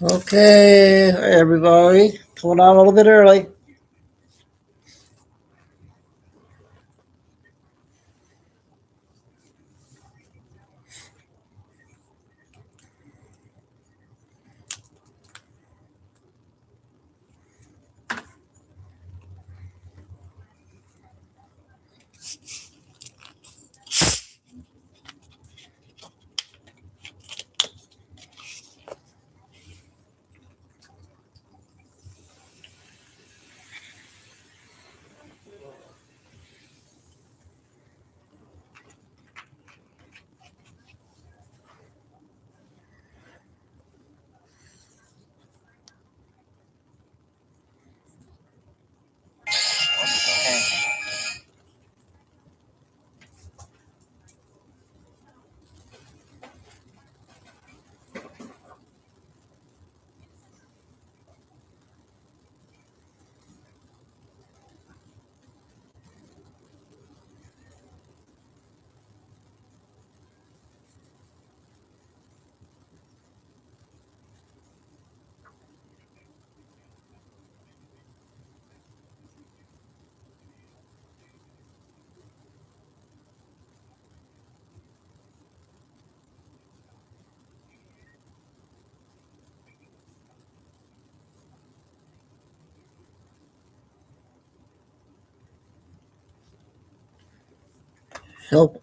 Okay, everybody, coming on a little bit early. So,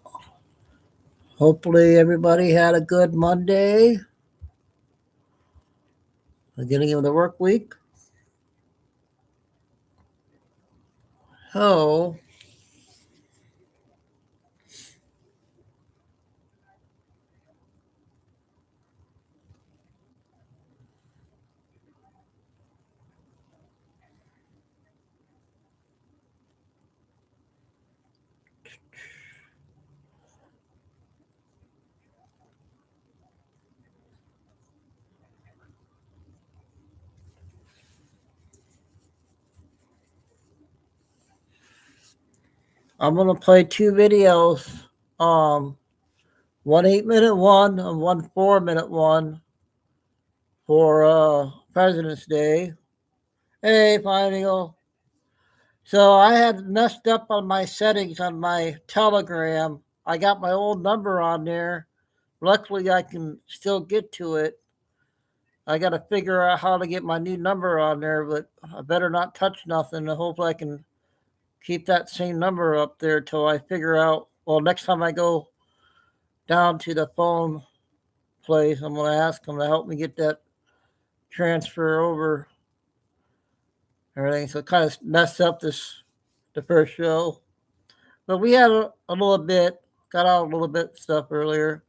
hopefully, everybody had a good Monday, beginning of the work week. So, I'm gonna play two videos. One 8-minute one and one 4-minute one for President's Day. Hey, Fine Eagle. So I had messed up on my settings on my Telegram. I got my old number on there. Luckily, I can still get to it. I got to figure out how to get my new number on there, but I better not touch nothing. I hope I can keep that same number up there till I figure out. Well, next time I go down to the phone place, I'm going to ask them to help me get that transfer over everything. So it kind of messed up the first show. But we had a little bit, got out a little bit stuff earlier.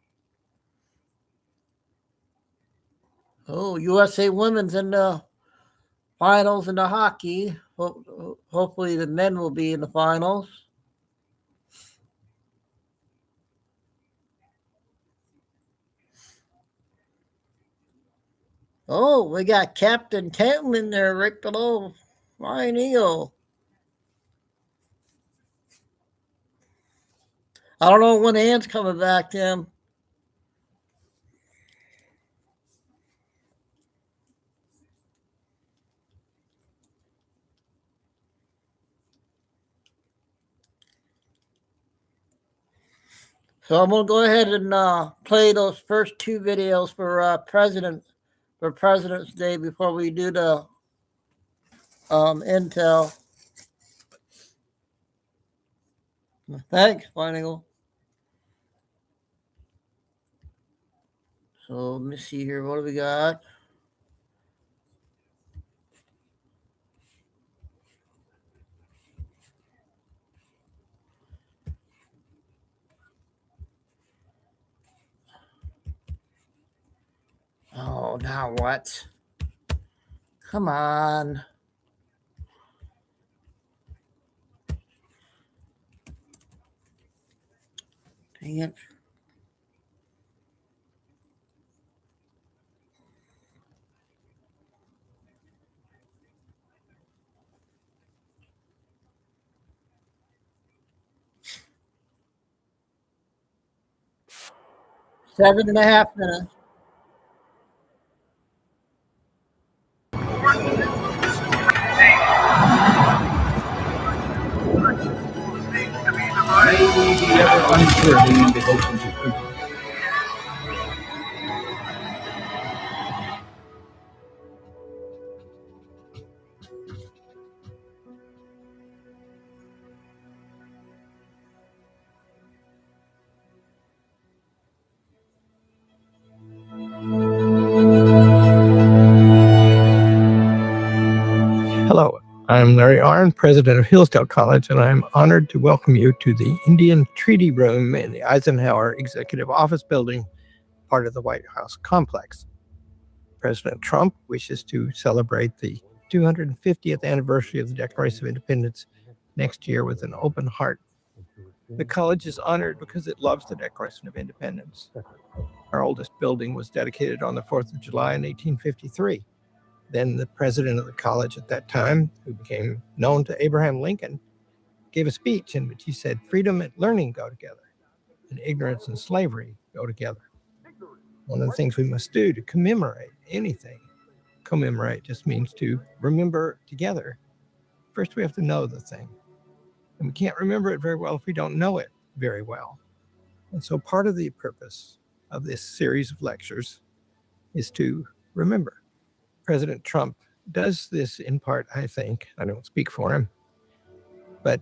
Oh, USA Women's in the finals in the hockey. Hopefully, the men will be in the finals. Oh, we got Captain Tam in there right below Ryan Eagle. I don't know when Ann's coming back, Tim. So I'm gonna go ahead and play those first two videos for President's Day before we do the intel. Thanks, Fine Eagle. So let me see here. What do we got? Oh, now what? Come on. Dang it. Seven and a half minutes. May we be ever unswerving in devotion to freedom. Hello, I'm Larry Arnn, president of Hillsdale College, and I'm honored to welcome you to the Indian Treaty Room in the Eisenhower Executive Office Building, part of the White House complex. President Trump wishes to celebrate the 250th anniversary of the Declaration of Independence next year with an open heart. The college is honored because it loves the Declaration of Independence. Our oldest building was dedicated on the 4th of July in 1853. Then the president of the college at that time, who became known to Abraham Lincoln, gave a speech in which he said, freedom and learning go together, and ignorance and slavery go together. One of the things we must do to commemorate anything, commemorate just means to remember together. First, we have to know the thing. And we can't remember it very well if we don't know it very well. And so part of the purpose of this series of lectures is to remember. President Trump does this in part, I think. I don't speak for him. But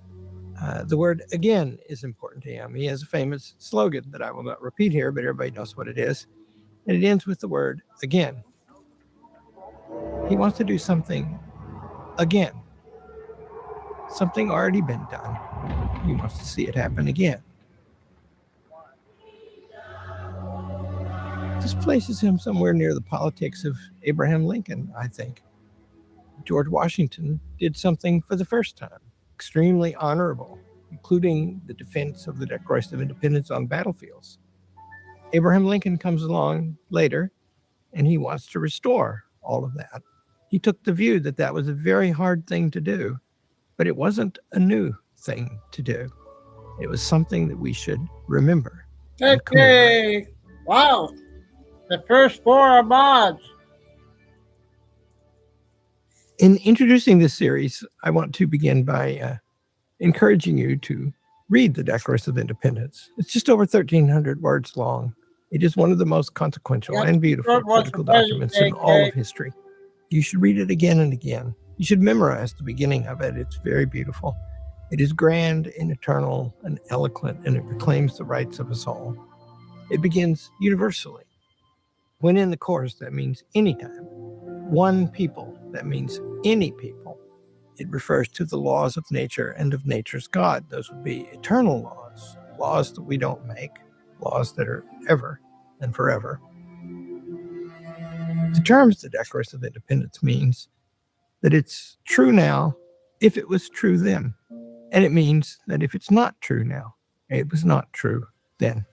the word again is important to him. He has a famous slogan that I will not repeat here, but everybody knows what it is. And it ends with the word again. He wants to do something again. Something already been done. He wants to see it happen again. This places him somewhere near the politics of Abraham Lincoln, I think. George Washington did something for the first time, extremely honorable, including the defense of the Declaration of Independence on battlefields. Abraham Lincoln comes along later, and he wants to restore all of that. He took the view that that was a very hard thing to do, but it wasn't a new thing to do. It was something that we should remember. Okay. Wow. The first 4 are mods. In introducing this series, I want to begin by encouraging you to read the Declaration of Independence. It's just over 1,300 words long. It is one of the most consequential and beautiful political documents in all of history. You should read it again and again. You should memorize the beginning of it. It's very beautiful. It is grand and eternal and eloquent, and it proclaims the rights of us all. It begins universally. When in the chorus, that means anytime. One people, that means any people. It refers to the laws of nature and of nature's God. Those would be eternal laws, laws that we don't make, laws that are ever and forever. The terms the Declaration of Independence means that it's true now if it was true then. And it means that if it's not true now, it was not true then.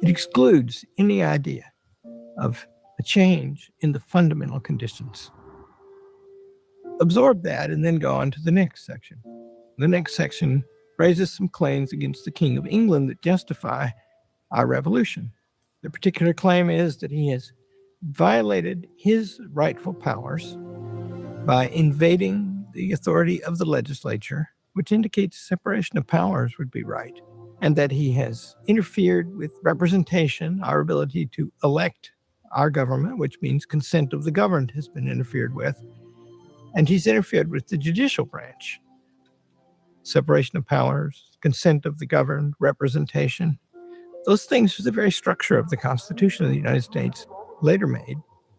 It excludes any idea of a change in the fundamental conditions. Absorb that and then go on to the next section. The next section raises some claims against the King of England that justify our revolution. The particular claim is that he has violated his rightful powers by invading the authority of the legislature, which indicates separation of powers would be right, and that he has interfered with representation, our ability to elect our government, which means consent of the governed has been interfered with, and he's interfered with the judicial branch. Separation of powers, consent of the governed, representation. Those things are the very structure of the Constitution of the United States, later made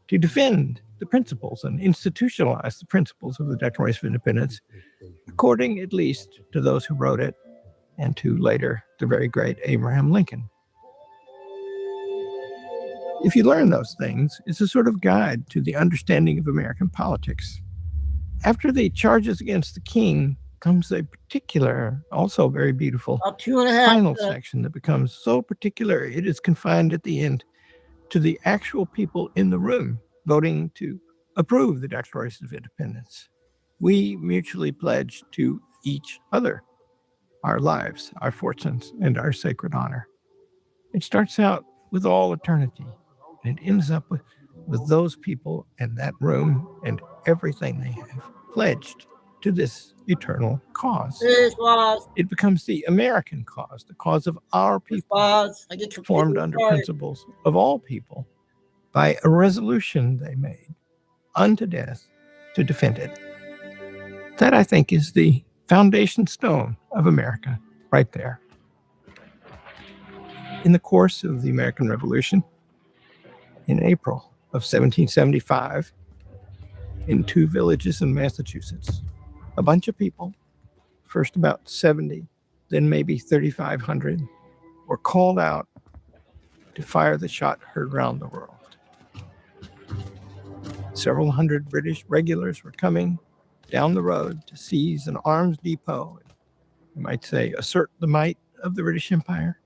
to defend the principles and institutionalize the principles of the Declaration of Independence, according at least to those who wrote it, and to later the very great Abraham Lincoln. If you learn those things, it's a sort of guide to the understanding of American politics. After the charges against the king comes a particular, also very beautiful, final section that becomes so particular it is confined at the end to the actual people in the room voting to approve the Declaration of Independence. We mutually pledge to each other our lives, our fortunes, and our sacred honor. It starts out with all eternity, and it ends up with those people in that room and everything they have pledged to this eternal cause. This was. It becomes the American cause, the cause of our This people, was. I get formed completely under sorry. principles of all people by a resolution they made unto death to defend it. That, I think, is the foundation stone of America right there. In the course of the American Revolution, in April of 1775, in 2 villages in Massachusetts, a bunch of people, first about 70, then maybe 3,500, were called out to fire the shot heard around the world. Several hundred British regulars were coming down the road to seize an arms depot, you might say, assert the might of the British Empire.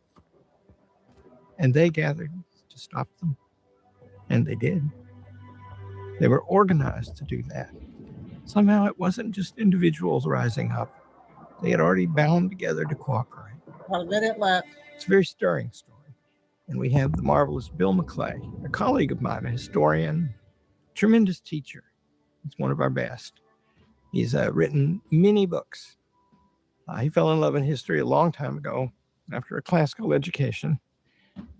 And they gathered to stop them. And they did. They were organized to do that. Somehow it wasn't just individuals rising up. They had already bound together to cooperate. 1 minute left. It's a very stirring story. And we have the marvelous Bill McClay, a colleague of mine, a historian, tremendous teacher. He's one of our best. He's written many books. He fell in love in history a long time ago after a classical education.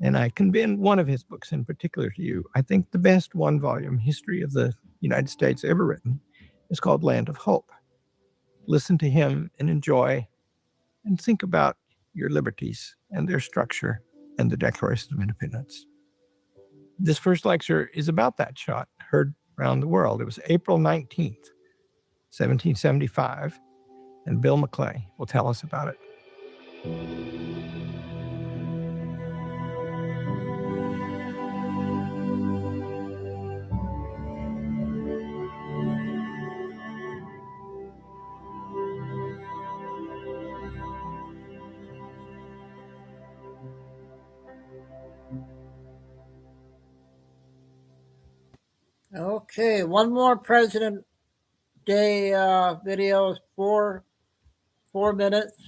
And I commend one of his books in particular to you. I think the best 1-volume history of the United States ever written is called Land of Hope. Listen to him and enjoy and think about your liberties and their structure and the Declaration of Independence. This first lecture is about that shot heard around the world. It was April 19th, 1775, and Bill McClay will tell us about it. Okay, one more President Day video is 4 minutes.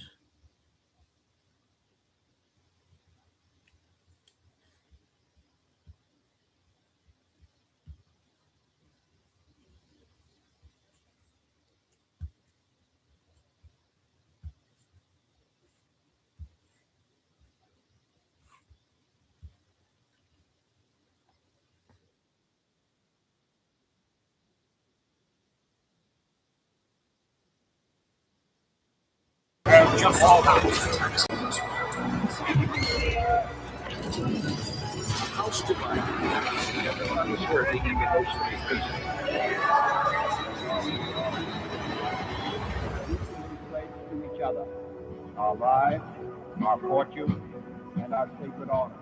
Just all that. House divided. I'm sure they can get those to each other. Our lives, our fortune, and our sacred honor.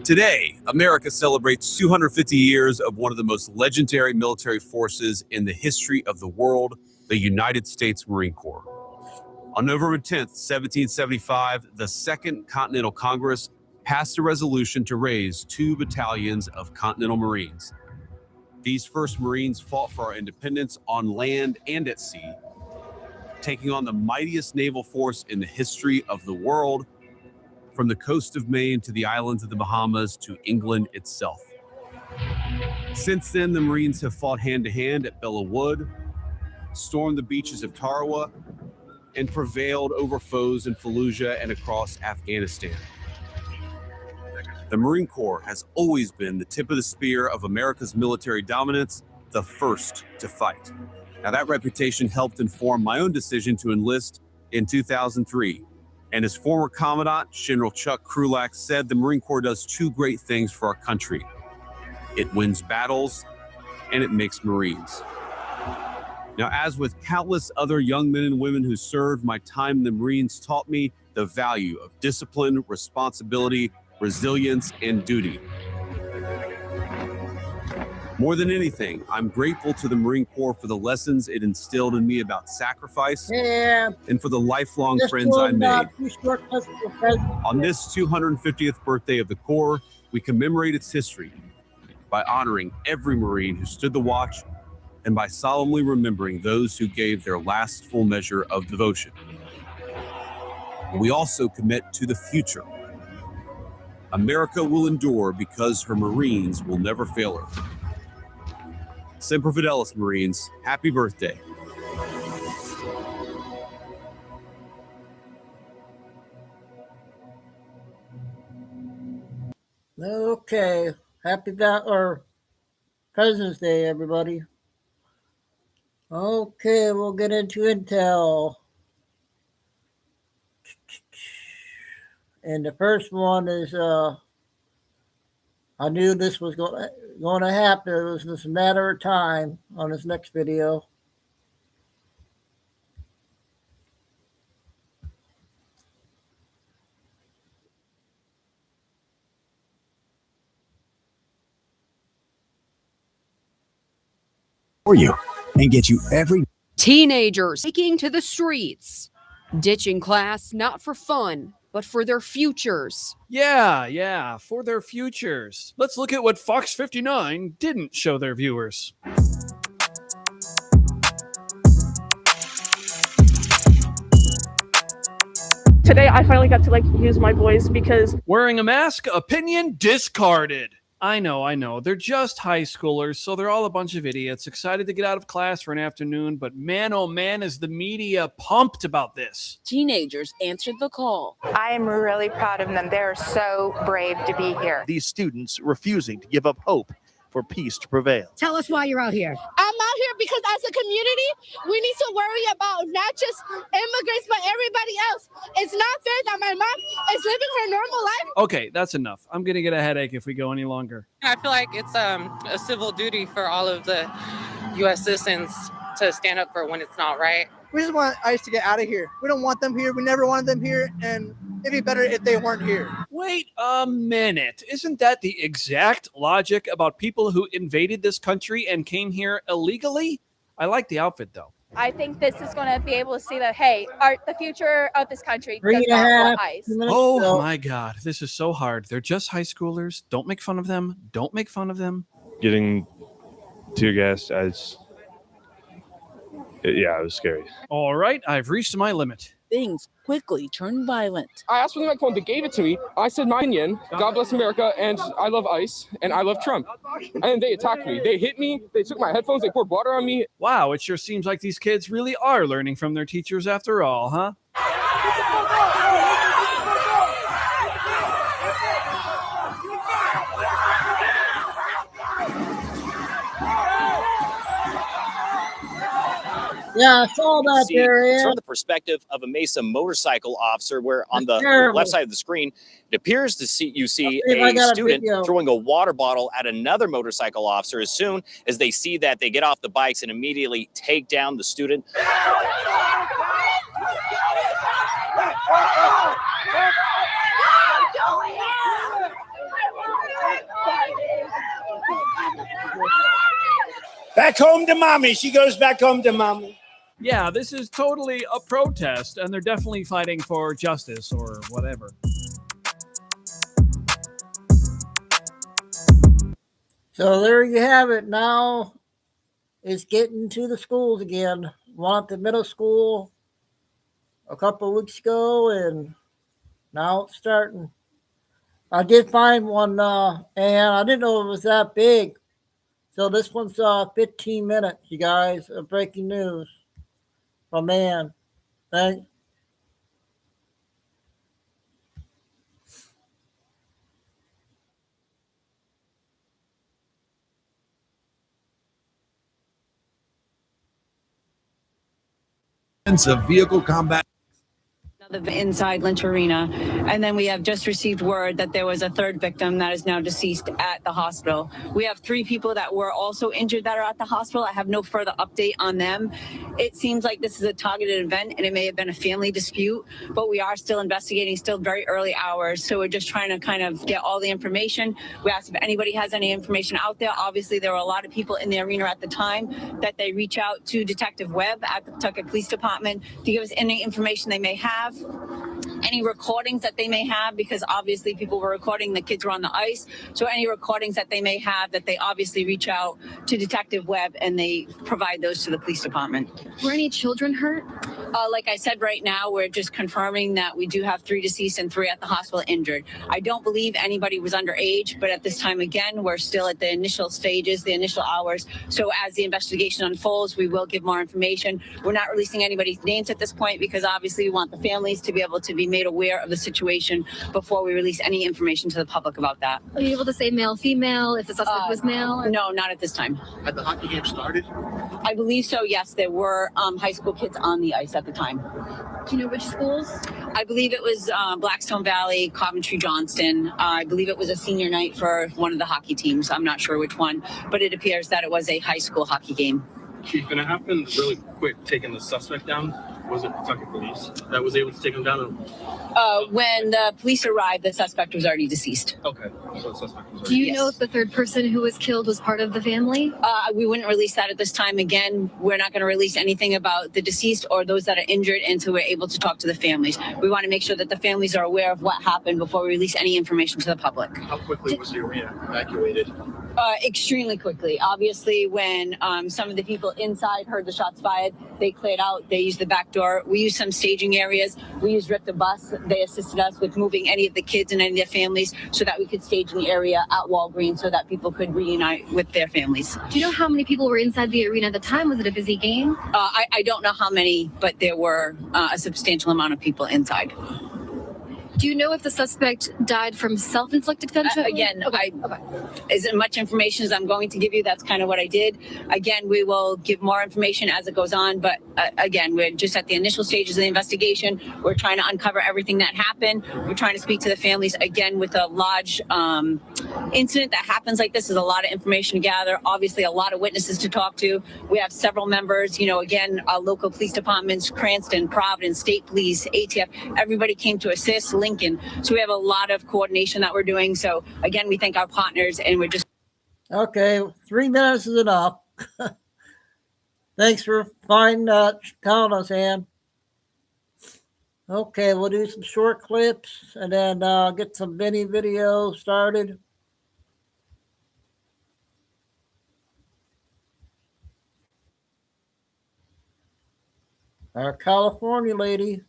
Today, America celebrates 250 years of one of the most legendary military forces in the history of the world, the United States Marine Corps. On November 10th, 1775, the Second Continental Congress passed a resolution to raise 2 battalions of Continental Marines. These first Marines fought for our independence on land and at sea, taking on the mightiest naval force in the history of the world, from the coast of Maine to the islands of the Bahamas to England itself. Since then, the Marines have fought hand-to-hand at Belleau Wood, stormed the beaches of Tarawa, and prevailed over foes in Fallujah and across Afghanistan. The Marine Corps has always been the tip of the spear of America's military dominance, the first to fight. Now, that reputation helped inform my own decision to enlist in 2003. And as former Commandant General Chuck Krulak said, the Marine Corps does 2 great things for our country. It wins battles, and it makes Marines. Now, as with countless other young men and women who served, my time in the Marines taught me the value of discipline, responsibility, resilience, and duty. More than anything, I'm grateful to the Marine Corps for the lessons it instilled in me about sacrifice Yeah, and for the lifelong this friends I one, made. two shortcuts for president. On this 250th birthday of the Corps, we commemorate its history by honoring every Marine who stood the watch and by solemnly remembering those who gave their last full measure of devotion. We also commit to the future. America will endure because her Marines will never fail her. Semper Fidelis, Marines. Happy birthday. Okay, or President's Day, everybody. Okay, we'll get into intel. And the first one is I knew this was going to happen. It was just a matter of time on this next video. For you and get you every Teenagers taking to the streets, ditching class not for fun, but for their futures. Yeah, for their futures. Let's look at what Fox 59 didn't show their viewers. Today I finally got to use my voice because Wearing a mask, opinion discarded. I know. They're just high schoolers, so they're all a bunch of idiots, excited to get out of class for an afternoon, but man, oh man, is the media pumped about this. Teenagers answered the call. I am really proud of them. They're so brave to be here. These students refusing to give up hope for peace to prevail. Tell us why you're out here. I'm out here because as a community, we need to worry about not just immigrants, but everybody else. It's not fair that my mom is living her normal life. Okay, that's enough. I'm going to get a headache if we go any longer. I feel like it's a civil duty for all of the U.S. citizens to stand up for when it's not right. We just want ICE to get out of here. We don't want them here. We never wanted them here, and it'd be better if they weren't here. Wait a minute. Isn't that the exact logic about people who invaded this country and came here illegally? I like the outfit, though. I think this is going to be able to see that, hey, the future of this country does not want ICE. Oh, my God. This is so hard. They're just high schoolers. Don't make fun of them. Don't make fun of them. Getting tear gassed it was scary. All right, I've reached my limit. Things quickly turned violent. I asked for the microphone. They gave it to me. I said my opinion. God bless America, and I love ICE, and I love Trump. And then they attacked me. They hit me. They took my headphones. They poured water on me. Wow, it sure seems like these kids really are learning from their teachers after all, huh? Yeah, I saw that there. From the perspective of a Mesa motorcycle officer, where on the left side of the screen, it appears to see a student throwing a water bottle at another motorcycle officer. As soon as they see that, they get off the bikes and immediately take down the student. Back home to mommy. She goes back home to mommy. Yeah, this is totally a protest, and they're definitely fighting for justice or whatever. So there you have it. Now it's getting to the schools again. One at the middle school a couple of weeks ago, and now it's starting. I did find one, and I didn't know it was that big. So this one's 15 minutes, you guys, of breaking news. Oh, man. Thanks. Of vehicle combat. Inside Lynch Arena. And then we have just received word that there was a third victim that is now deceased at the hospital. We have 3 people that were also injured that are at the hospital. I have no further update on them. It seems like this is a targeted event and it may have been a family dispute, but we are still investigating, still very early hours. So we're just trying to kind of get all the information. We asked if anybody has any information out there. Obviously, there were a lot of people in the arena at the time that they reach out to Detective Webb at the Pawtucket Police Department to give us any information they may have, any recordings that they may have, because obviously people were recording the kids were on the ice. So any recordings that they may have, that they obviously reach out to Detective Webb and they provide those to the police department. Were any children hurt? Like I said, right now, we're just confirming that we do have 3 deceased and 3 at the hospital injured. I don't believe anybody was underage, but at this time, again, we're still at the initial stages, the initial hours. So as the investigation unfolds, we will give more information. We're not releasing anybody's names at this point because obviously we want the families to be able to be made aware of the situation before we release any information to the public about that. Are you able to say male, female, if the suspect was male? Or? No, not at this time. Had the hockey game started? I believe so, yes. There were high school kids on the ice at the time. Do you know which schools? I believe it was Blackstone Valley, Coventry, Johnston. I believe it was a senior night for one of the hockey teams. I'm not sure which one, but it appears that it was a high school hockey game. Chief, and it happened really quick taking the suspect down. Was it Pawtucket Police that was able to take him down? When the police arrived, the suspect was already deceased. Okay, so the suspect was already Do you know if the third person who was killed was part of the family? We wouldn't release that at this time. Again, we're not going to release anything about the deceased or those that are injured until we're able to talk to the families. We want to make sure that the families are aware of what happened before we release any information to the public. How quickly was the arena evacuated? Extremely quickly. Obviously, when some of the people inside heard the shots fired, they cleared out. They used the back door. We used some staging areas. We used Rip the Bus. They assisted us with moving any of the kids and any of their families so that we could stage in the area at Walgreens so that people could reunite with their families. Do you know how many people were inside the arena at the time? Was it a busy game? I don't know how many, but there were a substantial amount of people inside. Do you know if the suspect died from self-inflicted gunshot? Again, as much information as I'm going to give you, that's kind of what I did. Again, we will give more information as it goes on, but again, we're just at the initial stages of the investigation. We're trying to uncover everything that happened. We're trying to speak to the families. Again, with a large incident that happens like this, is a lot of information to gather. Obviously, a lot of witnesses to talk to. We have several members, again, our local police departments, Cranston, Providence, State Police, ATF, everybody came to assist. Lincoln. So we have a lot of coordination that we're doing. So again, we thank our partners and we're just. Okay, 3 minutes is enough. Thanks for telling us, Ann. Okay, we'll do some short clips and then get some mini videos started. Our California lady.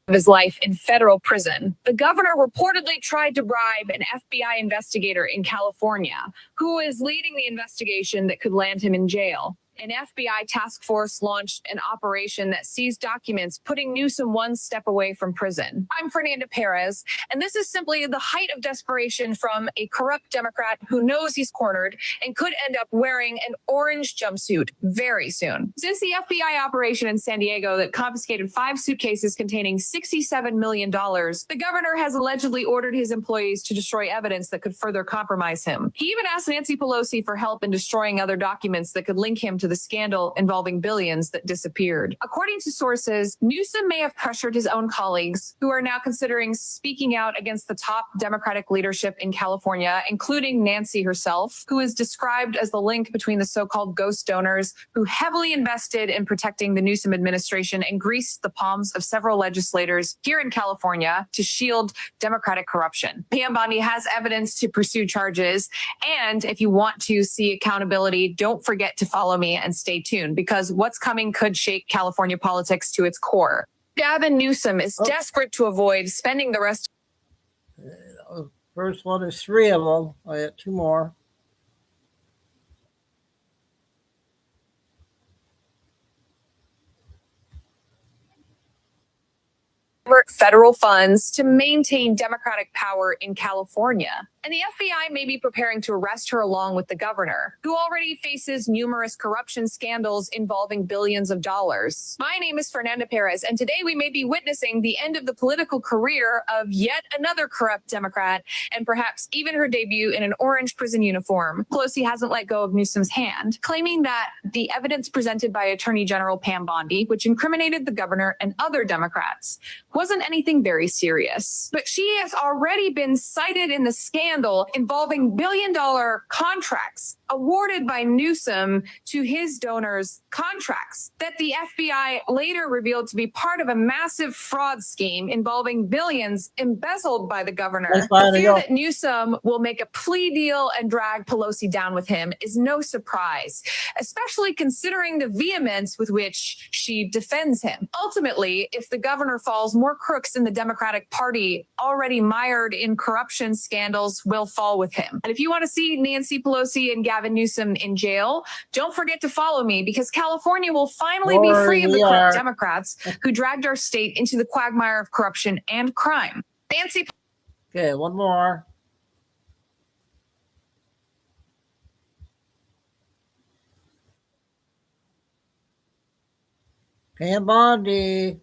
Of his life in federal prison. The governor reportedly tried to bribe an FBI investigator in California, who is leading the investigation that could land him in jail. An FBI task force launched an operation that seized documents, putting Newsom one step away from prison. I'm Fernanda Perez, and this is simply the height of desperation from a corrupt Democrat who knows he's cornered and could end up wearing an orange jumpsuit very soon. Since the FBI operation in San Diego that confiscated 5 suitcases containing $67 million, the governor has allegedly ordered his employees to destroy evidence that could further compromise him. He even asked Nancy Pelosi for help in destroying other documents that could link him to the scandal involving billions that disappeared. According to sources, Newsom may have pressured his own colleagues, who are now considering speaking out against the top Democratic leadership in California, including Nancy herself, who is described as the link between the so-called ghost donors who heavily invested in protecting the Newsom administration and greased the palms of several legislators here in California to shield Democratic corruption. Pam Bondi has evidence to pursue charges, and if you want to see accountability, don't forget to follow me and stay tuned, because what's coming could shake California politics to its core. Gavin Newsom is desperate to avoid spending the rest. First one is 3 of them. I got 2 more. Federal funds to maintain Democratic power in California. And the FBI may be preparing to arrest her along with the governor, who already faces numerous corruption scandals involving billions of dollars. My name is Fernanda Perez, and today we may be witnessing the end of the political career of yet another corrupt Democrat, and perhaps even her debut in an orange prison uniform. Pelosi hasn't let go of Newsom's hand, claiming that the evidence presented by Attorney General Pam Bondi, which incriminated the governor and other Democrats, wasn't anything very serious. But she has already been cited in the scandal involving billion-dollar contracts awarded by Newsom to his donors, contracts that the FBI later revealed to be part of a massive fraud scheme involving billions embezzled by the governor. The fear that Newsom will make a plea deal and drag Pelosi down with him is no surprise, especially considering the vehemence with which she defends him. Ultimately, if the governor falls, more crooks in the Democratic Party already mired in corruption scandals will fall with him. And if you want to see Nancy Pelosi and Gavin Newsom in jail, don't forget to follow me, because California will finally be free of the corrupt Democrats who dragged our state into the quagmire of corruption and crime. Nancy. Okay, one more. Pam Bondi,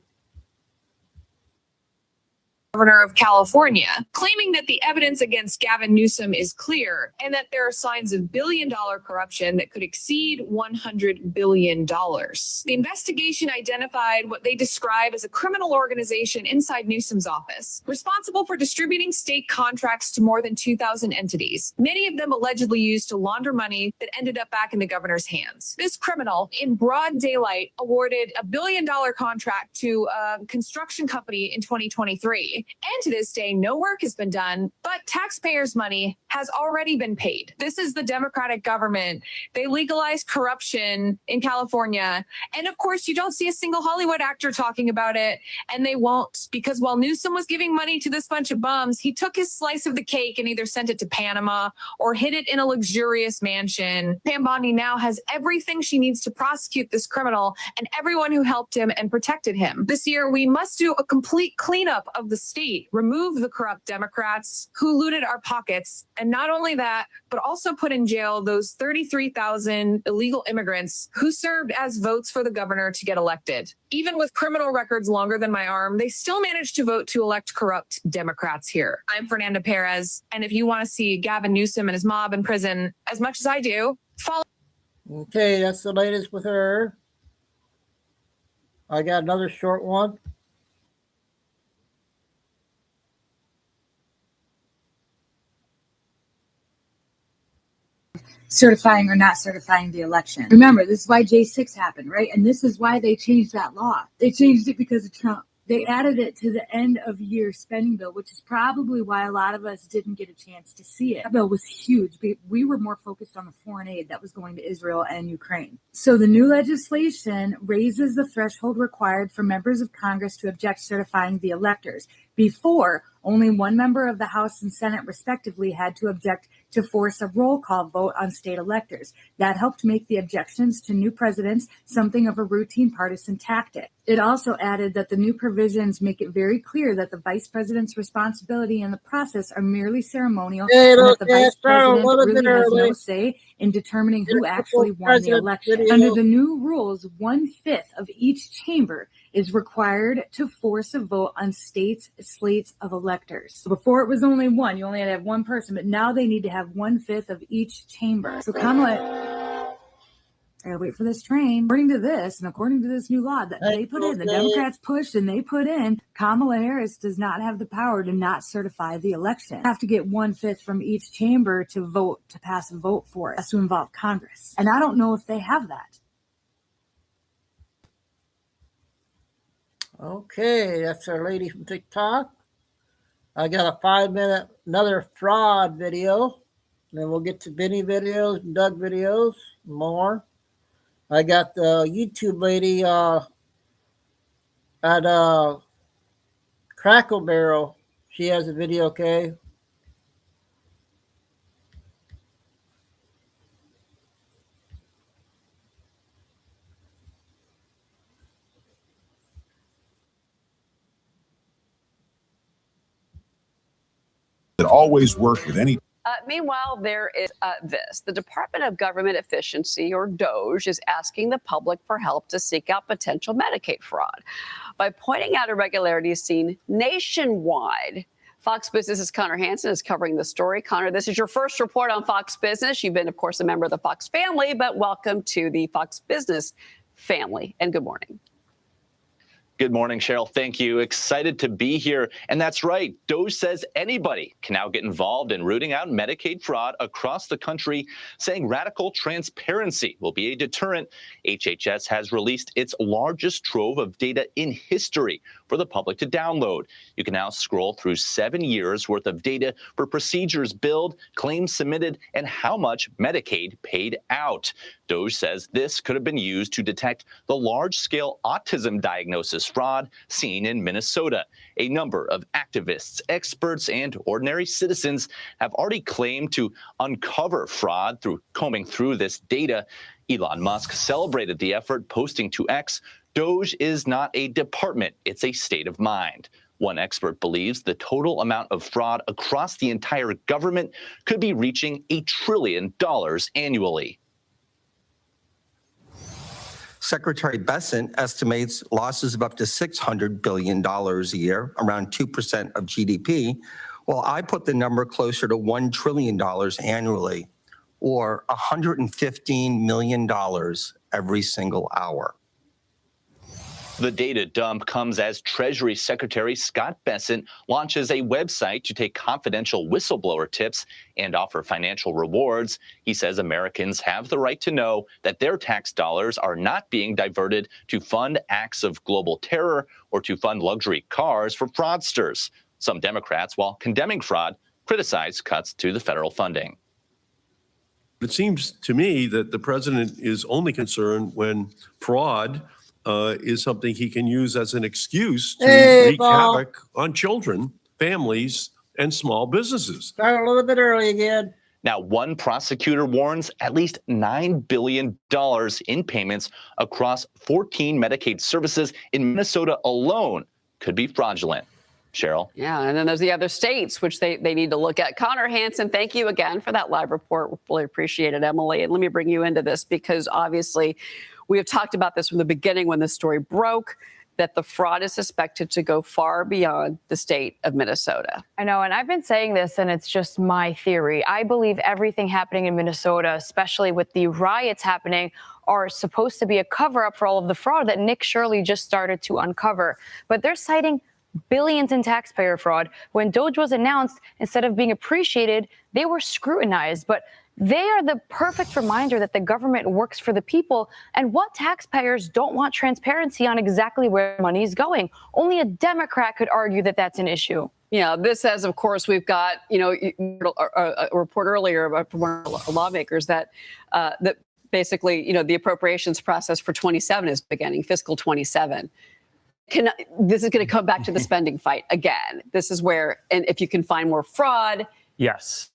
Governor of California, claiming that the evidence against Gavin Newsom is clear and that there are signs of billion-dollar corruption that could exceed $100 billion. The investigation identified what they describe as a criminal organization inside Newsom's office, responsible for distributing state contracts to more than 2,000 entities, many of them allegedly used to launder money that ended up back in the governor's hands. This criminal, in broad daylight, awarded a $1 billion contract to a construction company in 2023. And to this day, no work has been done, but taxpayers' money has already been paid. This is the Democratic government. They legalized corruption in California. And of course, you don't see a single Hollywood actor talking about it. And they won't, because while Newsom was giving money to this bunch of bums, he took his slice of the cake and either sent it to Panama or hid it in a luxurious mansion. Pam Bondi now has everything she needs to prosecute this criminal and everyone who helped him and protected him. This year, we must do a complete cleanup of the state, remove the corrupt Democrats who looted our pockets, and not only that, but also put in jail those 33,000 illegal immigrants who served as votes for the governor to get elected. Even with criminal records longer than my arm, they still managed to vote to elect corrupt Democrats here. I'm Fernanda Perez, and if you want to see Gavin Newsom and his mob in prison as much as I do, follow. Okay, that's the latest with her. I got another short one. Certifying or not certifying the election. Remember, this is why J6 happened, right? And this is why they changed that law. They changed it because of Trump. They added it to the end of year spending bill, which is probably why a lot of us didn't get a chance to see it. That bill was huge. We were more focused on the foreign aid that was going to Israel and Ukraine. So the new legislation raises the threshold required for members of Congress to object certifying the electors. Before, only one member of the House and Senate respectively had to object to force a roll call vote on state electors. That helped make the objections to new presidents something of a routine partisan tactic. It also added that the new provisions make it very clear that the vice president's responsibility in the process are merely ceremonial, and that the vice president really has no say in determining who actually won the election. Under the new rules, 1/5 of each chamber is required to force a vote on states' slates of electors. So before it was only one, you only had to have one person, but now they need to have 1/5 of each chamber. So Kamala, I gotta wait for this train. According to this, and according to this new law that they put in, the Democrats pushed and they put in, Kamala Harris does not have the power to not certify the election. You have to get 1/5 from each chamber to vote, to pass a vote for it. It has to involve Congress. And I don't know if they have that. Okay, that's our lady from TikTok. I got a 5-minute another fraud video. Then we'll get to Benny videos, Doug videos, more. I got the YouTube lady at Crackle Barrel. She has a video, okay? That always work with any Meanwhile, there is this. The Department of Government Efficiency, or DOGE, is asking the public for help to seek out potential Medicaid fraud by pointing out irregularities seen nationwide. Fox Business's Connor Hansen is covering the story. Connor, this is your first report on Fox Business. You've been, of course, a member of the Fox family, but welcome to the Fox Business family, and good morning. Good morning, Cheryl. Thank you. Excited to be here. And that's right. DOGE says anybody can now get involved in rooting out Medicaid fraud across the country, saying radical transparency will be a deterrent. HHS has released its largest trove of data in history for the public to download. You can now scroll through 7 years worth of data for procedures billed, claims submitted, and how much Medicaid paid out. DOGE says this could have been used to detect the large-scale autism diagnosis fraud seen in Minnesota. A number of activists, experts, and ordinary citizens have already claimed to uncover fraud through combing through this data. Elon Musk celebrated the effort, posting to X, "DOGE is not a department, it's a state of mind." One expert believes the total amount of fraud across the entire government could be reaching $1 trillion annually. Secretary Bessent estimates losses of up to $600 billion a year, around 2% of GDP, while I put the number closer to $1 trillion annually, or $115 million every single hour. The data dump comes as Treasury Secretary Scott Bessent launches a website to take confidential whistleblower tips and offer financial rewards. He says Americans have the right to know that their tax dollars are not being diverted to fund acts of global terror or to fund luxury cars for fraudsters. Some Democrats, while condemning fraud, criticize cuts to the federal funding. It seems to me that the president is only concerned when fraud is something he can use as an excuse to wreak havoc on children, families, and small businesses. Start a little bit early again. Now, one prosecutor warns at least $9 billion in payments across 14 Medicaid services in Minnesota alone could be fraudulent. Cheryl? Yeah, and then there's the other states, which they need to look at. Connor Hansen, thank you again for that live report. We fully appreciate it, Emily. And let me bring you into this because obviously we have talked about this from the beginning when this story broke, that the fraud is suspected to go far beyond the state of Minnesota. I know, and I've been saying this, and it's just my theory. I believe everything happening in Minnesota, especially with the riots happening, are supposed to be a cover-up for all of the fraud that Nick Shirley just started to uncover. But they're citing billions in taxpayer fraud. When DOGE was announced, instead of being appreciated, they were scrutinized. But they are the perfect reminder that the government works for the people. And what taxpayers don't want transparency on exactly where money is going? Only a Democrat could argue that that's an issue. Yeah, this says, of course, we've got, a report earlier from one of the lawmakers that basically, the appropriations process for 27 is beginning, fiscal 27. This is going to come back to the spending fight again. This is where, and if you can find more fraud, yes,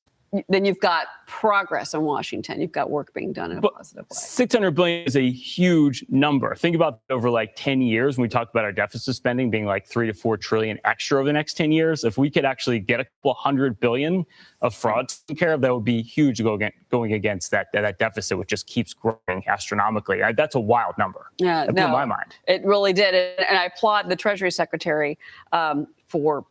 then you've got progress in Washington. You've got work being done in a positive way. $600 billion is a huge number. Think about over like 10 years when we talk about our deficit spending being like $3 to $4 trillion extra over the next 10 years. If we could actually get a couple $100 billion of fraud taken care of, that would be huge going against that deficit, which just keeps growing astronomically. That's a wild number. Yeah, that blew my mind. It really did. And I applaud the Treasury Secretary for,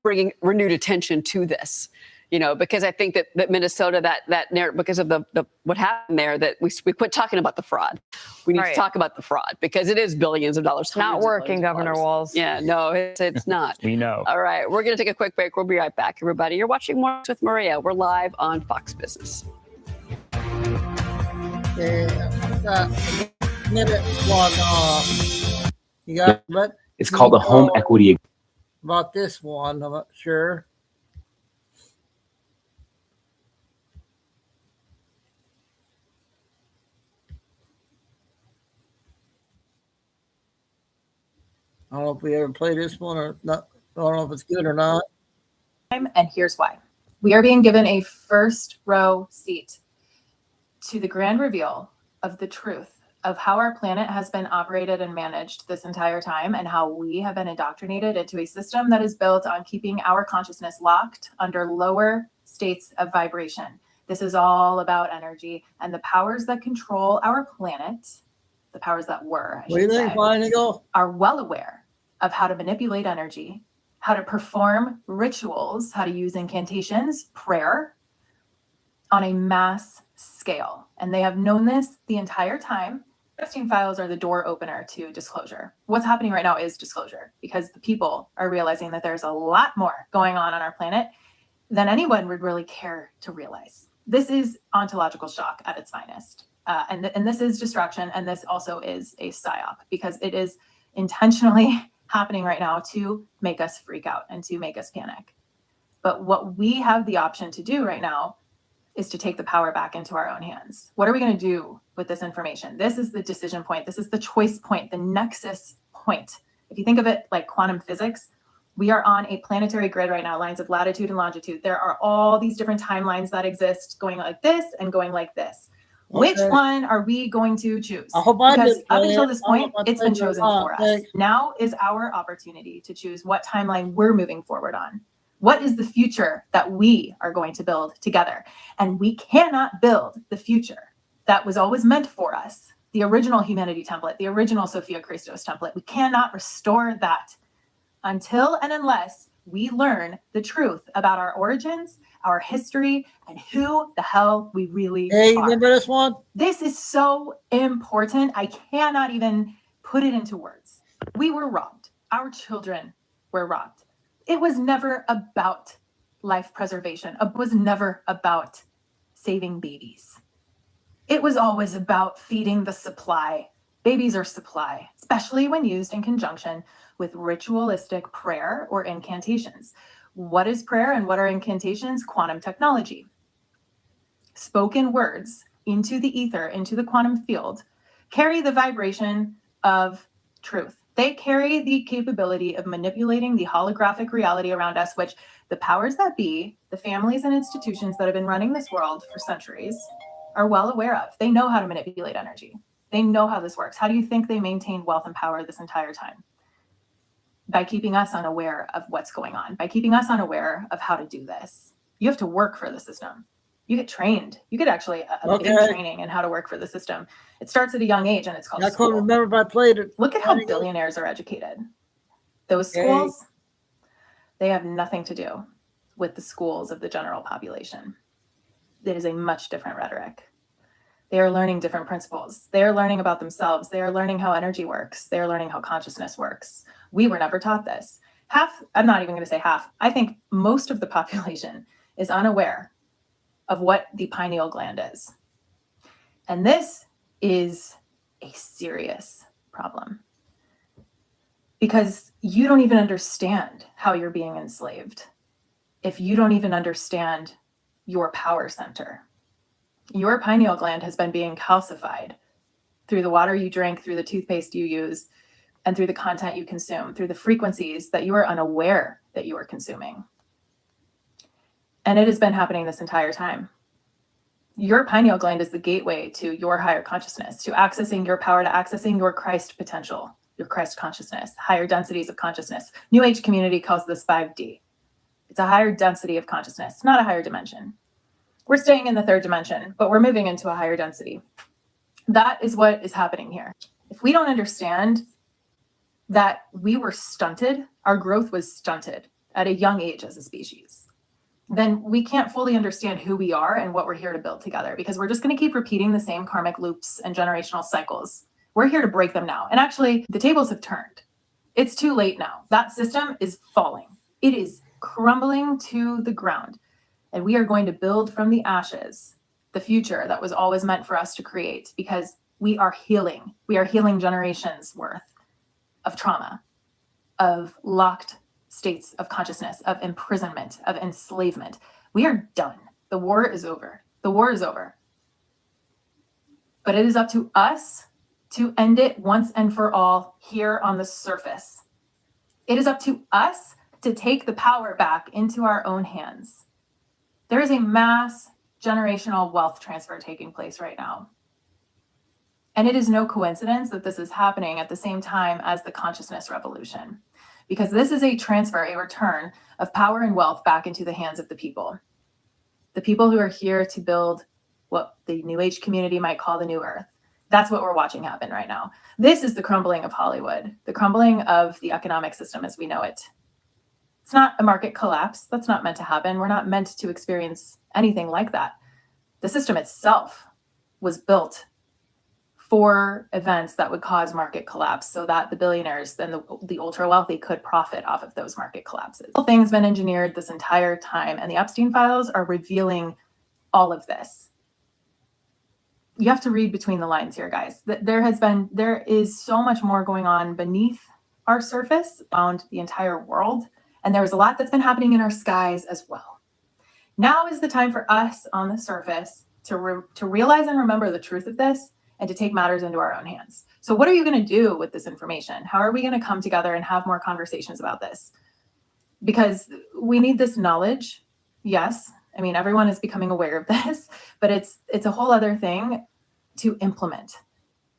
bringing renewed attention to this. Because I think that Minnesota, that narrative, because of the what happened there, that we quit talking about the fraud. We need to talk about the fraud because it is billions of dollars. Not working, Governor Walz. Yeah, no, it's not. We know. All right, we're going to take a quick break. We'll be right back, everybody. You're watching More with Maria. We're live on Fox Business. Minute one. You got it? It's called the home equity. About this one, I'm not sure. I don't know if we ever played this one or not. I don't know if it's good or not. And here's why. We are being given a first row seat to the grand reveal of the truth of how our planet has been operated and managed this entire time and how we have been indoctrinated into a system that is built on keeping our consciousness locked under lower states of vibration. This is all about energy, and the powers that control our planet, the powers that were, I should say, are well aware of how to manipulate energy, how to perform rituals, how to use incantations, prayer on a mass scale. And they have known this the entire time. Epstein files are the door opener to disclosure. What's happening right now is disclosure, because the people are realizing that there's a lot more going on our planet than anyone would really care to realize. This is ontological shock at its finest. And this is distraction, and this also is a psyop, because it is intentionally happening right now to make us freak out and to make us panic. But what we have the option to do right now is to take the power back into our own hands. What are we going to do with this information? This is the decision point. This is the choice point, the nexus point. If you think of it like quantum physics, we are on a planetary grid right now, lines of latitude and longitude. There are all these different timelines that exist, going like this and going like this. Okay. Which one are we going to choose? Because up until this point, it's been chosen for us. Now is our opportunity to choose what timeline we're moving forward on. What is the future that we are going to build together? And we cannot build the future that was always meant for us, the original humanity template, the original Sophia Christos template. We cannot restore that until and unless we learn the truth about our origins, our history, and who the hell we really are. You remember this one? This is so important. I cannot even put it into words. We were robbed. Our children were robbed. It was never about life preservation. It was never about saving babies. It was always about feeding the supply. Babies are supply, especially when used in conjunction with ritualistic prayer or incantations. What is prayer and what are incantations? Quantum technology. Spoken words into the ether, into the quantum field, carry the vibration of truth. They carry the capability of manipulating the holographic reality around us, which the powers that be, the families and institutions that have been running this world for centuries, are well aware of. They know how to manipulate energy. They know how this works. How do you think they maintained wealth and power this entire time? By keeping us unaware of what's going on, by keeping us unaware of how to do this. You have to work for the system. You get trained. You get actually a big training in how to work for the system. It starts at a young age, and it's called school. I can't remember if I played it. Look at how billionaires are educated. Those schools, they have nothing to do with the schools of the general population. It is a much different rhetoric. They are learning different principles. They are learning about themselves. They are learning how energy works. They are learning how consciousness works. We were never taught this. I'm not even going to say half. I think most of the population is unaware of what the pineal gland is. And this is a serious problem, because you don't even understand how you're being enslaved if you don't even understand your power center. Your pineal gland has been being calcified through the water you drink, through the toothpaste you use, and through the content you consume, through the frequencies that you are unaware that you are consuming. And it has been happening this entire time. Your pineal gland is the gateway to your higher consciousness, to accessing your power, to accessing your Christ potential, your Christ consciousness, higher densities of consciousness. New Age community calls this 5D. It's a higher density of consciousness, not a higher dimension. We're staying in the third dimension, but we're moving into a higher density. That is what is happening here. If we don't understand that we were stunted, our growth was stunted at a young age as a species, then we can't fully understand who we are and what we're here to build together, because we're just going to keep repeating the same karmic loops and generational cycles. We're here to break them now. And actually, the tables have turned. It's too late now. That system is falling. It is crumbling to the ground. And we are going to build from the ashes the future that was always meant for us to create, because we are healing. We are healing generations worth of trauma, of locked states of consciousness, of imprisonment, of enslavement. We are done. The war is over. The war is over. But it is up to us to end it once and for all here on the surface. It is up to us to take the power back into our own hands. There is a mass generational wealth transfer taking place right now. And it is no coincidence that this is happening at the same time as the consciousness revolution, because this is a transfer, a return of power and wealth back into the hands of the people. The people who are here to build what the New Age community might call the New Earth. That's what we're watching happen right now. This is the crumbling of Hollywood, the crumbling of the economic system as we know it. It's not a market collapse. That's not meant to happen. We're not meant to experience anything like that. The system itself was built for events that would cause market collapse so that the billionaires and the ultra wealthy could profit off of those market collapses. The whole thing's been engineered this entire time, and the Epstein files are revealing all of this. You have to read between the lines here, guys. There is so much more going on beneath our surface around the entire world, and there's a lot that's been happening in our skies as well. Now is the time for us on the surface to realize and remember the truth of this and to take matters into our own hands. So what are you going to do with this information? How are we going to come together and have more conversations about this? Because we need this knowledge. Yes. I mean, everyone is becoming aware of this, but it's a whole other thing to implement.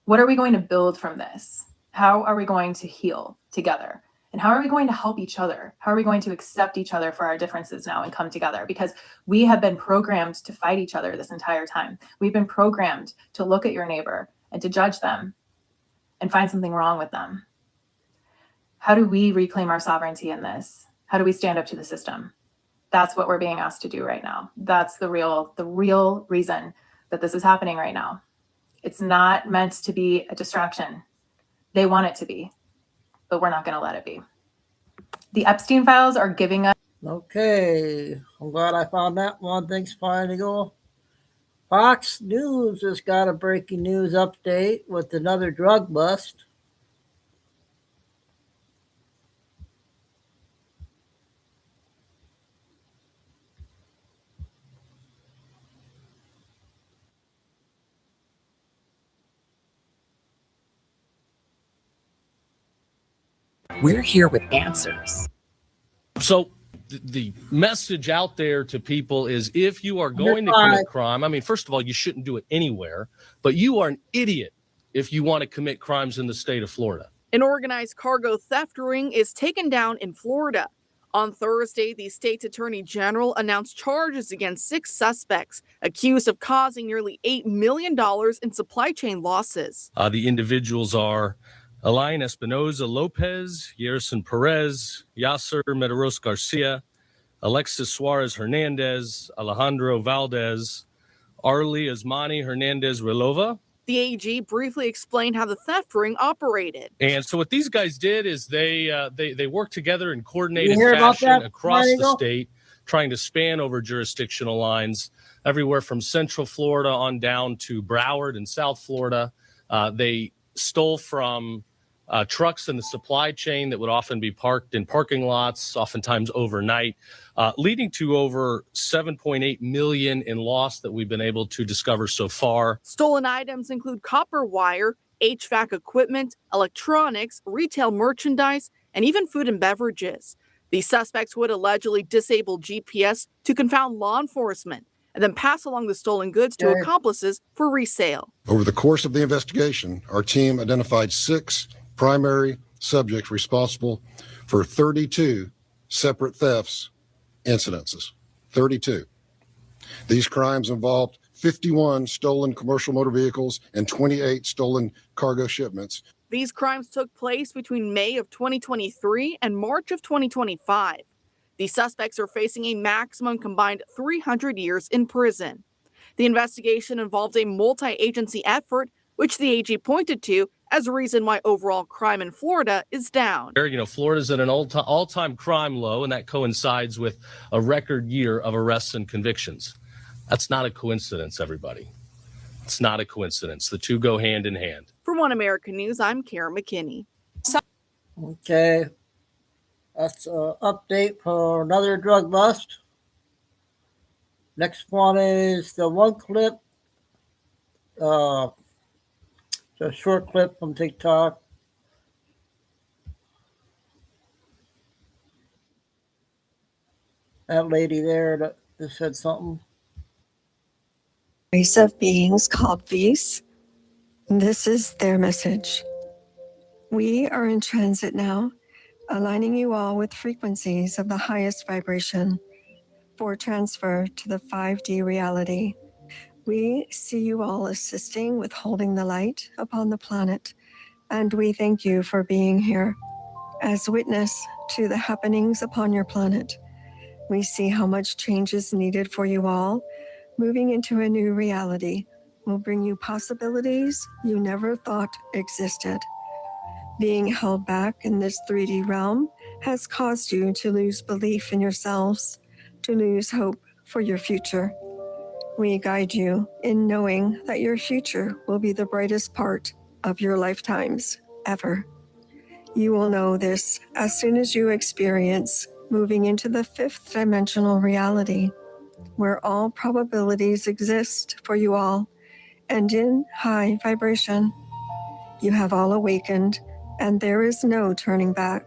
What are we going to build from this? How are we going to heal together? And how are we going to help each other? How are we going to accept each other for our differences now and come together? Because we have been programmed to fight each other this entire time. We've been programmed to look at your neighbor and to judge them and find something wrong with them. How do we reclaim our sovereignty in this? How do we stand up to the system? That's what we're being asked to do right now. That's the real reason that this is happening right now. It's not meant to be a distraction. They want it to be, but we're not going to let it be. The Epstein files are giving us. Okay, I'm glad I found that one. Thanks, Fine Eagle. Fox News just got a breaking news update with another drug bust. We're here with answers. So the message out there to people is if you are going to commit crime, I mean, first of all, you shouldn't do it anywhere, but you are an idiot if you want to commit crimes in the state of Florida. An organized cargo theft ring is taken down in Florida. On Thursday, the state's attorney general announced charges against 6 suspects accused of causing nearly $8 million in supply chain losses. The individuals are Alain Espinoza Lopez, Yerson Perez, Yasser Medeiros Garcia, Alexis Suarez Hernandez, Alejandro Valdez, Arlie Asmani Hernandez Relova. The AG briefly explained how the theft ring operated. And so what these guys did is they worked together in coordinated fashion across the state, trying to span over jurisdictional lines, everywhere from Central Florida on down to Broward and South Florida. They stole from trucks in the supply chain that would often be parked in parking lots, oftentimes overnight, leading to over $7.8 million in loss that we've been able to discover so far. Stolen items include copper wire, HVAC equipment, electronics, retail merchandise, and even food and beverages. The suspects would allegedly disable GPS to confound law enforcement and then pass along the stolen goods to accomplices for resale. Over the course of the investigation, our team identified 6 primary subjects responsible for 32 separate thefts incidences. 32. These crimes involved 51 stolen commercial motor vehicles and 28 stolen cargo shipments. These crimes took place between May of 2023 and March of 2025. The suspects are facing a maximum combined 300 years in prison. The investigation involves a multi-agency effort, which the AG pointed to as a reason why overall crime in Florida is down. You know, Florida's at an all-time crime low, and that coincides with a record year of arrests and convictions. That's not a coincidence, everybody. It's not a coincidence. The two go hand in hand. For One American News, I'm Karen McKinney. Okay. That's an update for another drug bust. Next one is the one clip. It's a short clip from TikTok. That lady there that just said something. Race of beings called beasts. This is their message. We are in transit now, aligning you all with frequencies of the highest vibration. for transfer to the 5D reality. We see you all assisting with holding the light upon the planet, and we thank you for being here as witness to the happenings upon your planet. We see how much change is needed for you all. Moving into a new reality will bring you possibilities you never thought existed. Being held back in this 3D realm has caused you to lose belief in yourselves, to lose hope for your future. We guide you in knowing that your future will be the brightest part of your lifetimes ever. You will know this as soon as you experience moving into the 5th dimensional reality, where all probabilities exist for you all and in high vibration. You have all awakened, and there is no turning back.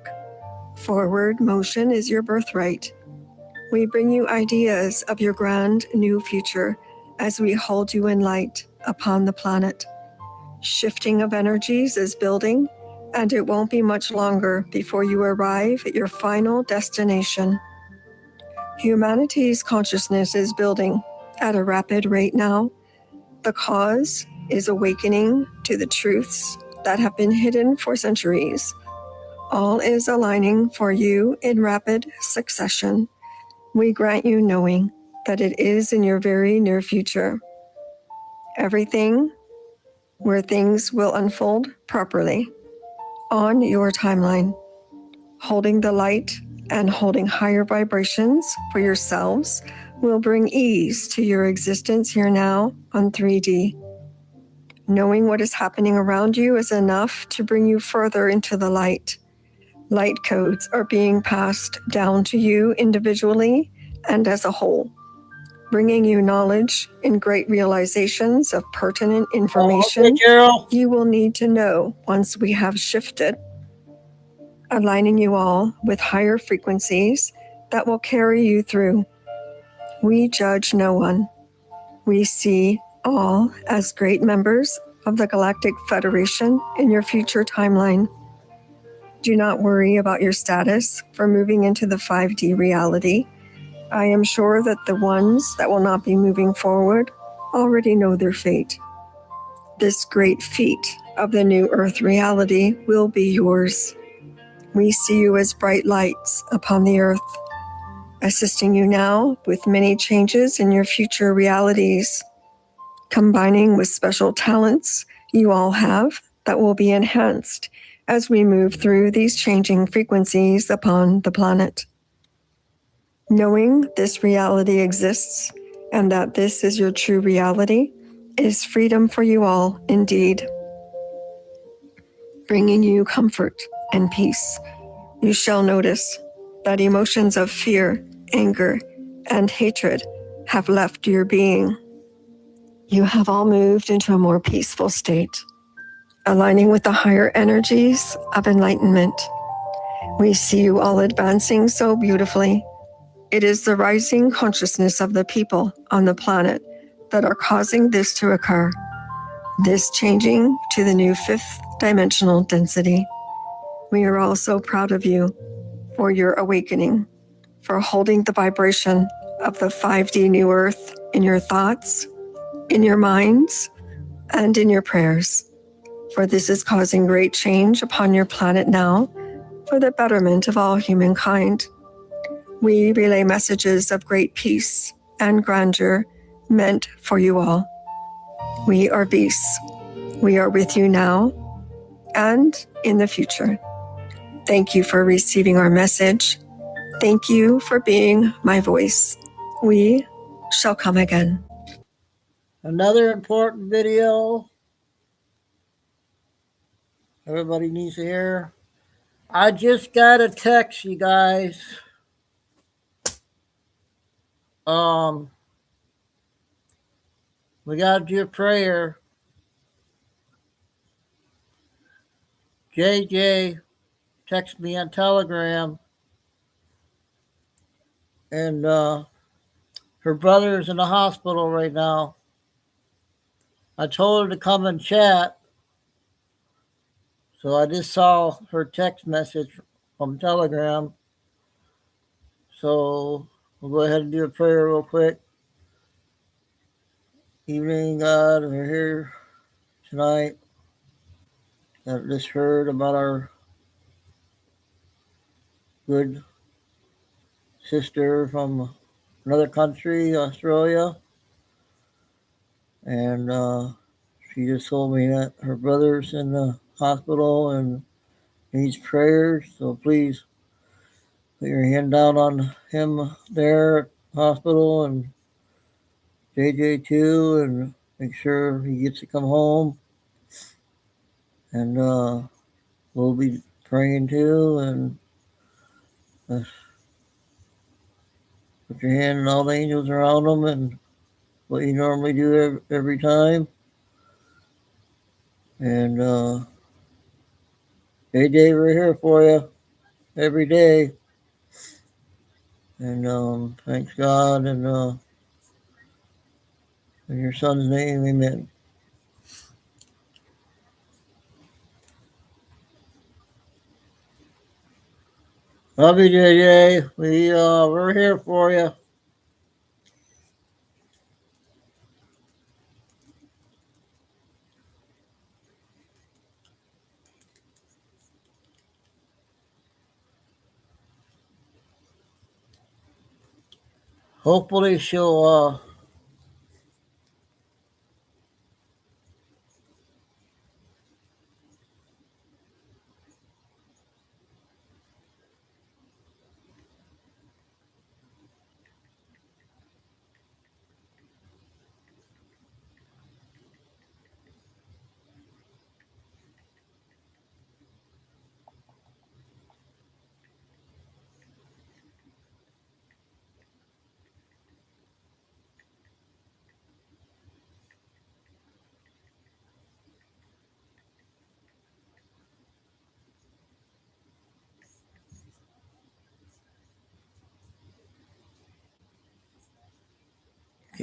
Forward motion is your birthright. We bring you ideas of your grand new future as we hold you in light upon the planet. Shifting of energies is building, and it won't be much longer before you arrive at your final destination. Humanity's consciousness is building at a rapid rate now. The cause is awakening to the truths that have been hidden for centuries. All is aligning for you in rapid succession. We grant you knowing that it is in your very near future. Everything where things will unfold properly on your timeline, holding the light and holding higher vibrations for yourselves will bring ease to your existence here now on 3D. Knowing what is happening around you is enough to bring you further into the light. Light codes are being passed down to you individually and as a whole, bringing you knowledge and great realizations of pertinent information you will need to know once we have shifted, aligning you all with higher frequencies that will carry you through. We judge no one. We see all as great members of the Galactic Federation in your future timeline. Do not worry about your status for moving into the 5D reality. I am sure that the ones that will not be moving forward already know their fate. This great feat of the new Earth reality will be yours. We see you as bright lights upon the Earth, assisting you now with many changes in your future realities, combining with special talents you all have that will be enhanced as we move through these changing frequencies upon the planet. Knowing this reality exists and that this is your true reality is freedom for you all indeed. Bringing you comfort and peace, you shall notice that emotions of fear, anger, and hatred have left your being. You have all moved into a more peaceful state, aligning with the higher energies of enlightenment. We see you all advancing so beautifully. It is the rising consciousness of the people on the planet that are causing this to occur, this changing to the new 5th dimensional density. We are all so proud of you for your awakening, for holding the vibration of the 5D new Earth in your thoughts, in your minds, and in your prayers. For this is causing great change upon your planet now for the betterment of all humankind. We relay messages of great peace and grandeur meant for you all. We are beasts. We are with you now and in the future. Thank you for receiving our message. Thank you for being my voice. We shall come again. Another important video everybody needs to hear. I just got a text, you guys. We got to do a prayer. JJ texted me on Telegram, and her brother is in the hospital right now. I told her to come and chat, so I just saw her text message from Telegram. So We'll go ahead and do a prayer real quick. Evening, God, we're here tonight. I just heard about our good sister from another country, Australia. And she just told me that her brother's in the hospital and needs prayers. So please put your hand down on him there at the hospital and JJ too, and make sure he gets to come home. And we'll be praying too. And put your hand and all the angels around him and what you normally do every time. And JJ, we're here for you every day. And thanks God, and in your son's name, amen. Love you, JJ. We're here for you. Hopefully she'll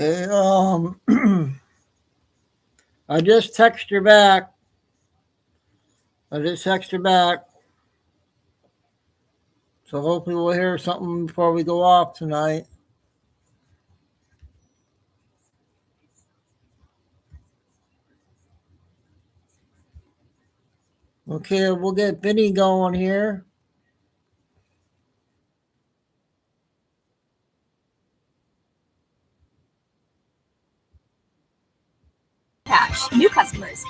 okay. I just texted her back. So hopefully we'll hear something before we go off tonight. Okay, we'll get Vinny going here. Cash. New customers.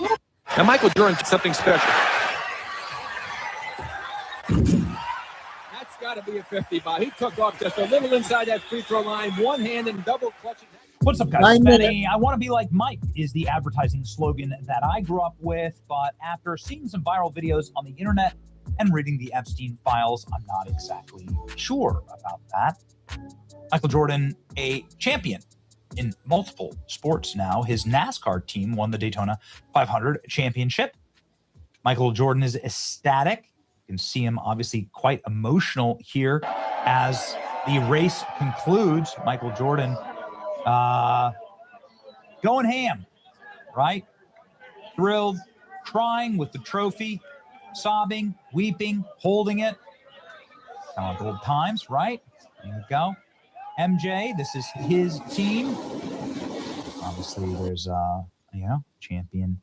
Now, Michael Jordan did something special. That's got to be a 50 ball. He took off just a little inside that free throw line, one hand and double clutching. What's up, guys? Benny. I want to be like Mike is the advertising slogan that I grew up with, but after seeing some viral videos on the internet and reading the Epstein files, I'm not exactly sure about that. Michael Jordan, a champion in multiple sports now. His NASCAR team won the Daytona 500 championship. Michael Jordan is ecstatic. You can see him obviously quite emotional here as the race concludes. Michael Jordan going ham, right? Thrilled, crying with the trophy, sobbing, weeping, holding it. Kind of like old times, right? There you go. MJ, this is his team. Obviously, there's champion.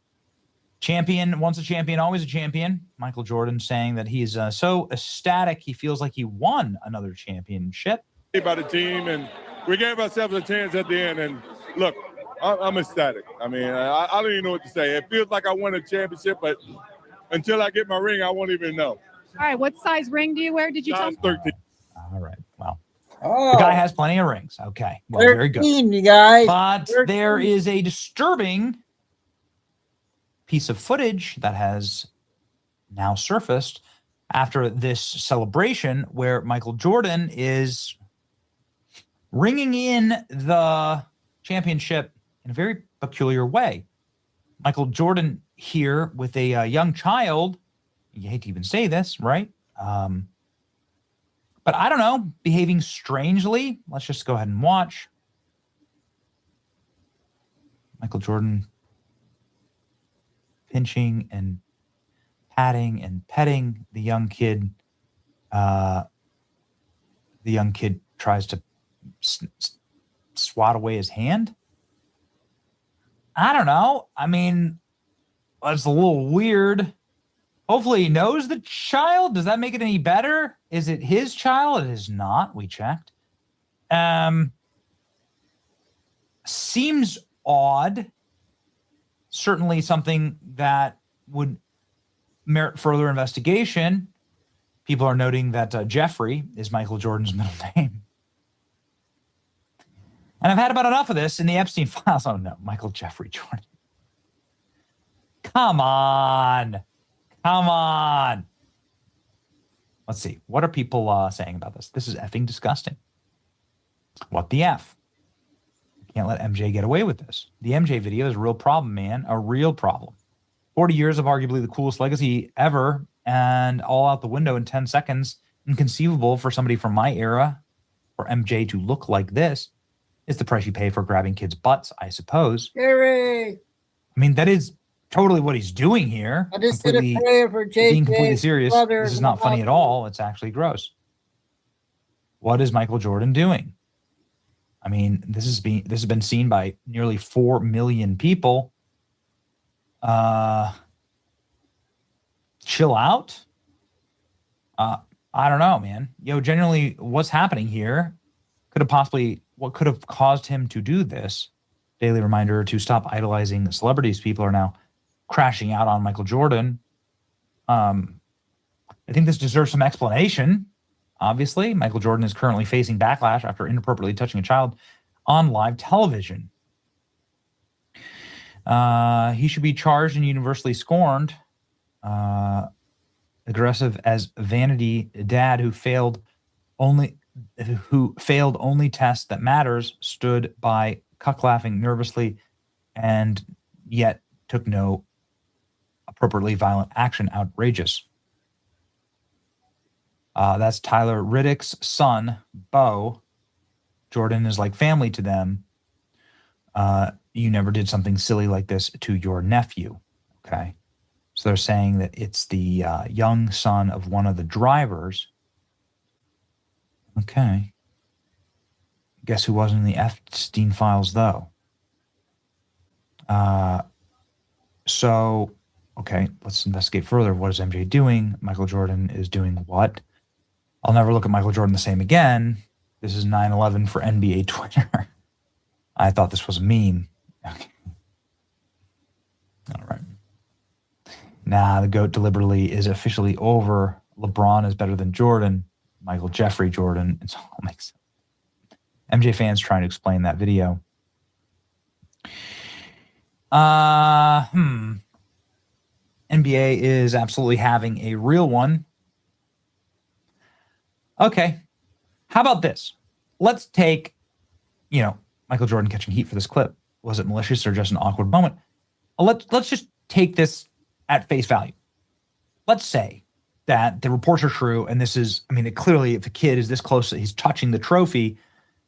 Champion, once a champion, always a champion. Michael Jordan saying that he's so ecstatic he feels like he won another championship. By the team, and we gave ourselves a chance at the end. And look, I'm ecstatic. I mean, I don't even know what to say. It feels like I won a championship, but until I get my ring, I won't even know. All right, what size ring do you wear? Did you tell me? 13. All right, well. The guy has plenty of rings. Okay. Well, 13, very good. You guys. But 13. there is a disturbing piece of footage that has now surfaced after this celebration where Michael Jordan is ringing in the championship in a very peculiar way. Michael Jordan here with a young child. You hate to even say this, right? But I don't know, behaving strangely. Let's just go ahead and watch. Michael Jordan pinching and patting and petting the young kid. The young kid tries to swat away his hand? I don't know. I mean, it's a little weird. Hopefully he knows the child. Does that make it any better? Is it his child? It is not. We checked. Seems odd. Certainly something that would merit further investigation. People are noting that Jeffrey is Michael Jordan's middle name. And I've had about enough of this in the Epstein files. Oh, no, Michael Jeffrey Jordan. Come on. Come on. Let's see. What are people saying about this? This is effing disgusting. What the F? Can't let MJ get away with this. The MJ video is a real problem, man. A real problem. 40 years of arguably the coolest legacy ever, and all out the window in 10 seconds. Inconceivable for somebody from my era, for MJ to look like this. It's the price you pay for grabbing kids' butts, I suppose. Gary! I mean, that is totally what he's doing here. I just did a prayer for JJ. Being completely serious, this is not funny at all. It's actually gross. What is Michael Jordan doing? I mean, this has been seen by nearly 4 million people. Chill out. I don't know, man. Generally, what's happening here what could have caused him to do this? Daily reminder to stop idolizing celebrities. People are now crashing out on Michael Jordan. I think this deserves some explanation. Obviously, Michael Jordan is currently facing backlash after inappropriately touching a child on live television. He should be charged and universally scorned. Aggressive as vanity dad who failed only test that matters, stood by cuck laughing nervously, and yet took no appropriately violent action. Outrageous. That's Tyler Riddick's son, Bo. Jordan is like family to them. You never did something silly like this to your nephew. Okay. So they're saying that it's the young son of one of the drivers. Okay. Guess who wasn't in the Epstein files, though? Okay, let's investigate further. What is MJ doing? Michael Jordan is doing what? I'll never look at Michael Jordan the same again. This is 9/11 for NBA Twitter. I thought this was a meme. Okay. All right. Nah, the GOAT deliberately is officially over. LeBron is better than Jordan. Michael Jeffrey Jordan. It all makes sense. MJ fans trying to explain that video. NBA is absolutely having a real one. Okay. How about this? Let's take, Michael Jordan catching heat for this clip. Was it malicious or just an awkward moment? Let's just take this at face value. Let's say that the reports are true, and this is, clearly if a kid is this close, he's touching the trophy,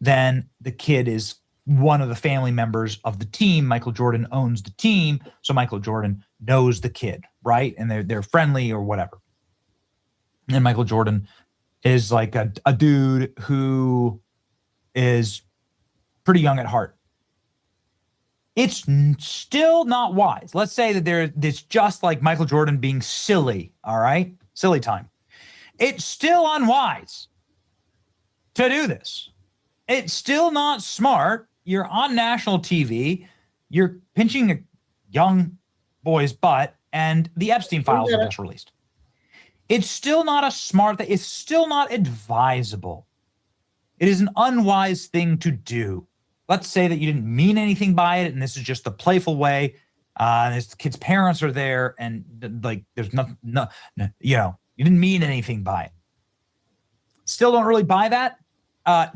then the kid is one of the family members of the team. Michael Jordan owns the team, so Michael Jordan knows the kid, right? And they're friendly or whatever. And Michael Jordan is like a dude who is pretty young at heart. It's still not wise. Let's say that it's just like Michael Jordan being silly, all right? Silly time. It's still unwise to do this. It's still not smart. You're on national TV. You're pinching a young boy's butt, and the Epstein files were just released. It's still not a smart thing. It's still not advisable. It is an unwise thing to do. Let's say that you didn't mean anything by it, and this is just the playful way. And the kid's parents are there, and there's nothing. You didn't mean anything by it. Still don't really buy that.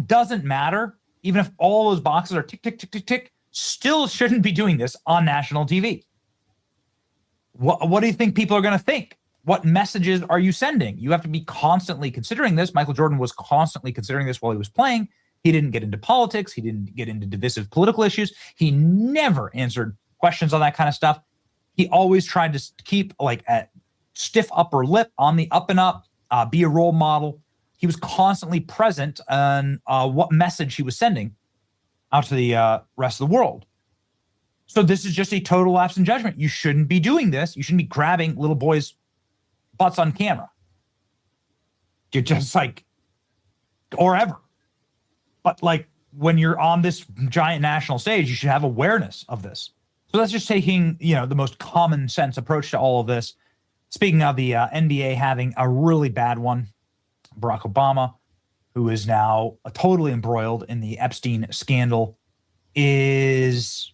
Doesn't matter. Even if all those boxes are tick, tick, tick, tick, tick, still shouldn't be doing this on national TV. What do you think people are going to think? What messages are you sending? You have to be constantly considering this. Michael Jordan was constantly considering this while he was playing. He didn't get into politics. He didn't get into divisive political issues. He never answered questions on that kind of stuff. He always tried to keep a stiff upper lip, on the up and up, be a role model. he was constantly present on what message he was sending out to the rest of the world. So this is just a total lapse in judgment. You shouldn't be doing this. You shouldn't be grabbing little boys' butts on camera. You're just like, or ever. But like when you're on this giant national stage, you should have awareness of this. So that's just taking, the most common sense approach to all of this. Speaking of the NBA having a really bad one, Barack Obama, who is now totally embroiled in the Epstein scandal, is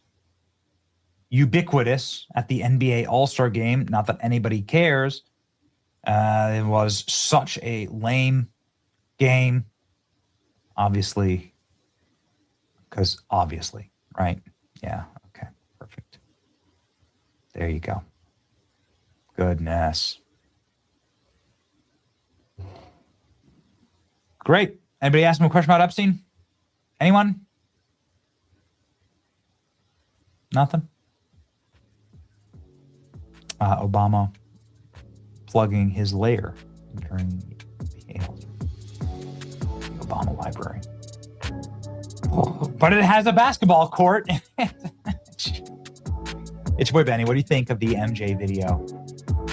ubiquitous at the NBA All-Star game. Not that anybody cares. It was such a lame game. Obviously, right? Yeah, okay, perfect. There you go. Goodness. Great. Anybody ask him a question about Epstein? Anyone? Nothing? Obama plugging his lair during the Obama Library. But it has a basketball court. It's your boy Benny. What do you think of the MJ video?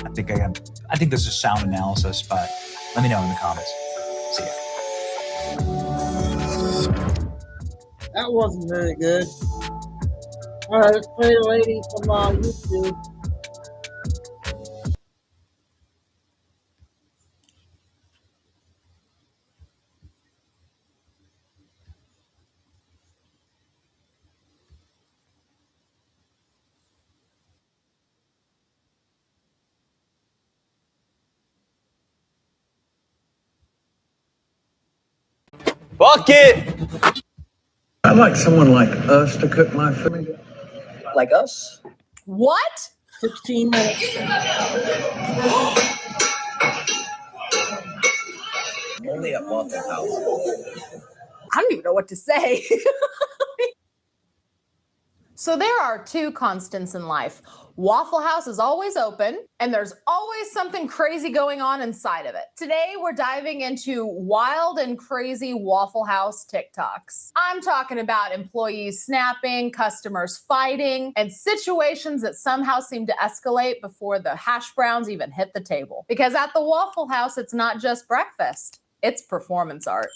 I think this is sound analysis, but let me know in the comments. See ya. That wasn't very good. All right, let's play the lady from YouTube. Fuck it! I'd like someone like us to cook my food. Like us? What? 16 minutes. Only at Waffle House. I don't even know what to say. So there are two constants in life. Waffle House is always open, and there's always something crazy going on inside of it. Today, we're diving into wild and crazy Waffle House TikToks. I'm talking about employees snapping, customers fighting, and situations that somehow seem to escalate before the hash browns even hit the table. Because at the Waffle House, it's not just breakfast. It's performance art.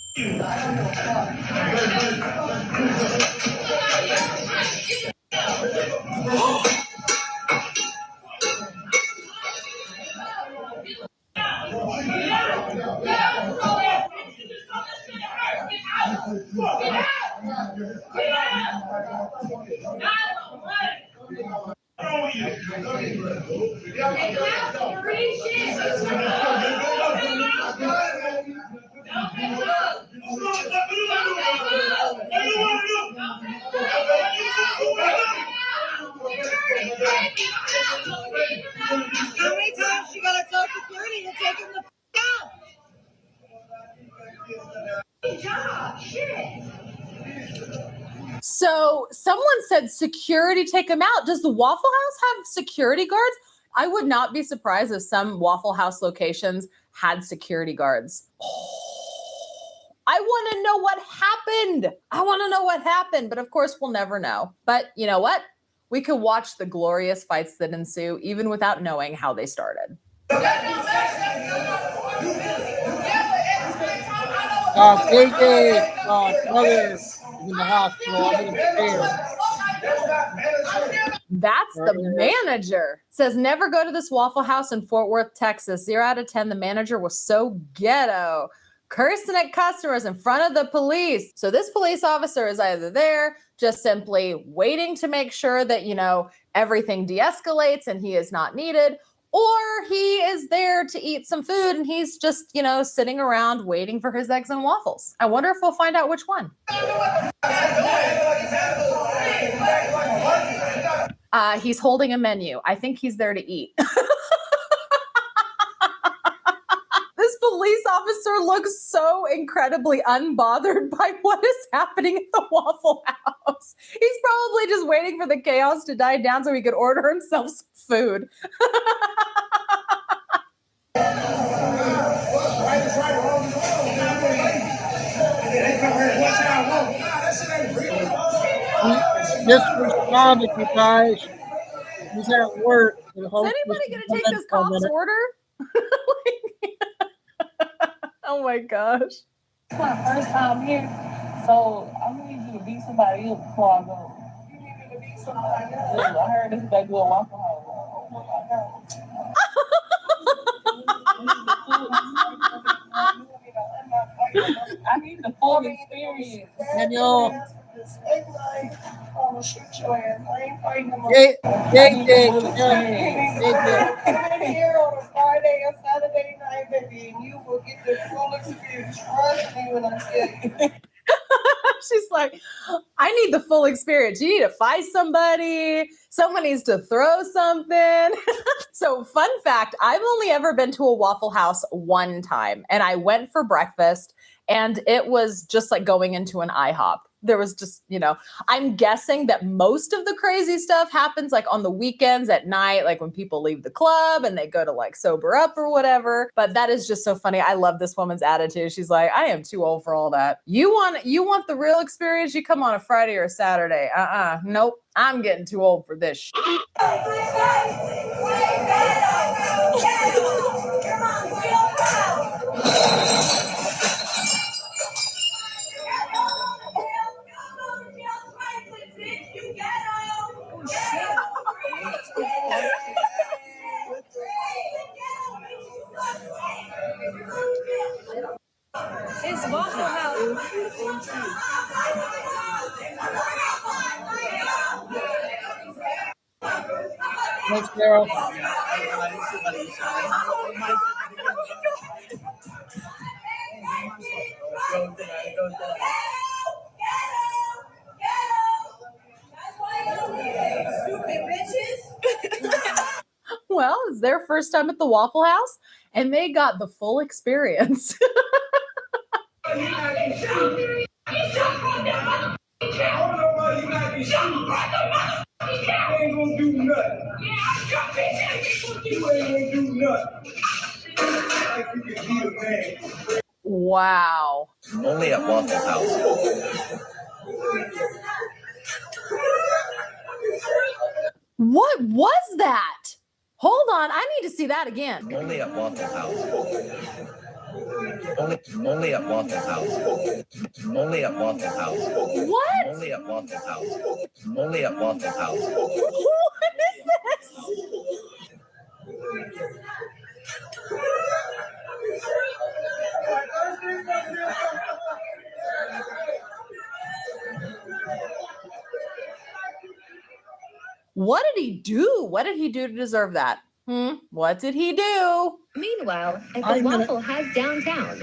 How many times she gotta tell security to take him the out? So someone said security take them out. Does the Waffle House have security guards? I would not be surprised if some Waffle House locations had security guards. I want to know what happened. But of course, we'll never know. But you know what? We could watch the glorious fights that ensue even without knowing how they started. JJ's brother is in the hospital. I'm in the That's the manager. Says never go to this Waffle House in Fort Worth, Texas. 0 out of 10. The manager was so ghetto, cursing at customers in front of the police. So this police officer is either there just simply waiting to make sure that, everything de-escalates and he is not needed, or he is there to eat some food and he's just, sitting around waiting for his eggs and waffles. I wonder if we'll find out which one. He's holding a menu. I think he's there to eat. This police officer looks so incredibly unbothered by what is happening at the Waffle House. He's probably just waiting for the chaos to die down so he could order himself some food. just responded, you guys. He's at work. Is anybody going to take this cop's order? Oh my gosh. It's my first time here, so I'm gonna need you to beat somebody up before I go. You need me to beat somebody up? Yeah, I heard this back door Waffle House. I need the full experience. Daniel. I'm gonna shoot your ass. I ain't fighting them. Come in here on a Friday or Saturday night, baby, and you will get the full experience. Trust me when I tell you. She's like, I need the full experience. You need to fight somebody. Someone needs to throw something. So fun fact, I've only ever been to a Waffle House one time, and I went for breakfast, and it was just like going into an IHOP. There was just, I'm guessing that most of the crazy stuff happens like on the weekends at night, like when people leave the club and they go to like sober up or whatever. But that is just so funny. I love this woman's attitude. She's like, I am too old for all that. You want the real experience? You come on a Friday or a Saturday. Nope. I'm getting too old for this shit. It's Waffle House. Thanks, Carol. Well, it's their first time at the Waffle House, and they got the full experience. Wow. Only at Waffle House. What was that? Hold on, I need to see that again. Only at Waffle House. Only at Waffle House. Only at Waffle House. What? Only at Waffle House. Only at Waffle House. What is this? What did he do? What did he do to deserve that? What did he do? Meanwhile, at the Waffle House downtown.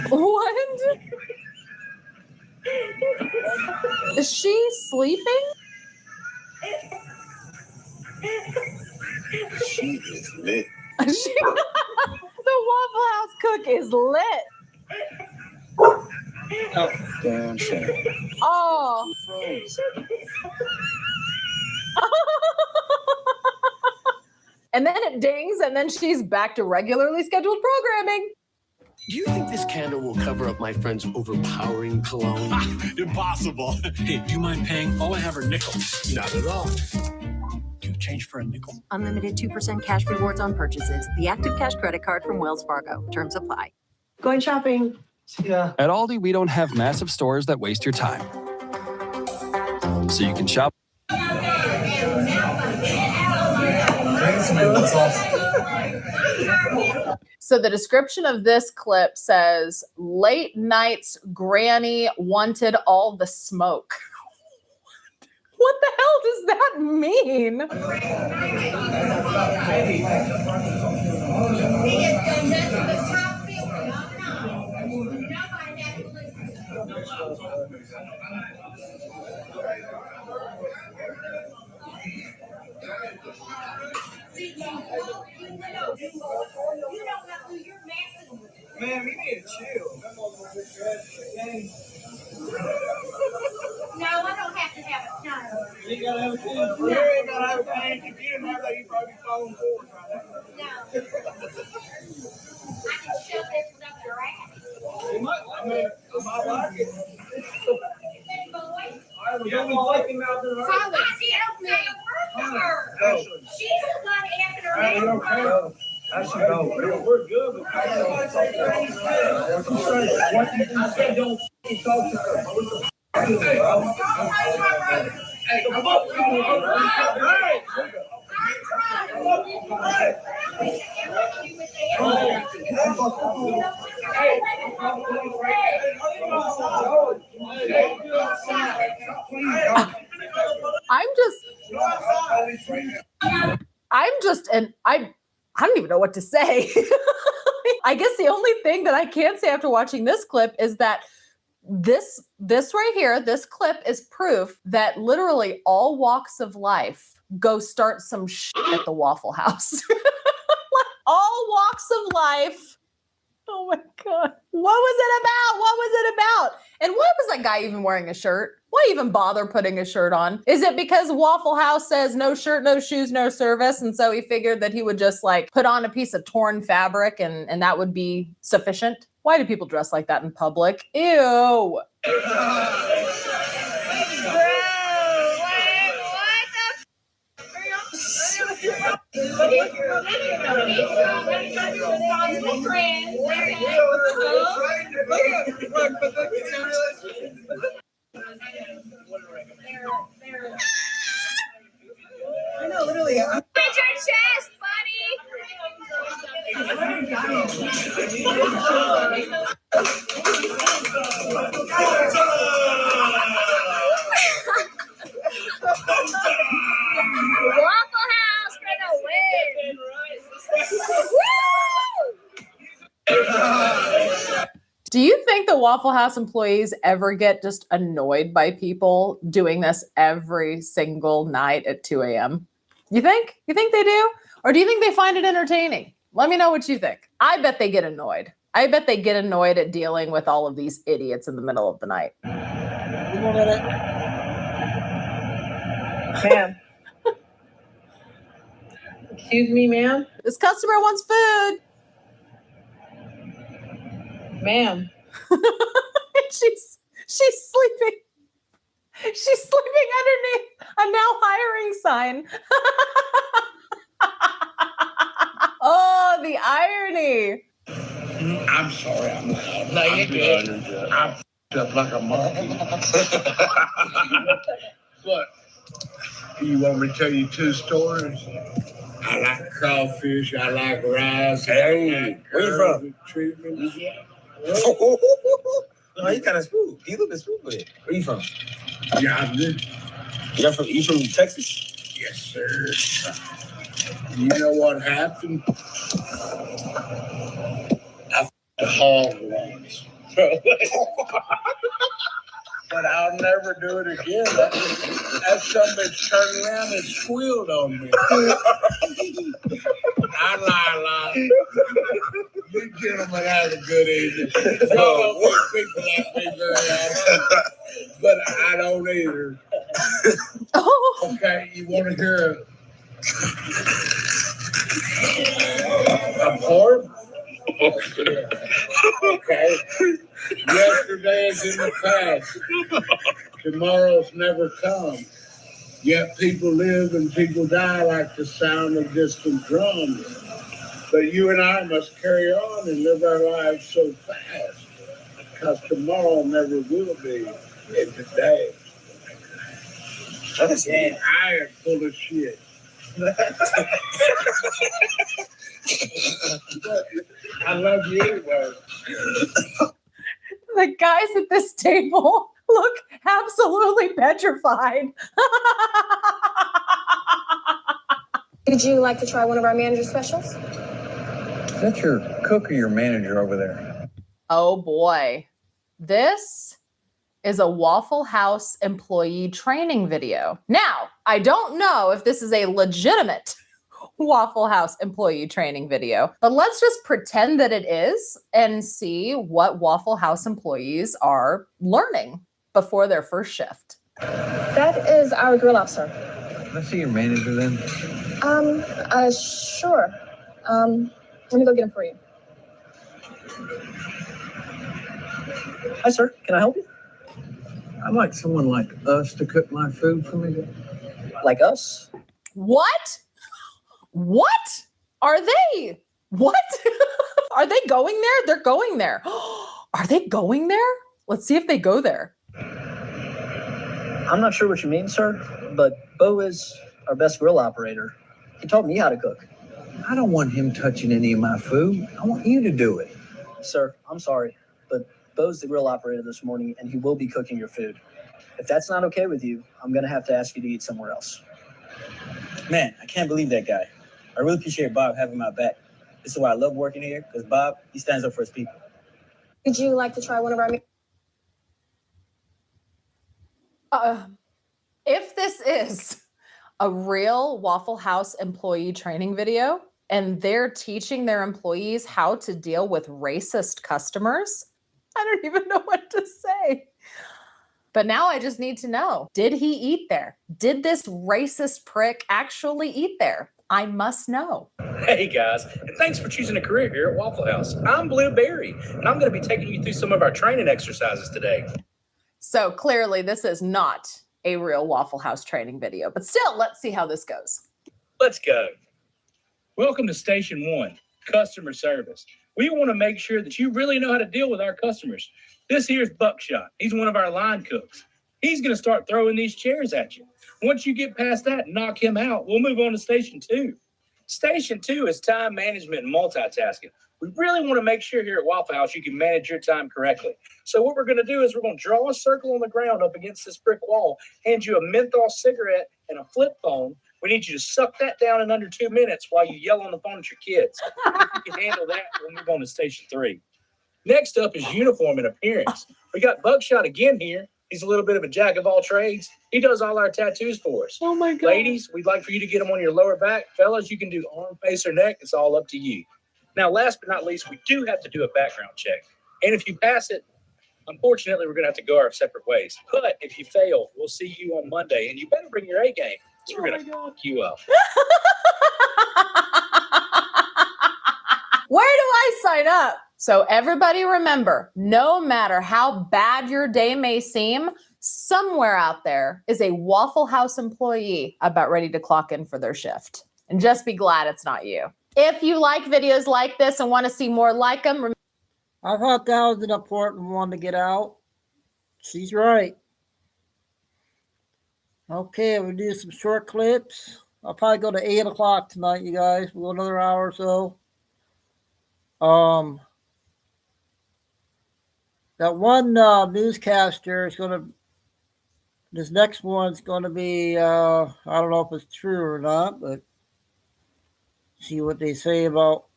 What? Is she sleeping? She is lit. The Waffle House cook is lit. Oh, damn shame. Oh. And then it dings, and then she's back to regularly scheduled programming. Do you think this candle will cover up my friend's overpowering cologne? Impossible. Hey, do you mind paying? All I have are nickels. Not at all. Do you change for a nickel? Unlimited 2% cash rewards on purchases. The Active Cash credit card from Wells Fargo. Terms apply. Going shopping. Yeah. At Aldi, we don't have massive stores that waste your time. So you can shop. So the description of this clip says, late nights granny wanted all the smoke. What the hell does that mean? Man, we need to chill. No, I don't have to have a child. You gotta have a kid. You ain't gotta have a kid. If you didn't have that, you'd probably be falling forward right now. No. I can shove this one up your ass. You might, I mean, I might like it. Hey, you okay? How's she go? We're good. I said don't talk to her. Hey, come on. I don't even know what to say. I guess the only thing that I can say after watching this clip is that this right here, this clip is proof that literally all walks of life go start some shit at the Waffle House. Like, all walks of life. Oh my God. What was it about? What was it about? And why was that guy even wearing a shirt? Why even bother putting a shirt on? Is it because Waffle House says no shirt, no shoes, no service? And so he figured that he would just like put on a piece of torn fabric and that would be sufficient? Why do people dress like that in public? Ew. I know, literally. Get your chest, Waffle House for the win. Do you think the Waffle House employees ever get just annoyed by people doing this every single night at 2 a.m.? You think? You think they do? Or do you think they find it entertaining? Let me know what you think. I bet they get annoyed. I bet they get annoyed at dealing with all of these idiots in the middle of the night. Ma'am. Excuse me, ma'am? This customer wants food. Ma'am. She's sleeping. She's sleeping underneath a now hiring sign. Oh, the irony. I'm sorry, I'm loud. No, you're good. I'm up like a monkey. Look, you want me to tell you two stories? I like crawfish, I like rice. Hey, where you from? Treatment. No, you kind of smooth. You look smooth with it. Where you from? Yonder. You from Texas? Yes, sir. You know what happened? I f***ed a hog once. But I'll never do it again. That son bitch turned around and squealed on me. I lie. You gentlemen have a good evening. Y'all don't meet people like me very often, but I don't either. Okay, you want to hear a porn? Okay. Yesterday is in the past. Tomorrow's never come. Yet people live and people die like the sound of distant drums. But you and I must carry on and live our lives so fast, because tomorrow never will be in today. And I am full of shit. I love you anyway. The guys at this table look absolutely petrified. Would you like to try one of our manager specials? Is that your cook or your manager over there? Oh boy. This is a Waffle House employee training video. Now, I don't know if this is a legitimate Waffle House employee training video, but let's just pretend that it is and see what Waffle House employees are learning before their first shift. That is our grill officer. Can I see your manager then? Sure. Let me go get him for you. Hi, sir. Can I help you? I'd like someone like us to cook my food for me. Like us? What? What? Are they? What? Are they going there? They're going there. Are they going there? Let's see if they go there. I'm not sure what you mean, sir, but Bo is our best grill operator. He taught me how to cook. I don't want him touching any of my food. I want you to do it. Sir, I'm sorry, but Bo's the grill operator this morning, and he will be cooking your food. If that's not okay with you, I'm going to have to ask you to eat somewhere else. Man, I can't believe that guy. I really appreciate Bob having my back. This is why I love working here, because Bob, he stands up for his people. Would you like to try one of our If this is a real Waffle House employee training video and they're teaching their employees how to deal with racist customers, I don't even know what to say. But now I just need to know, did he eat there? Did this racist prick actually eat there? I must know. Hey guys, and thanks for choosing a career here at Waffle House. I'm Blueberry, and I'm going to be taking you through some of our training exercises today. So clearly this is not a real Waffle House training video, but still, let's see how this goes. Let's go. Welcome to Station 1, Customer Service. We want to make sure that you really know how to deal with our customers. This here's Buckshot. He's one of our line cooks. He's going to start throwing these chairs at you. Once you get past that and knock him out, we'll move on to Station 2. Station 2 is time management and multitasking. We really want to make sure here at Waffle House you can manage your time correctly. So what we're going to do is we're going to draw a circle on the ground up against this brick wall, hand you a menthol cigarette and a flip phone. We need you to suck that down in under 2 minutes while you yell on the phone at your kids. If you can handle that, we'll move on to Station 3. Next up is uniform and appearance. We got Buckshot again here. He's a little bit of a jack of all trades. He does all our tattoos for us. Oh my God. Ladies, we'd like for you to get them on your lower back. Fellas, you can do arm, face, or neck. It's all up to you. Now, last but not least, we do have to do a background check. And if you pass it, unfortunately, we're going to have to go our separate ways. But if you fail, we'll see you on Monday. And you better bring your A game. So we're going to fuck you up. Where do I sign up? So everybody remember, no matter how bad your day may seem, somewhere out there is a Waffle House employee about ready to clock in for their shift. And just be glad it's not you. If you like videos like this and want to see more like them, I thought that was an important one to get out. She's right. Okay, we'll do some short clips. I'll probably go to 8 o'clock tonight, you guys. We'll go another hour or so. That one newscaster is going to, this next one's going to be, I don't know if it's true or not, but see what they say about.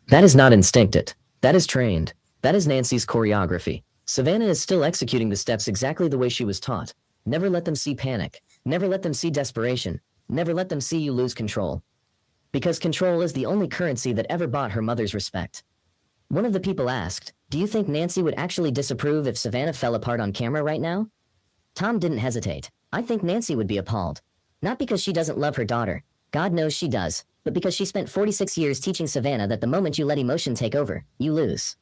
That is not instinctive. That is trained. That is Nancy's choreography. Savannah is still executing the steps exactly the way she was taught. Never let them see panic. Never let them see desperation. Never let them see you lose control. Because control is the only currency that ever bought her mother's respect. One of the people asked, "Do you think Nancy would actually disapprove if Savannah fell apart on camera right now?" Tom didn't hesitate. "I think Nancy would be appalled. Not because she doesn't love her daughter. God knows she does. But because she spent 46 years teaching Savannah that the moment you let emotion take over, you lose."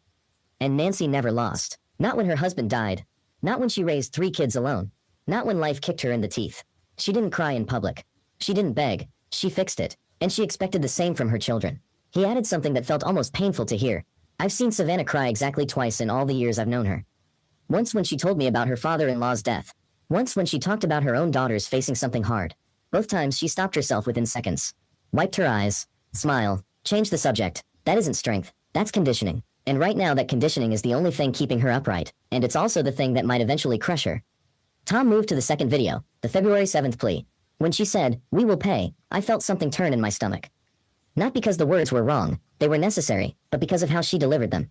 And Nancy never lost. Not when her husband died. Not when she raised 3 kids alone. Not when life kicked her in the teeth. She didn't cry in public. She didn't beg. She fixed it. And she expected the same from her children. He added something that felt almost painful to hear. "I've seen Savannah cry exactly twice in all the years I've known her. Once when she told me about her father-in-law's death. Once when she talked about her own daughters facing something hard. Both times she stopped herself within seconds. Wiped her eyes. Smile. Changed the subject. That isn't strength. That's conditioning. And right now that conditioning is the only thing keeping her upright. And it's also the thing that might eventually crush her." Tom moved to the second video, the February 7th plea. When she said, "We will pay," I felt something turn in my stomach. Not because the words were wrong, they were necessary, but because of how she delivered them.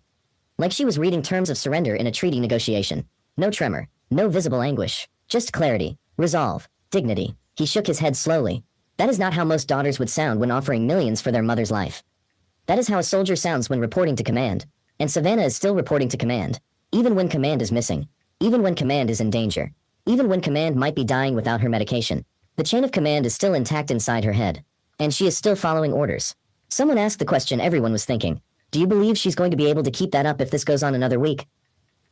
Like she was reading terms of surrender in a treaty negotiation. No tremor, no visible anguish, just clarity, resolve, dignity. He shook his head slowly. That is not how most daughters would sound when offering millions for their mother's life. That is how a soldier sounds when reporting to command. And Savannah is still reporting to command. Even when command is missing. Even when command is in danger. Even when command might be dying without her medication. The chain of command is still intact inside her head. And she is still following orders. Someone asked the question everyone was thinking. Do you believe she's going to be able to keep that up if this goes on another week?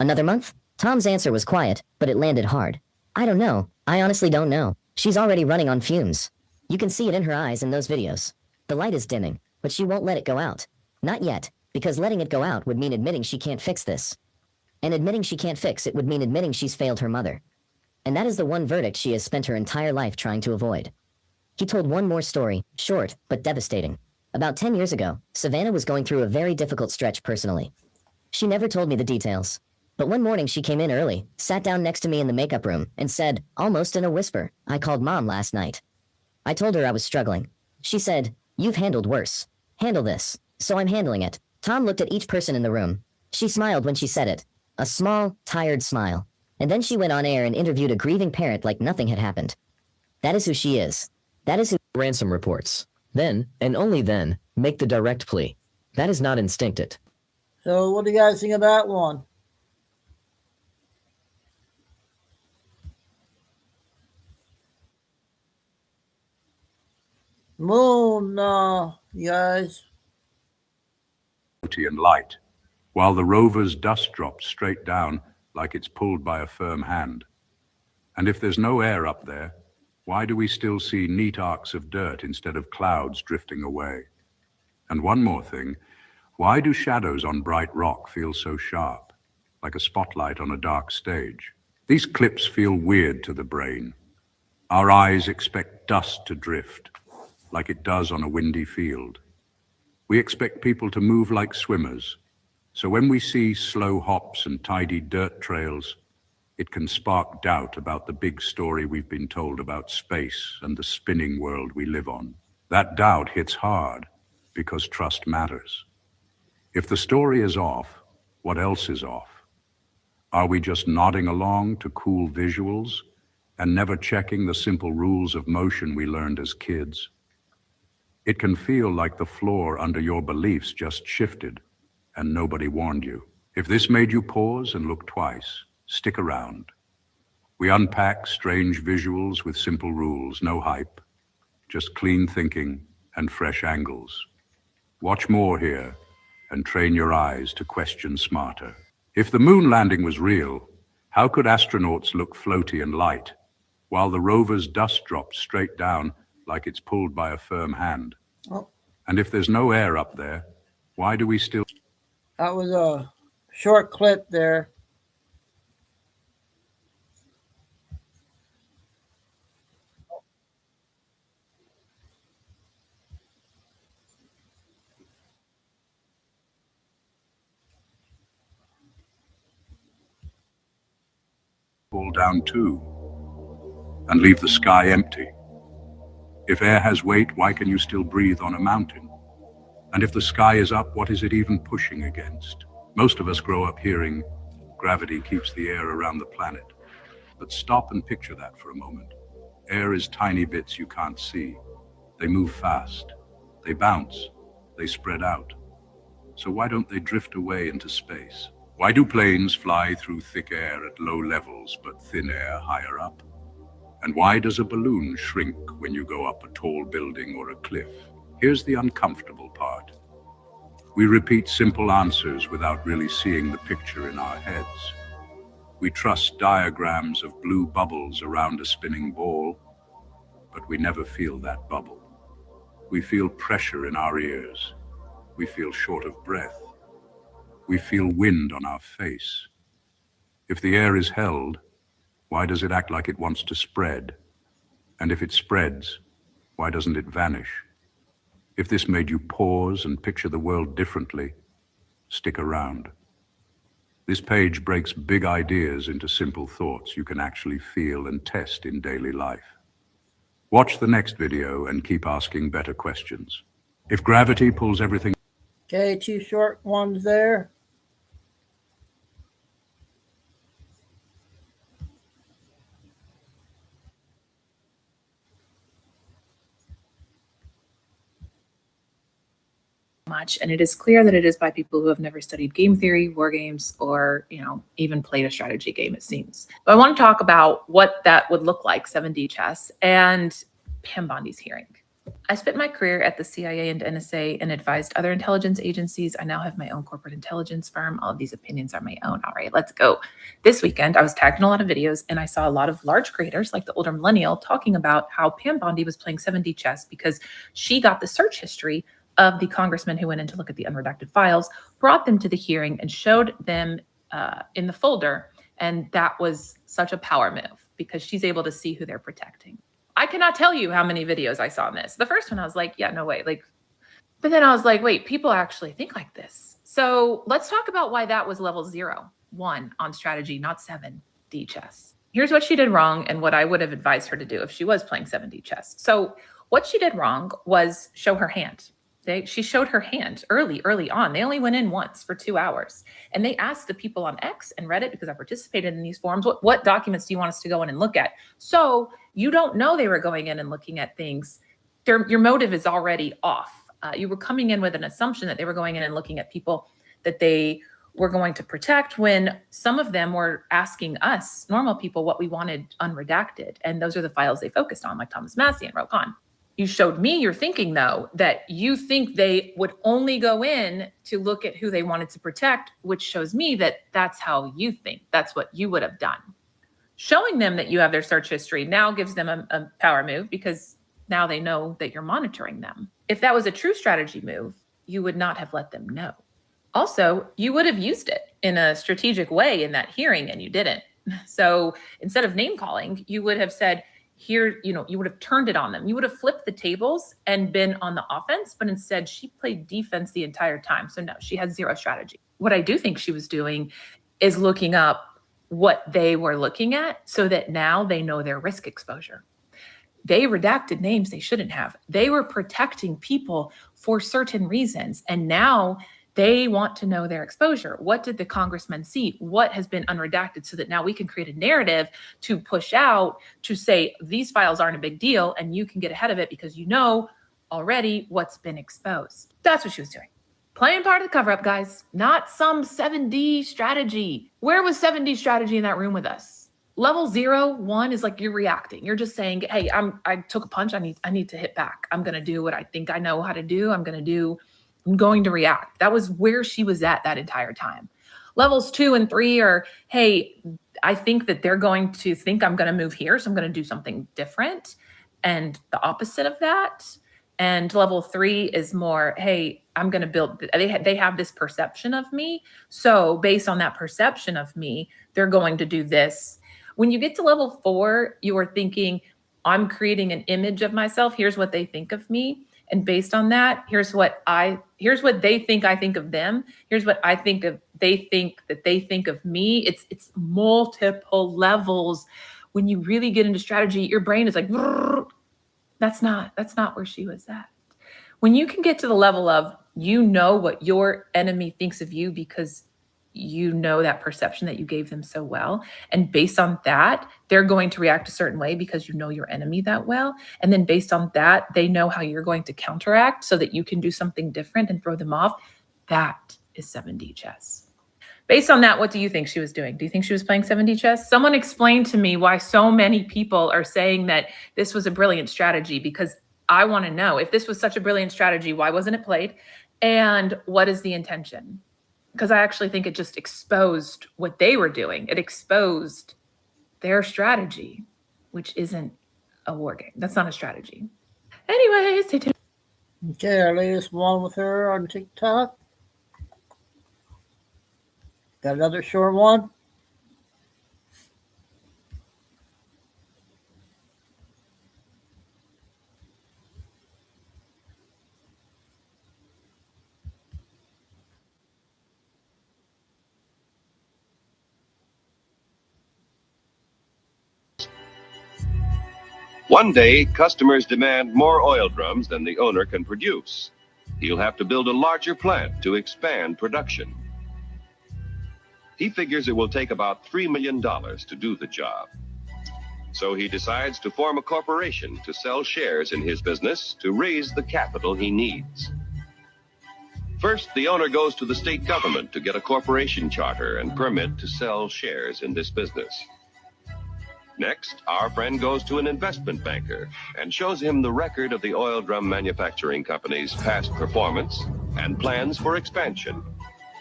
Another month? Tom's answer was quiet, but it landed hard. I don't know. I honestly don't know. She's already running on fumes. You can see it in her eyes in those videos. The light is dimming, but she won't let it go out. Not yet, because letting it go out would mean admitting she can't fix this. And admitting she can't fix it would mean admitting she's failed her mother. And that is the one verdict she has spent her entire life trying to avoid. He told one more story, short, but devastating. About 10 years ago, Savannah was going through a very difficult stretch personally. She never told me the details. But one morning she came in early, sat down next to me in the makeup room, and said, almost in a whisper, I called Mom last night. I told her I was struggling. She said, you've handled worse. Handle this. So I'm handling it. Tom looked at each person in the room. She smiled when she said it. A small, tired smile. And then she went on air and interviewed a grieving parent like nothing had happened. That is who she is. That is who ransom reports. Then, and only then, make the direct plea. That is not instinctive. So what do you guys think of that one? Moon, you guys. And light, while the rover's dust drops straight down like it's pulled by a firm hand. And if there's no air up there, why do we still see neat arcs of dirt instead of clouds drifting away? And one more thing, why do shadows on bright rock feel so sharp, like a spotlight on a dark stage? These clips feel weird to the brain. Our eyes expect dust to drift, like it does on a windy field. We expect people to move like swimmers, so when we see slow hops and tidy dirt trails, it can spark doubt about the big story we've been told about space and the spinning world we live on. That doubt hits hard because trust matters. If the story is off, what else is off? Are we just nodding along to cool visuals and never checking the simple rules of motion we learned as kids? It can feel like the floor under your beliefs just shifted and nobody warned you. If this made you pause and look twice, stick around. We unpack strange visuals with simple rules, no hype, just clean thinking and fresh angles. Watch more here and train your eyes to question smarter. If the moon landing was real, how could astronauts look floaty and light, while the rover's dust drops straight down like it's pulled by a firm hand? Oh. And if there's no air up there, why do we still... That was a short clip there. fall down too, and leave the sky empty? If air has weight, why can you still breathe on a mountain? And if the sky is up, what is it even pushing against? Most of us grow up hearing, gravity keeps the air around the planet. But stop and picture that for a moment. Air is tiny bits you can't see. They move fast. They bounce. They spread out. So why don't they drift away into space? Why do planes fly through thick air at low levels but thin air higher up? And why does a balloon shrink when you go up a tall building or a cliff? Here's the uncomfortable part. We repeat simple answers without really seeing the picture in our heads. We trust diagrams of blue bubbles around a spinning ball, but we never feel that bubble. We feel pressure in our ears. We feel short of breath. We feel wind on our face. If the air is held, why does it act like it wants to spread? And if it spreads, why doesn't it vanish? If this made you pause and picture the world differently, stick around. This page breaks big ideas into simple thoughts you can actually feel and test in daily life. Watch the next video and keep asking better questions. If gravity pulls everything... Okay, 2 short ones there. Much, and it is clear that it is by people who have never studied game theory, war games, or even played a strategy game, it seems. But I want to talk about what that would look like, 7D chess, and Pam Bondi's hearing. I spent my career at the CIA and NSA and advised other intelligence agencies. I now have my own corporate intelligence firm. All of these opinions are my own. All right, let's go. This weekend, I was tagged in a lot of videos and I saw a lot of large creators like the older millennial talking about how Pam Bondi was playing 7D chess because she got the search history of the congressman who went in to look at the unredacted files, brought them to the hearing and showed them in the folder. And that was such a power move because she's able to see who they're protecting. I cannot tell you how many videos I saw on this. The first one, I was like, yeah, no way. But then I was like, wait, people actually think like this. So let's talk about why that was level 1 on strategy, not 7D chess. Here's what she did wrong and what I would have advised her to do if she was playing 7D chess. So what she did wrong was show her hand. She showed her hand early on. They only went in once for 2 hours. And they asked the people on X and Reddit, because I participated in these forums, what documents do you want us to go in and look at? So you don't know they were going in and looking at things. Your motive is already off. You were coming in with an assumption that they were going in and looking at people that they were going to protect when some of them were asking us, normal people, what we wanted unredacted. And those are the files they focused on, like Thomas Massey and Ro Khan. You showed me your thinking, though, that you think they would only go in to look at who they wanted to protect, which shows me that that's how you think. That's what you would have done. Showing them that you have their search history now gives them a power move because now they know that you're monitoring them. If that was a true strategy move, you would not have let them know. Also, you would have used it in a strategic way in that hearing, and you didn't. So instead of name calling, you would have said, here, you would have turned it on them. You would have flipped the tables and been on the offense, but instead she played defense the entire time. So no, she had zero strategy. What I do think she was doing is looking up what they were looking at so that now they know their risk exposure. They redacted names they shouldn't have. They were protecting people for certain reasons. And now they want to know their exposure. What did the congressman see? What has been unredacted so that now we can create a narrative to push out to say these files aren't a big deal and you can get ahead of it because you know already what's been exposed. That's what she was doing. Playing part of the cover-up, guys, not some 7D strategy. Where was 7D strategy in that room with us? Level 1 is like you're reacting. You're just saying, hey, I took a punch. I need to hit back. I'm going to do what I think I know how to do. I'm going to react. That was where she was at that entire time. Levels 2 and 3 are, hey, I think that they're going to think I'm going to move here, so I'm going to do something different. And the opposite of that. And level 3 is more, hey, I'm going to build, they have this perception of me. So based on that perception of me, they're going to do this. When you get to level 4, you are thinking, I'm creating an image of myself. Here's what they think of me. And based on that, here's what they think I think of them. Here's what I think of they think of me. It's multiple levels. When you really get into strategy, your brain is like, that's not where she was at. When you can get to the level of you know what your enemy thinks of you because you know that perception that you gave them so well. And based on that, they're going to react a certain way because you know your enemy that well. And then based on that, they know how you're going to counteract so that you can do something different and throw them off. That is 7D chess. Based on that, what do you think she was doing? Do you think she was playing 7D chess? Someone explain to me why so many people are saying that this was a brilliant strategy, because I want to know if this was such a brilliant strategy, why wasn't it played? And what is the intention? Because I actually think it just exposed what they were doing. It exposed their strategy, which isn't a war game. That's not a strategy. Anyway, stay tuned. Okay, our latest one with her on TikTok. Got another short one. One day, customers demand more oil drums than the owner can produce. He'll have to build a larger plant to expand production. He figures it will take about $3 million to do the job. So he decides to form a corporation to sell shares in his business to raise the capital he needs. First, the owner goes to the state government to get a corporation charter and permit to sell shares in this business. Next, our friend goes to an investment banker and shows him the record of the oil drum manufacturing company's past performance and plans for expansion.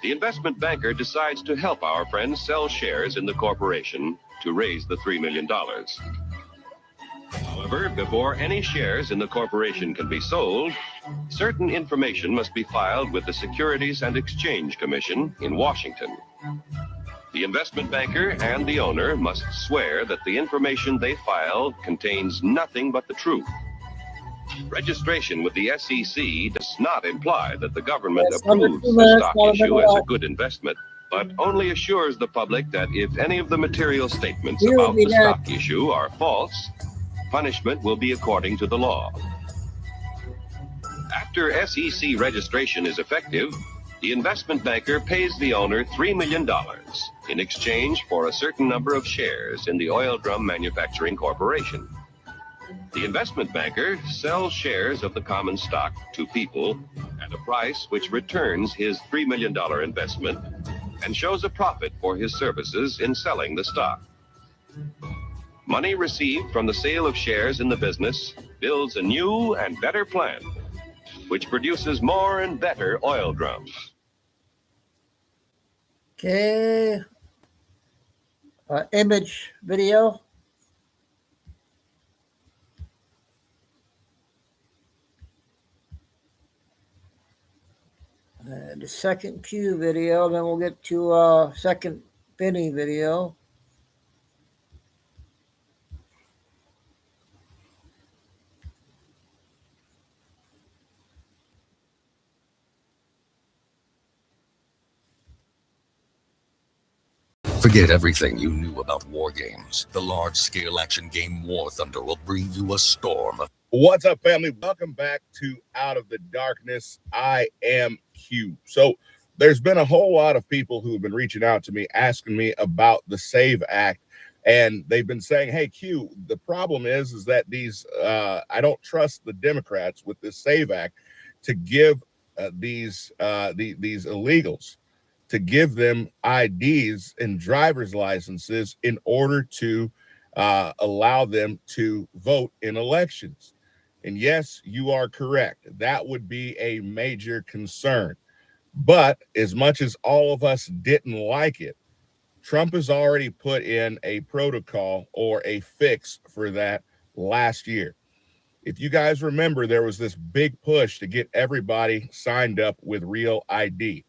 The investment banker decides to help our friend sell shares in the corporation to raise the $3 million. However, before any shares in the corporation can be sold, certain information must be filed with the Securities and Exchange Commission in Washington. The investment banker and the owner must swear that the information they file contains nothing but the truth. Registration with the SEC does not imply that the government approves the stock issue as a good investment, but only assures the public that if any of the material statements about the stock issue are false, punishment will be according to the law. After SEC registration is effective, the investment banker pays the owner $3 million in exchange for a certain number of shares in the Oil Drum Manufacturing Corporation. The investment banker sells shares of the common stock to people at a price which returns his $3 million investment and shows a profit for his services in selling the stock. Money received from the sale of shares in the business builds a new and better plant, which produces more and better oil drums. Okay. Image video. And the second cue video, then we'll get to second Benny video. Forget everything you knew about war games. The large-scale action game War Thunder will bring you a storm of... What's up, family? Welcome back to Out of the Darkness. I am Q. So there's been a whole lot of people who have been reaching out to me, asking me about the SAVE Act. And they've been saying, hey, Q, the problem is that these, I don't trust the Democrats with this SAVE Act to give these illegals, to give them IDs and driver's licenses in order to allow them to vote in elections. And yes, you are correct. That would be a major concern. But as much as all of us didn't like it, Trump has already put in a protocol or a fix for that last year. If you guys remember, there was this big push to get everybody signed up with Real ID.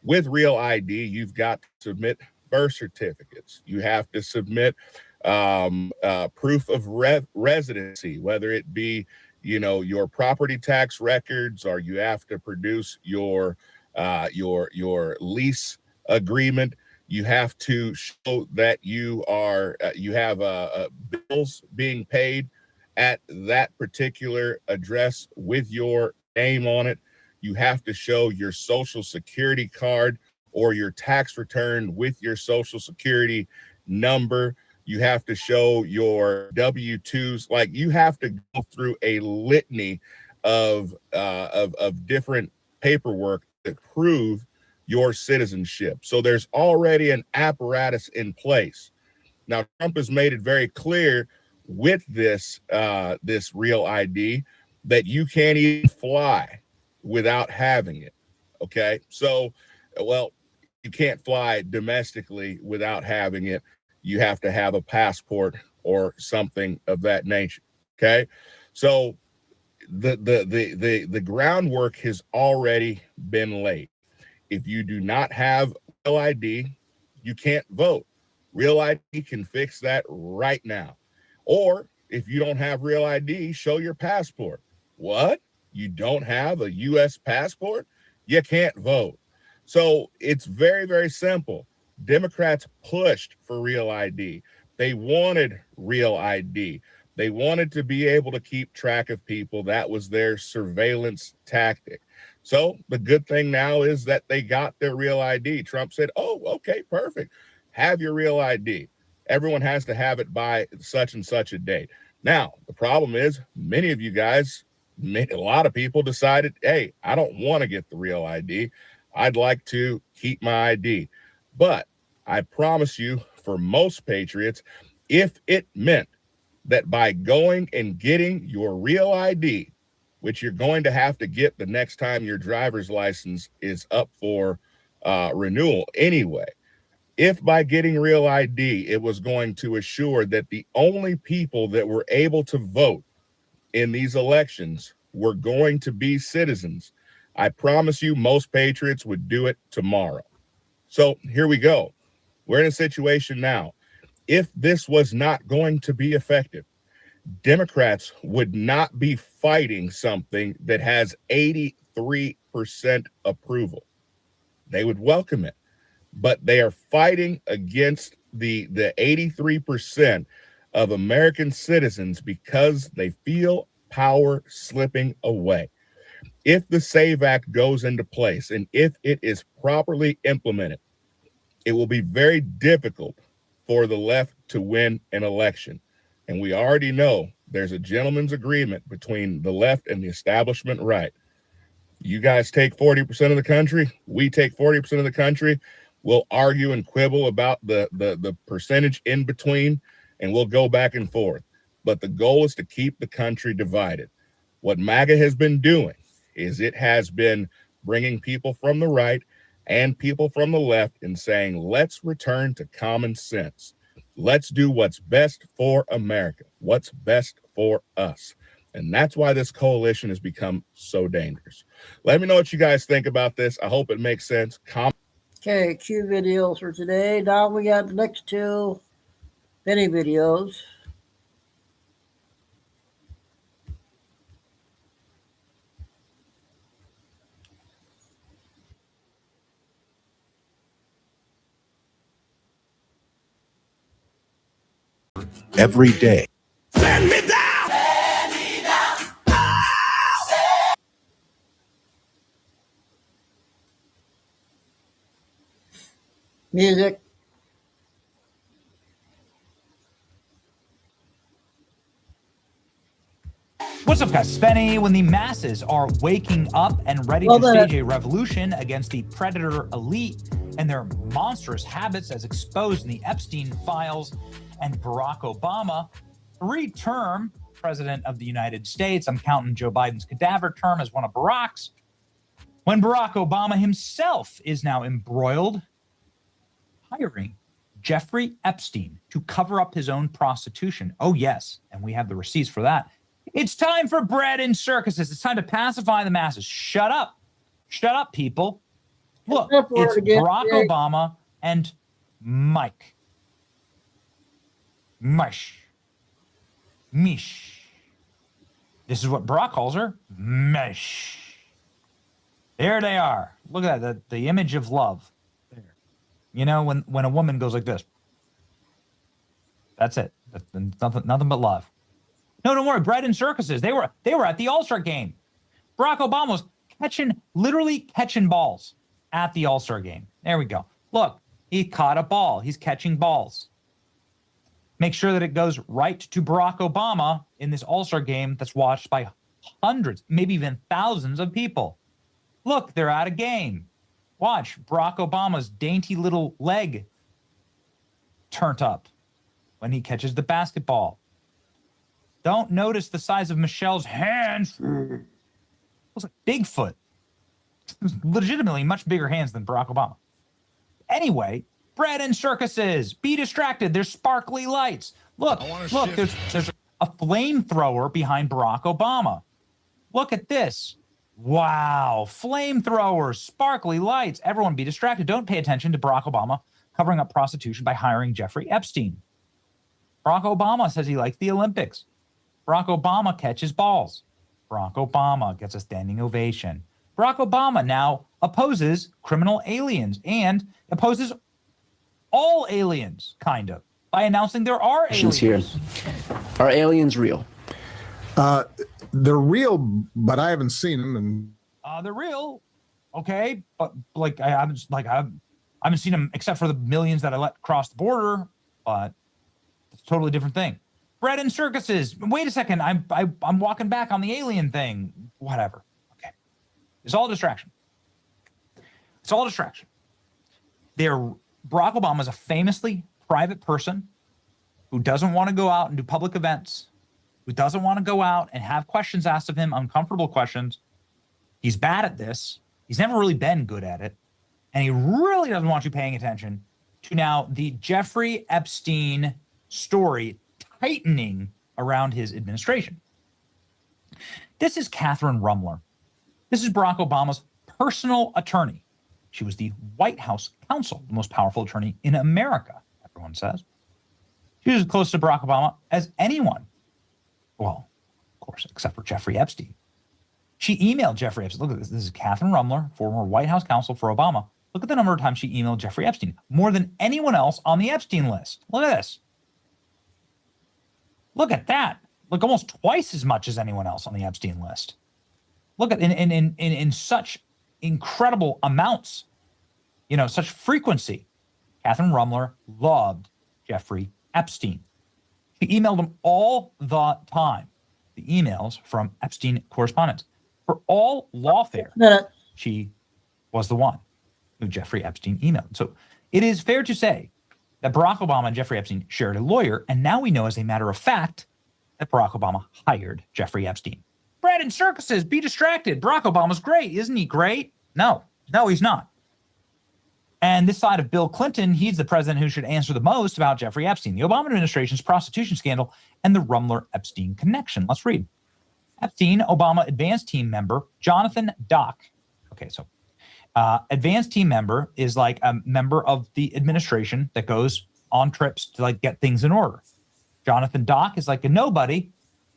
With Real ID, you've got to submit birth certificates. You have to submit proof of residency, whether it be, you know, your property tax records, or you have to produce your lease agreement. You have to show that you are you have bills being paid at that particular address with your name on it. You have to show your social security card or your tax return with your social security number. You have to show your W-2s. Like, you have to go through a litany of different paperwork to prove your citizenship. So there's already an apparatus in place. Now, Trump has made it very clear with this this Real ID that you can't even fly without having it. Okay, so, well, you can't fly domestically without having it. You have to have a passport or something of that nature. Okay, so the groundwork has already been laid. If you do not have Real ID, you can't vote. Real ID can fix that right now. Or if you don't have Real ID, show your passport. What? You don't have a U.S. passport? You can't vote. So it's very, very simple. Democrats pushed for Real ID. They wanted Real ID. They wanted to be able to keep track of people. That was their surveillance tactic. So the good thing now is that they got their Real ID. Trump said, oh, okay, perfect. Have your Real ID. Everyone has to have it by such and such a date. Now, the problem is many of you guys, a lot of people decided, hey, I don't want to get the Real ID. I'd like to keep my ID. But I promise you, for most patriots, if it meant that by going and getting your real ID, which you're going to have to get the next time your driver's license is up for renewal anyway, if by getting real ID, it was going to assure that the only people that were able to vote in these elections were going to be citizens, I promise you most patriots would do it tomorrow. So here we go. We're in a situation now. If this was not going to be effective, Democrats would not be fighting something that has 83% approval. They would welcome it, but they are fighting against the 83% of American citizens because they feel power slipping away. If the SAVE Act goes into place and if it is properly implemented, it will be very difficult for the left to win an election. And we already know there's a gentleman's agreement between the left and the establishment right. You guys take 40% of the country, we take 40% of the country. We'll argue and quibble about the percentage in between, and we'll go back and forth. But the goal is to keep the country divided. What MAGA has been doing is it has been bringing people from the right and people from the left and saying, let's return to common sense. Let's do what's best for America, what's best for us. And that's why this coalition has become so dangerous. Let me know what you guys think about this. I hope it makes sense. Okay, Q videos for today. Now we got the next two mini videos. Every day. Send me down! Music. What's up, guys? Spenny. When the masses are waking up and ready to stage a revolution against the predator elite and their monstrous habits as exposed in the Epstein files, and Barack Obama, three-term president of the United States, I'm counting Joe Biden's cadaver term as one of Barack's, when Barack Obama himself is now embroiled, hiring Jeffrey Epstein to cover up his own prostitution. Oh, yes, and we have the receipts for that. It's time for bread and circuses. It's time to pacify the masses. Shut up. Shut up, people. Look, it's Barack Obama and Mike. Mish. This is what Barack calls her. Mish. There they are. Look at that, the image of love. There. You know, when a woman goes like this. That's it. That's nothing but love. No, don't worry. Bread and circuses. They were at the All-Star game. Barack Obama was literally catching balls at the All-Star game. There we go. Look, he caught a ball. He's catching balls. Make sure that it goes right to Barack Obama in this All-Star game that's watched by hundreds, maybe even thousands of people. Look, they're at a game. Watch Barack Obama's dainty little leg turned up when he catches the basketball. Don't notice the size of Michelle's hands. It looks like Bigfoot. Legitimately much bigger hands than Barack Obama. Anyway, bread and circuses. Be distracted. There's sparkly lights. Look, there's a flamethrower behind Barack Obama. Look at this. Wow, flamethrowers, sparkly lights. Everyone be distracted. Don't pay attention to Barack Obama covering up prostitution by hiring Jeffrey Epstein. Barack Obama says he likes the Olympics. Barack Obama catches balls. Barack Obama gets a standing ovation. Barack Obama now opposes criminal aliens and opposes all aliens, kind of, by announcing there are aliens. Here. Are aliens real? They're real, but I haven't seen them. And they're real, okay, but I haven't seen them except for the millions that I let cross the border. But it's a totally different thing. Bread and circuses. Wait a second, I'm walking back on the alien thing. Whatever. Okay, it's all distraction. It's all distraction. Barack Obama is a famously private person who doesn't want to go out and do public events, who doesn't want to go out and have questions asked of him, uncomfortable questions. He's bad at this. He's never really been good at it. And he really doesn't want you paying attention to now the Jeffrey Epstein story tightening around his administration. This is Catherine Rumler. This is Barack Obama's personal attorney. She was the White House counsel, the most powerful attorney in America, everyone says. She was as close to Barack Obama as anyone. Well, of course, except for Jeffrey Epstein. She emailed Jeffrey Epstein. Look at this. This is Catherine Rumler, former White House counsel for Obama. Look at the number of times she emailed Jeffrey Epstein. More than anyone else on the Epstein list. Look at this. Look at that. Look, almost twice as much as anyone else on the Epstein list. Look at in such incredible amounts, such frequency. Catherine Rumler loved Jeffrey Epstein. She emailed him all the time. The emails from Epstein correspondents. For all lawfare, she was the one who Jeffrey Epstein emailed. So it is fair to say that Barack Obama and Jeffrey Epstein shared a lawyer, and now we know as a matter of fact that Barack Obama hired Jeffrey Epstein. Bread and circuses, be distracted. Barack Obama's great. Isn't he great? No, he's not. And this side of Bill Clinton, he's the president who should answer the most about Jeffrey Epstein, the Obama administration's prostitution scandal, and the Rumler-Epstein connection. Let's read. Epstein, Obama advanced team member, Jonathan Dock. Okay, so advanced team member is like a member of the administration that goes on trips to get things in order. Jonathan Dock is like a nobody.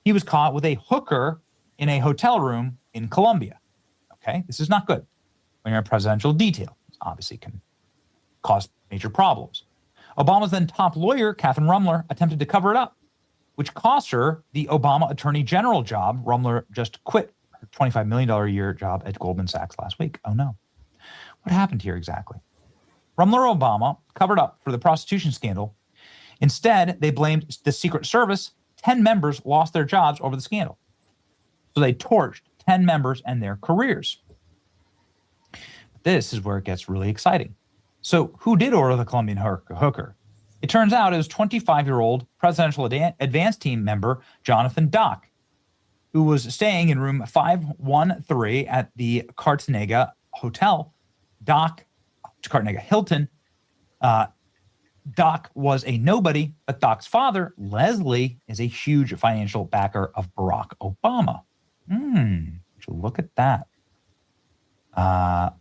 He was caught with a hooker in a hotel room in Colombia. Okay, this is not good when you're in presidential detail. This obviously can cause major problems. Obama's then top lawyer, Catherine Rumler, attempted to cover it up, which cost her the Obama Attorney General job. Rumler just quit her $25 million a year job at Goldman Sachs last week. Oh no. What happened here exactly? Rumler Obama covered up for the prostitution scandal. Instead, they blamed the Secret Service. 10 members lost their jobs over the scandal. So they torched 10 members and their careers. This is where it gets really exciting. So who did order the Colombian hooker? It turns out it was 25-year-old presidential advance team member Jonathan Dock, who was staying in room 513 at the Cartagena Hotel. Cartagena Hilton. Dock was a nobody, but Dock's father, Leslie, is a huge financial backer of Barack Obama. Look at that. Dock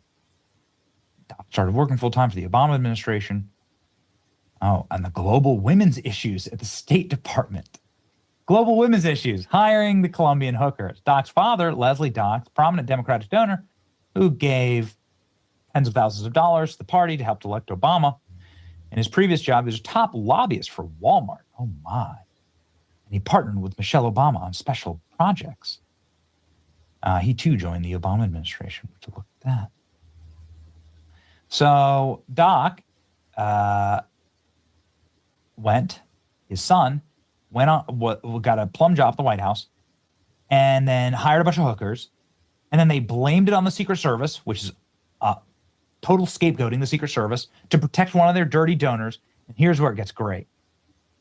started working full-time for the Obama administration. Oh, and the global women's issues at the State Department. Global women's issues, hiring the Colombian hookers. Dock's father, Leslie Dock, prominent Democratic donor, who gave tens of thousands of dollars to the party to help elect Obama. In his previous job, he was a top lobbyist for Walmart. Oh, my. And he partnered with Michelle Obama on special projects. He, too, joined the Obama administration. Look at that. So Dock his son went on, got a plum job at the White House, and then hired a bunch of hookers. And then they blamed it on the Secret Service, which is total scapegoating the Secret Service to protect one of their dirty donors. And here's where it gets great.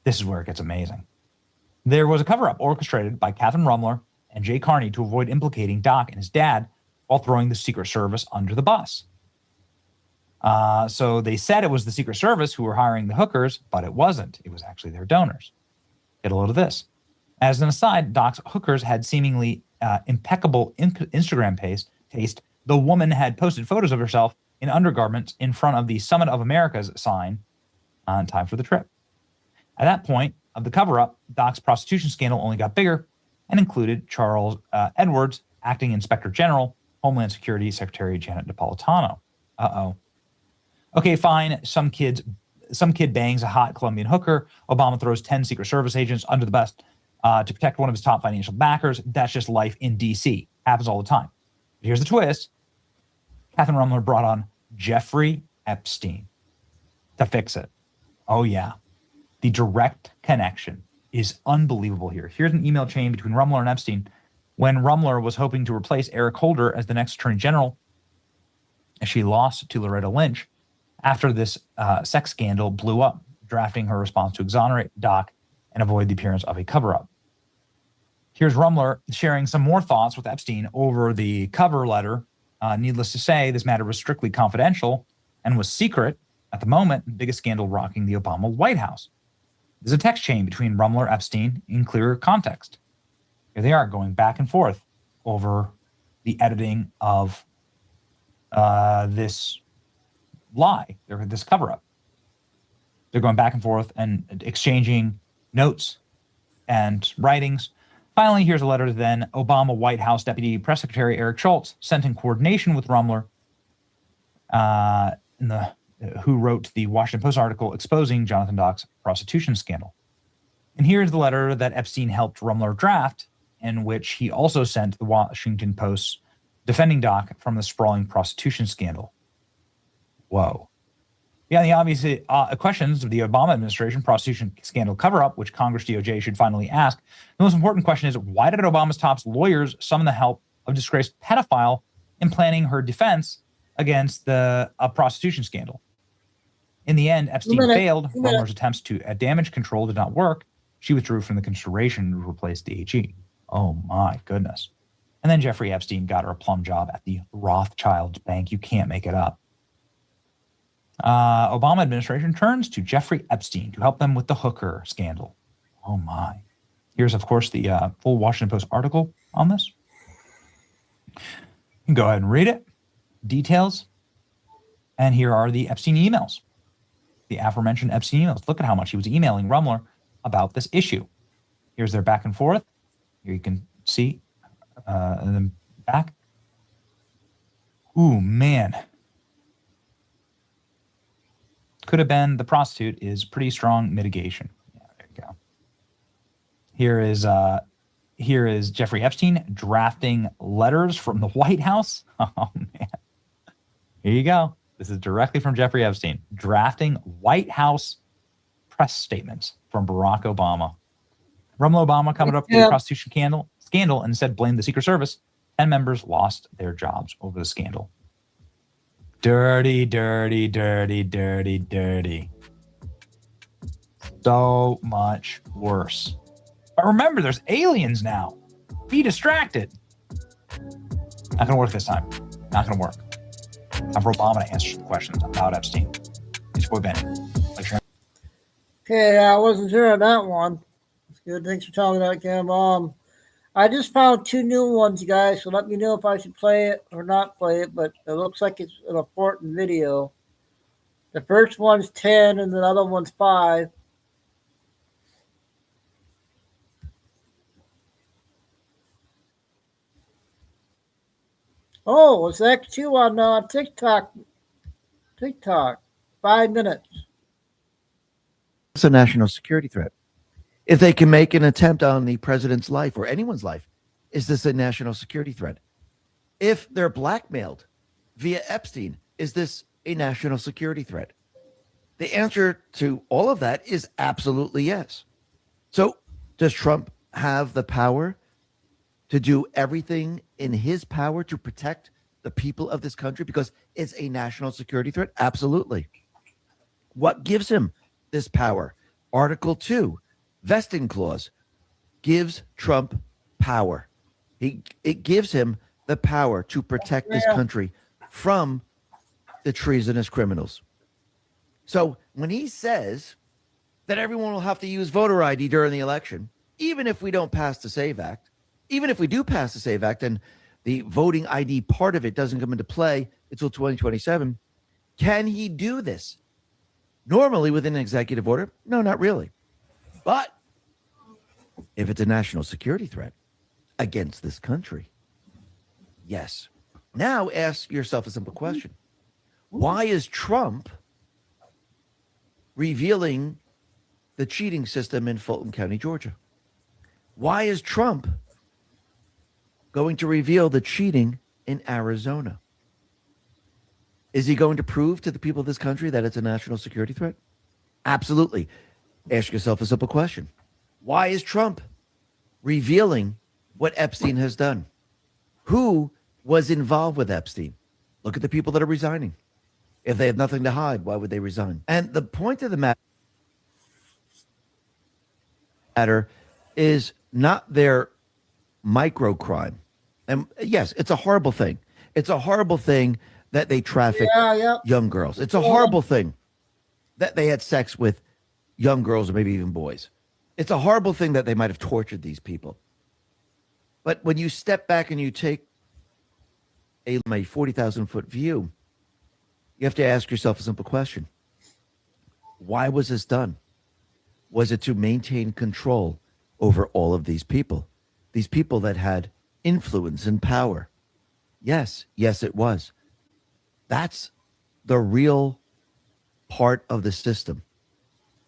This is where it gets amazing. There was a cover-up orchestrated by Catherine Rumler and Jay Carney to avoid implicating Dock and his dad while throwing the Secret Service under the bus. So they said it was the Secret Service who were hiring the hookers, but it wasn't. It was actually their donors. Get a load of this. As an aside, Dock's hookers had seemingly impeccable Instagram taste. The woman had posted photos of herself in undergarments in front of the Summit of America's sign on time for the trip. At that point of the cover-up, Dock's prostitution scandal only got bigger and included Charles Edwards, acting Inspector General, Homeland Security Secretary Janet Napolitano. Uh-oh. Okay, fine. Some kid bangs a hot Colombian hooker. Obama throws 10 Secret Service agents under the bus to protect one of his top financial backers. That's just life in D.C. Happens all the time. But here's the twist. Catherine Rumler brought on Jeffrey Epstein to fix it. Oh, yeah. The direct connection is unbelievable here. Here's an email chain between Rumler and Epstein when Rumler was hoping to replace Eric Holder as the next Attorney General, and she lost to Loretta Lynch after this sex scandal blew up, drafting her response to exonerate Dock and avoid the appearance of a cover-up. Here's Rumler sharing some more thoughts with Epstein over the cover letter. Needless to say, this matter was strictly confidential and was secret at the moment, the biggest scandal rocking the Obama White House. There's a text chain between Rumler and Epstein in clear context. Here they are going back and forth over the editing of this lie, this cover-up. They're going back and forth and exchanging notes and writings. Finally, here's a letter to then Obama White House Deputy Press Secretary Eric Schultz, sent in coordination with Rumler, who wrote the Washington Post article exposing Jonathan Dock's prostitution scandal. And here's the letter that Epstein helped Rumler draft, in which he also sent the Washington Post defending Dock from the sprawling prostitution scandal. Whoa. Beyond the obvious questions of the Obama administration prostitution scandal cover-up, which Congress DOJ should finally ask, the most important question is, why did Obama's top lawyers summon the help of disgraced pedophile in planning her defense against the prostitution scandal? In the end, Epstein failed. Rumler's attempts to damage control did not work. She withdrew from the consideration to replace the AG. Oh my goodness. And then Jeffrey Epstein got her a plum job at the Rothschild's bank. You can't make it up. Obama administration turns to Jeffrey Epstein to help them with the hooker scandal. Oh my. Here's, of course, the full Washington Post article on this. You can go ahead and read it. Details. And here are the Epstein emails. The aforementioned Epstein emails. Look at how much he was emailing Rumler about this issue. Here's their back and forth. Here you can see and then back. Ooh, man. Could have been the prostitute is pretty strong mitigation. Yeah, there you go. Here is Jeffrey Epstein drafting letters from the White House. Oh, man. Here you go. This is directly from Jeffrey Epstein, drafting White House press statements from Barack Obama. Rumler Obama coming up with the prostitution scandal and instead blamed the Secret Service. 10 members lost their jobs over the scandal. Dirty, dirty, dirty, dirty, dirty. So much worse. But remember, there's aliens now. Be distracted. Not going to work this time. Not going to work. Time for Obama to answer some questions about Epstein. It's boy Benny. Okay, I wasn't sure on that one. It's good. Thanks for telling me that, Cam. I just found 2 new ones, guys, so let me know if I should play it or not play it, but it looks like it's an important video. The first one's 10 and the other one's 5. Oh, it's actually on TikTok. 5 minutes. It's a national security threat. If they can make an attempt on the president's life or anyone's life, is this a national security threat? If they're blackmailed via Epstein, is this a national security threat? The answer to all of that is absolutely yes. So does Trump have the power to do everything in his power to protect the people of this country because it's a national security threat? Absolutely. What gives him this power? Article 2, vesting clause, gives Trump power. It gives him the power to protect this country from the treasonous criminals. So when he says that everyone will have to use voter ID during the election, even if we don't pass the SAVE Act, even if we do pass the SAVE Act and the voting ID part of it doesn't come into play until 2027, can he do this? Normally within an executive order? No, not really. But if it's a national security threat against this country, yes. Now ask yourself a simple question. Why is Trump revealing the cheating system in Fulton County, Georgia? Why is Trump going to reveal the cheating in Arizona? Is he going to prove to the people of this country that it's a national security threat? Absolutely. Ask yourself a simple question. Why is Trump revealing what Epstein has done? Who was involved with Epstein? Look at the people that are resigning. If they have nothing to hide, why would they resign? And the point of the matter, matter is not their micro crime. And yes, it's a horrible thing. It's a horrible thing that they traffic young girls. It's a horrible thing that they had sex with young girls or maybe even boys. It's a horrible thing that they might have tortured these people. But when you step back and you take a 40,000 foot view, you have to ask yourself a simple question. Why was this done? Was it to maintain control over all of these people that had influence and power? Yes, it was. That's the real part of the system.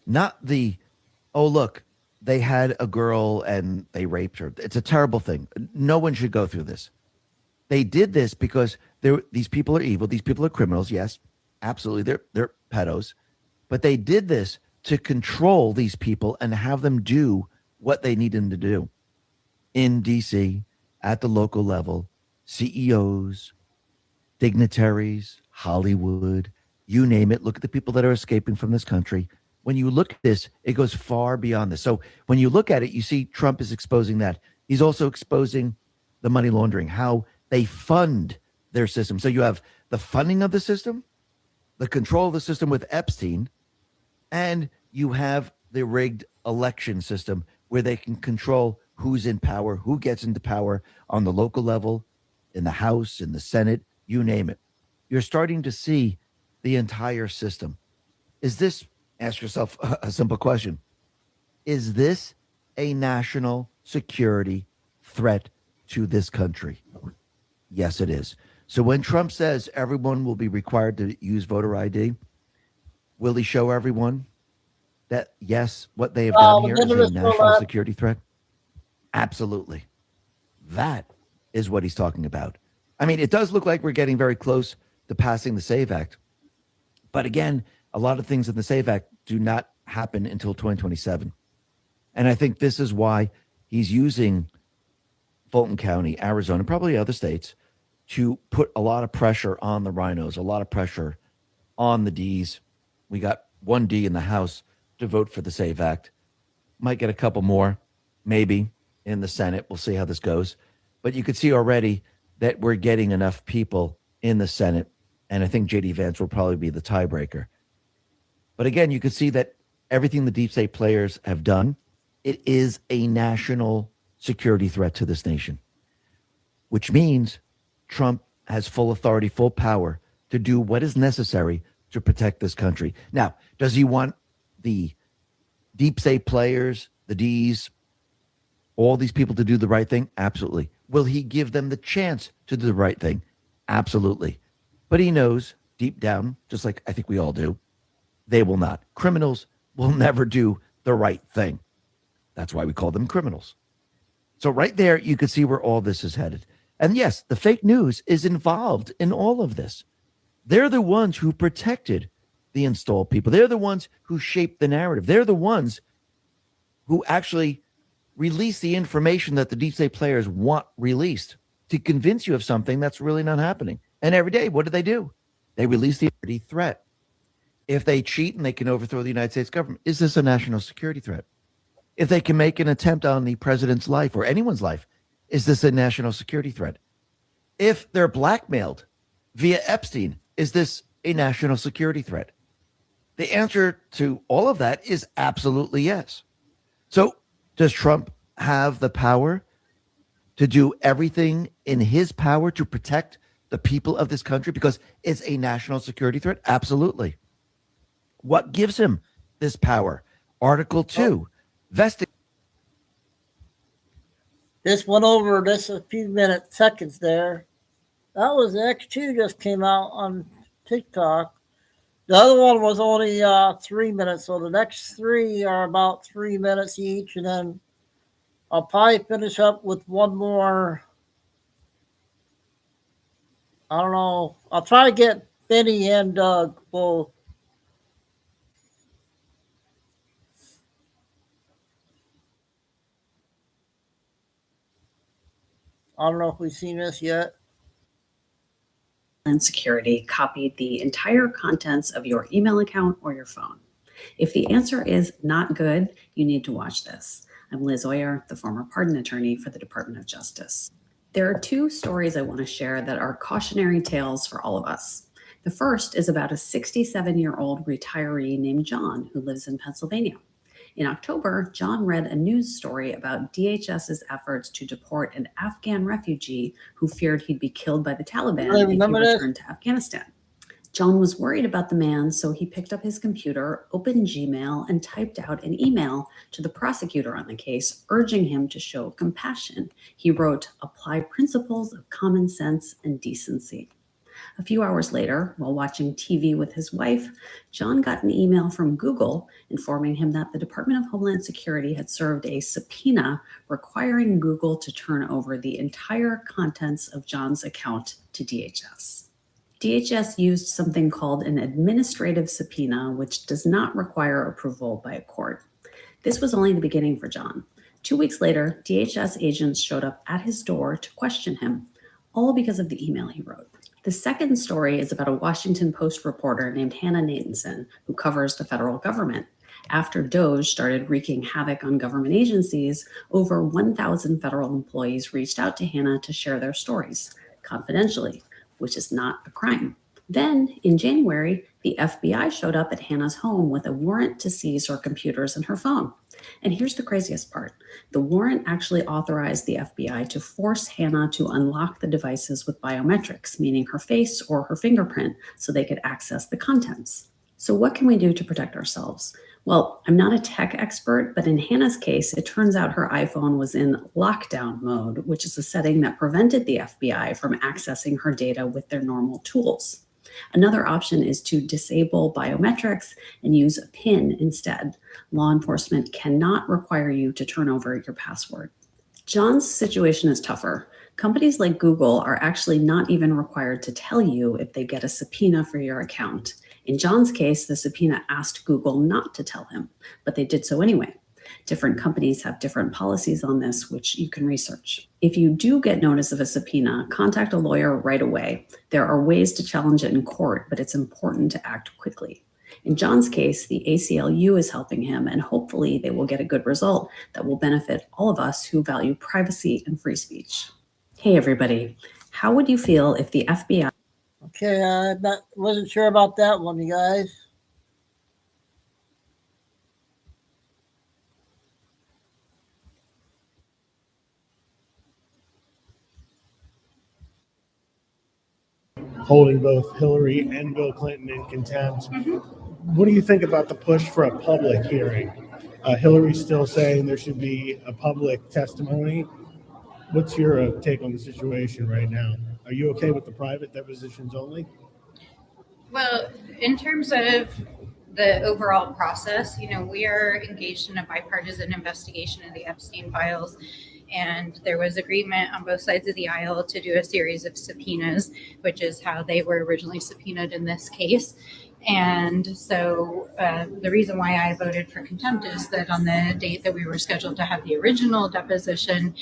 Not the, oh, look, they had a girl and they raped her. It's a terrible thing. No one should go through this. They did this because these people are evil. These people are criminals. Yes, absolutely. They're pedos. But they did this to control these people and have them do what they need them to do. In D.C., at the local level, CEOs, dignitaries, Hollywood, you name it. Look at the people that are escaping from this country. When you look at this, it goes far beyond this. So when you look at it, you see Trump is exposing that. He's also exposing the money laundering, how they fund their system. So you have the funding of the system, the control of the system with Epstein, and you have the rigged election system where they can control who's in power, who gets into power on the local level, in the House, in the Senate, you name it. You're starting to see the entire system. Is this, ask yourself a simple question, is this a national security threat to this country? Yes, it is. So when Trump says everyone will be required to use voter ID, will he show everyone that, yes, what they have done here is a national security threat? Absolutely. That is what he's talking about. I mean, it does look like we're getting very close to passing the SAVE Act. But again, a lot of things in the SAVE Act do not happen until 2027. And I think this is why he's using Fulton County, Arizona, probably other states, to put a lot of pressure on the rhinos, a lot of pressure on the Ds. We got one D in the House to vote for the SAVE Act. Might get a couple more, maybe, in the Senate. We'll see how this goes. But you could see already that we're getting enough people in the Senate, and I think J.D. Vance will probably be the tiebreaker. But again, you could see that everything the deep state players have done, it is a national security threat to this nation, which means Trump has full authority, full power to do what is necessary to protect this country. Now, does he want the deep state players, the Ds, all these people to do the right thing? Absolutely. Will he give them the chance to do the right thing? Absolutely. But he knows deep down, just like I think we all do, they will not. Criminals will never do the right thing. That's why we call them criminals. So right there, you can see where all this is headed. And yes, the fake news is involved in all of this. They're the ones who protected the installed people. They're the ones who shaped the narrative. They're the ones who actually release the information that the deep state players want released to convince you of something that's really not happening. And every day, what do? They release the threat. If they cheat and they can overthrow the United States government, is this a national security threat? If they can make an attempt on the president's life or anyone's life, is this a national security threat? If they're blackmailed via Epstein, is this a national security threat? The answer to all of that is absolutely yes. So does Trump have the power to do everything in his power to protect the people of this country because it's a national security threat? Absolutely. What gives him this power? Article 2, vesting. This went over this a few seconds there. That was the X2 just came out on TikTok. The other one was only 3 minutes, so the next 3 are about 3 minutes each, and then I'll probably finish up with one more. I don't know. I'll try to get Benny and Doug both. I don't know if we've seen this yet. And security copied the entire contents of your email account or your phone. If the answer is not good, you need to watch this. I'm Liz Oyer, the former pardon attorney for the Department of Justice. There are two stories I want to share that are cautionary tales for all of us. The first is about a 67-year-old retiree named John who lives in Pennsylvania. In October, John read a news story about DHS's efforts to deport an Afghan refugee who feared he'd be killed by the Taliban if he returned to Afghanistan. John was worried about the man, so he picked up his computer, opened Gmail, and typed out an email to the prosecutor on the case, urging him to show compassion. He wrote, "Apply principles of common sense and decency." A few hours later, while watching TV with his wife, John got an email from Google informing him that the Department of Homeland Security had served a subpoena requiring Google to turn over the entire contents of John's account to DHS. DHS used something called an administrative subpoena, which does not require approval by a court. This was only the beginning for John. 2 weeks later, DHS agents showed up at his door to question him, all because of the email he wrote. The second story is about a Washington Post reporter named Hannah Nathanson, who covers the federal government. After DOJ started wreaking havoc on government agencies, over 1,000 federal employees reached out to Hannah to share their stories, confidentially, which is not a crime. Then, in January, the FBI showed up at Hannah's home with a warrant to seize her computers and her phone. And here's the craziest part. The warrant actually authorized the FBI to force Hannah to unlock the devices with biometrics, meaning her face or her fingerprint, so they could access the contents. So what can we do to protect ourselves? Well, I'm not a tech expert, but in Hannah's case, it turns out her iPhone was in lockdown mode, which is a setting that prevented the FBI from accessing her data with their normal tools. Another option is to disable biometrics and use a PIN instead. Law enforcement cannot require you to turn over your password. John's situation is tougher. Companies like Google are actually not even required to tell you if they get a subpoena for your account. In John's case, the subpoena asked Google not to tell him, but they did so anyway. Different companies have different policies on this, which you can research. If you do get notice of a subpoena, contact a lawyer right away. There are ways to challenge it in court, but it's important to act quickly. In John's case, the ACLU is helping him, and hopefully they will get a good result that will benefit all of us who value privacy and free speech. Hey, everybody. How would you feel if the FBI... Okay, I wasn't sure about that one, you guys. Holding both Hillary and Bill Clinton in contempt. What do you think about the push for a public hearing? Hillary's still saying there should be a public testimony. What's your take on the situation right now? Are you okay with the private depositions only? Well, in terms of the overall process, we are engaged in a bipartisan investigation of the Epstein files. And there was agreement on both sides of the aisle to do a series of subpoenas, which is how they were originally subpoenaed in this case. And so the reason why I voted for contempt is that on the date that we were scheduled to have the original deposition,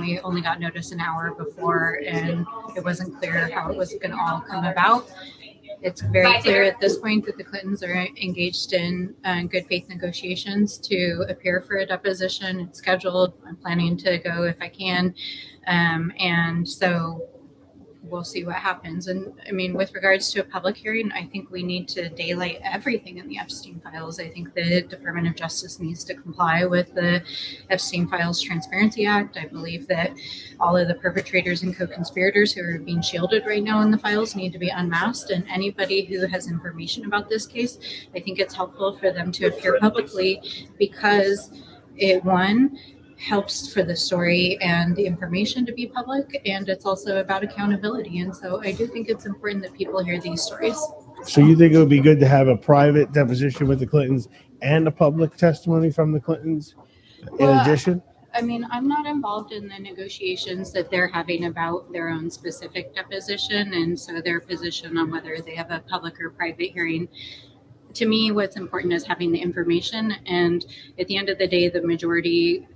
we only got notice an hour before, and it wasn't clear how it was going to all come about. It's very clear at this point that the Clintons are engaged in good faith negotiations to appear for a deposition. It's scheduled. I'm planning to go if I can. And so we'll see what happens. And I mean, with regards to a public hearing, I think we need to daylight everything in the Epstein files. I think the Department of Justice needs to comply with the Epstein Files Transparency Act. I believe that all of the perpetrators and co-conspirators who are being shielded right now in the files need to be unmasked. And anybody who has information about this case, I think it's helpful for them to appear publicly because it, one, helps for the story and the information to be public, and it's also about accountability. And so I do think it's important that people hear these stories. So you think it would be good to have a private deposition with the Clintons and a public testimony from the Clintons in addition? I mean, I'm not involved in the negotiations that they're having about their own specific deposition, and so their position on whether they have a public or private hearing. To me, what's important is having the information, and at the end of the day, the majority,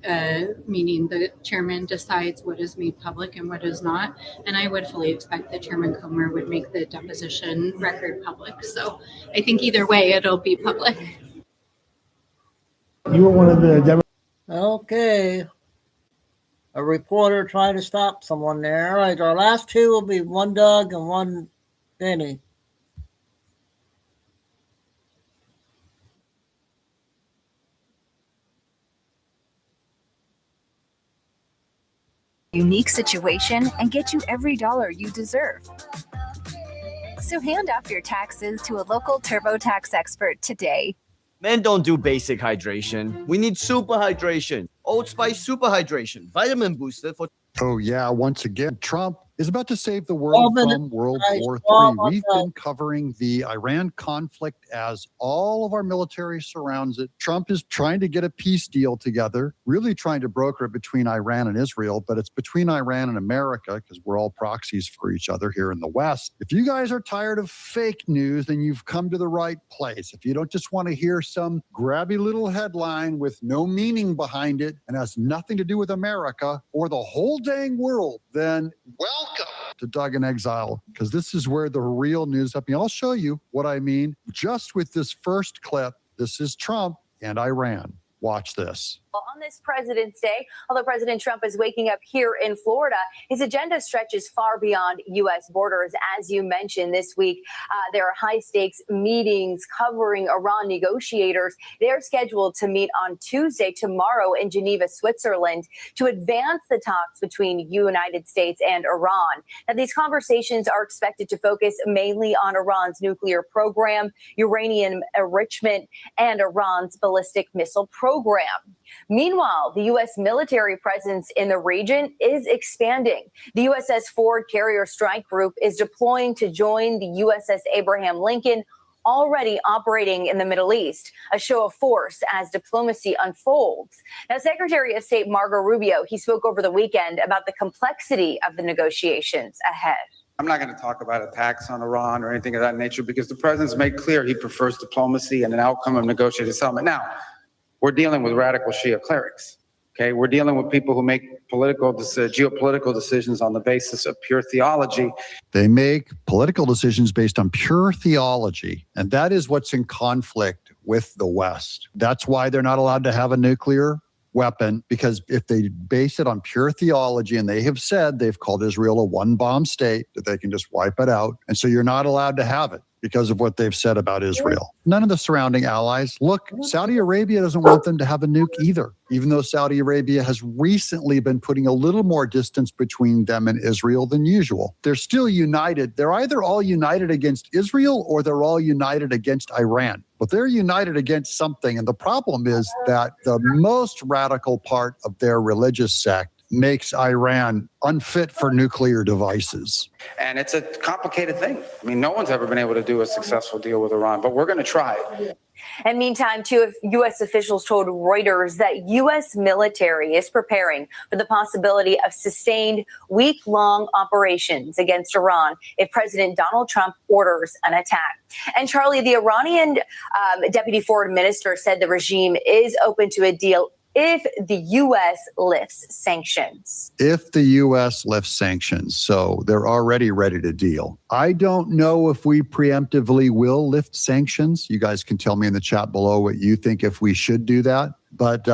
meaning the chairman, decides what is made public and what is not. And I would fully expect that Chairman Comer would make the deposition record public. So I think either way, it'll be public. You were one of the Okay. A reporter trying to stop someone there. All right, our last two will be one Doug and one Danny. Unique situation and get you every dollar you deserve. So hand off your taxes to a local TurboTax expert today. Men don't do basic hydration. We need super hydration. Old Spice super hydration. Vitamin booster for. Oh, yeah. Once again, Trump is about to save the world from World War III. We've been covering the Iran conflict as all of our military surrounds it. Trump is trying to get a peace deal together, really trying to broker it between Iran and Israel, but it's between Iran and America because we're all proxies for each other here in the West. If you guys are tired of fake news, then you've come to the right place. If you don't just want to hear some grabby little headline with no meaning behind it and has nothing to do with America or the whole dang world, then welcome to Doug in Exile, because this is where the real news happening. I'll show you what I mean just with this first clip. This is Trump and Iran. Watch this. On this President's Day, although President Trump is waking up here in Florida, his agenda stretches far beyond U.S. borders. As you mentioned this week, there are high-stakes meetings covering Iran negotiators. They're scheduled to meet on Tuesday, tomorrow, in Geneva, Switzerland, to advance the talks between the United States and Iran. Now, these conversations are expected to focus mainly on Iran's nuclear program, uranium enrichment, and Iran's ballistic missile program. Meanwhile, the U.S. military presence in the region is expanding. The USS Ford Carrier Strike Group is deploying to join the USS Abraham Lincoln, already operating in the Middle East, a show of force as diplomacy unfolds. Now, Secretary of State Marco Rubio, he spoke over the weekend about the complexity of the negotiations ahead. I'm not going to talk about attacks on Iran or anything of that nature because the president's made clear he prefers diplomacy and an outcome of negotiated settlement. Now, we're dealing with radical Shia clerics. Okay, we're dealing with people who make geopolitical decisions on the basis of pure theology. They make political decisions based on pure theology, and that is what's in conflict with the West. That's why they're not allowed to have a nuclear weapon, because if they base it on pure theology, and they have said they've called Israel a one-bomb state, that they can just wipe it out, and so you're not allowed to have it because of what they've said about Israel. None of the surrounding allies. Look, Saudi Arabia doesn't want them to have a nuke either, even though Saudi Arabia has recently been putting a little more distance between them and Israel than usual. They're still united. They're either all united against Israel or they're all united against Iran. But they're united against something. And the problem is that the most radical part of their religious sect makes Iran unfit for nuclear devices. And it's a complicated thing. I mean, no one's ever been able to do a successful deal with Iran, but we're going to try. And meantime, two U.S. officials told Reuters that U.S. military is preparing for the possibility of sustained week-long operations against Iran if President Donald Trump orders an attack. And Charlie, the Iranian deputy foreign minister said the regime is open to a deal if the U.S. lifts sanctions. If the U.S. lifts sanctions, so they're already ready to deal. I don't know if we preemptively will lift sanctions. You guys can tell me in the chat below what you think if we should do that. But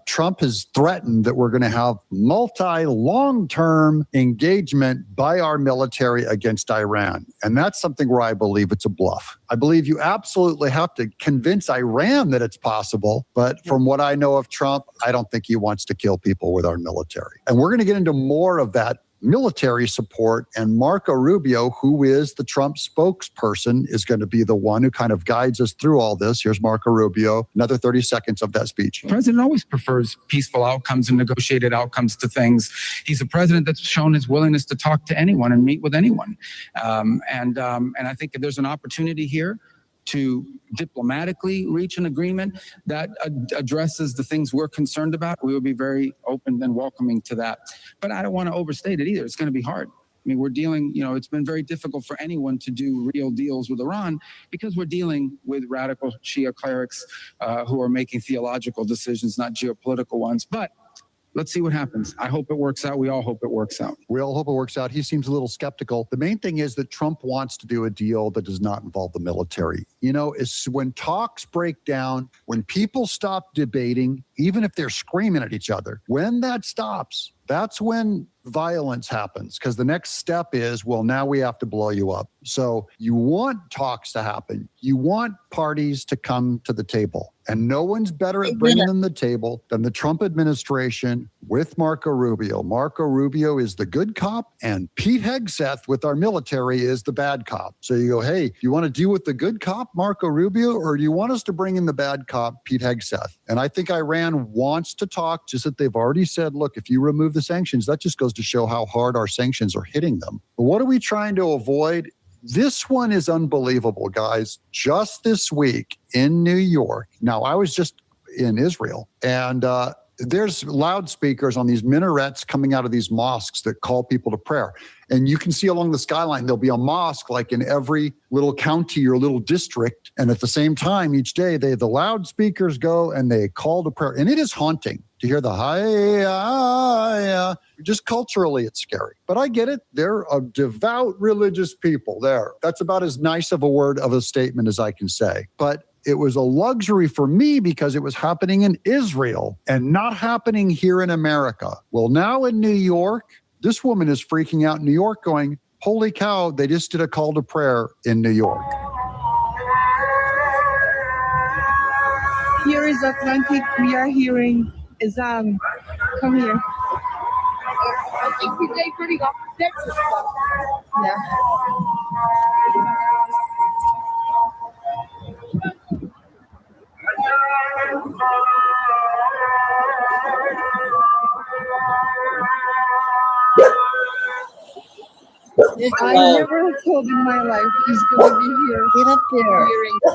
Trump has threatened that we're going to have long-term engagement by our military against Iran. And that's something where I believe it's a bluff. I believe you absolutely have to convince Iran that it's possible. But from what I know of Trump, I don't think he wants to kill people with our military. And we're going to get into more of that military support, and Marco Rubio, who is the Trump spokesperson, is going to be the one who kind of guides us through all this. Here's Marco Rubio, another 30 seconds of that speech. The president always prefers peaceful outcomes and negotiated outcomes to things. He's a president that's shown his willingness to talk to anyone and meet with anyone. And I think there's an opportunity here to diplomatically reach an agreement that addresses the things we're concerned about. We will be very open and welcoming to that. But I don't want to overstate it either. It's going to be hard. I mean, we're dealing, it's been very difficult for anyone to do real deals with Iran because we're dealing with radical Shia clerics who are making theological decisions, not geopolitical ones. But let's see what happens. I hope it works out. We all hope it works out. We all hope it works out. He seems a little skeptical. The main thing is that Trump wants to do a deal that does not involve the military. You know, it's when talks break down, when people stop debating, even if they're screaming at each other, when that stops, that's when violence happens, because the next step is, well, now we have to blow you up. So you want talks to happen. You want parties to come to the table. And no one's better at bringing them to the table than the Trump administration with Marco Rubio. Marco Rubio is the good cop, and Pete Hegseth with our military is the bad cop. So you go, hey, you want to deal with the good cop, Marco Rubio, or do you want us to bring in the bad cop, Pete Hegseth? And I think Iran wants to talk, just that they've already said, look, if you remove the sanctions, that just goes to show how hard our sanctions are hitting them. But what are we trying to avoid? This one is unbelievable, guys. Just this week in New York. Now, I was just in Israel, and there's loudspeakers on these minarets coming out of these mosques that call people to prayer. And you can see along the skyline, there'll be a mosque like in every little county or little district. And at the same time, each day, the loudspeakers go and they call to prayer. And it is haunting to hear the hi. Just culturally, it's scary. But I get it. They're a devout religious people there. That's about as nice of a word of a statement as I can say. But it was a luxury for me because it was happening in Israel and not happening here in America. Well, now in New York, this woman is freaking out in New York going, holy cow, they just did a call to prayer in New York. Here is Atlantic. We are hearing Azan. Come here. I think we take pretty off Texas. Yeah. I never thought in my life he's going to be here. Get up there.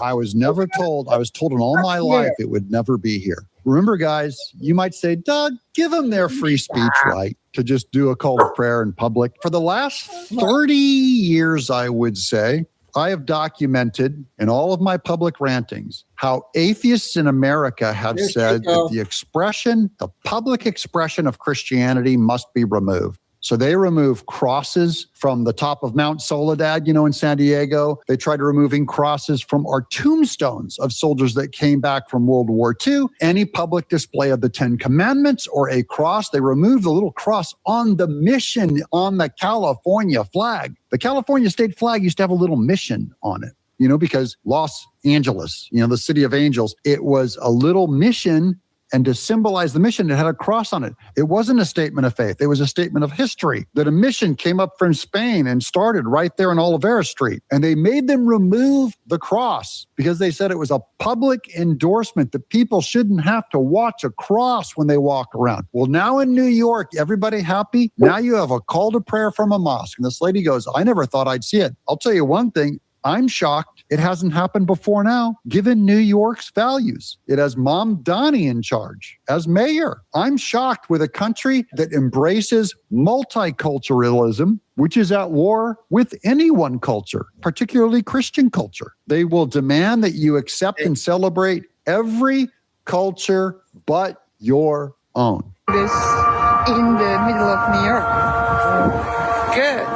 I was never told. I was told in all my life it would never be here. Remember, guys, you might say, Doug, give them their free speech right to just do a call to prayer in public. For the last 30 years, I would say, I have documented in all of my public rantings how atheists in America have said that the public expression of Christianity must be removed. So they remove crosses from the top of Mount Soledad, in San Diego. They tried removing crosses from our tombstones of soldiers that came back from World War II. Any public display of the 10 Commandments or a cross, they removed the little cross on the mission on the California flag. The California state flag used to have a little mission on it, because Los Angeles, the city of angels, it was a little mission. And to symbolize the mission, it had a cross on it. It wasn't a statement of faith. It was a statement of history that a mission came up from Spain and started right there in Olivera Street. And they made them remove the cross because they said it was a public endorsement that people shouldn't have to watch a cross when they walk around. Well, now in New York, everybody happy? Now you have a call to prayer from a mosque. And this lady goes, I never thought I'd see it. I'll tell you one thing. I'm shocked it hasn't happened before now, given New York's values. It has Mom Donnie in charge as mayor. I'm shocked with a country that embraces multiculturalism, which is at war with any one culture, particularly Christian culture. They will demand that you accept and celebrate every culture but your own. This in the middle of New York. Good.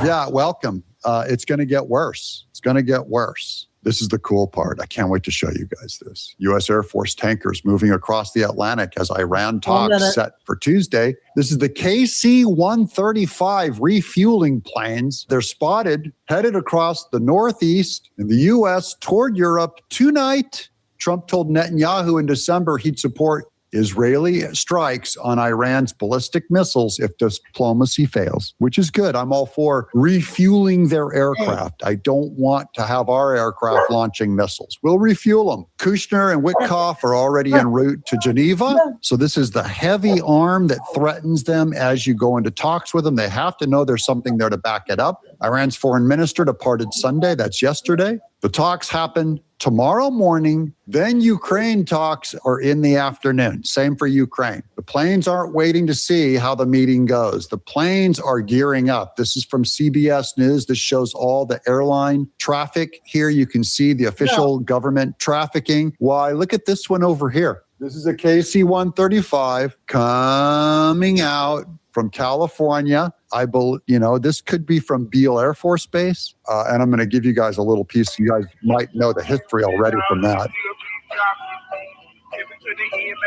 Yeah, welcome. It's going to get worse. It's going to get worse. This is the cool part. I can't wait to show you guys this. U.S. Air Force tankers moving across the Atlantic as Iran talks set for Tuesday. This is the KC-135 refueling planes. They're spotted headed across the Northeast in the U.S. toward Europe tonight. Trump told Netanyahu in December he'd support Israeli strikes on Iran's ballistic missiles if diplomacy fails, which is good. I'm all for refueling their aircraft. I don't want to have our aircraft launching missiles. We'll refuel them. Kushner and Witkoff are already en route to Geneva. So this is the heavy arm that threatens them as you go into talks with them. They have to know there's something there to back it up. Iran's foreign minister departed Sunday. That's yesterday. The talks happen tomorrow morning, then Ukraine talks are in the afternoon. Same for Ukraine. The planes aren't waiting to see how the meeting goes. The planes are gearing up. This is from CBS News. This shows all the airline traffic. Here you can see the official government trafficking. Why, look at this one over here. This is a KC-135 coming out from California. I believe, this could be from Beale Air Force Base. And I'm going to give you guys a little piece. You guys might know the history already from that.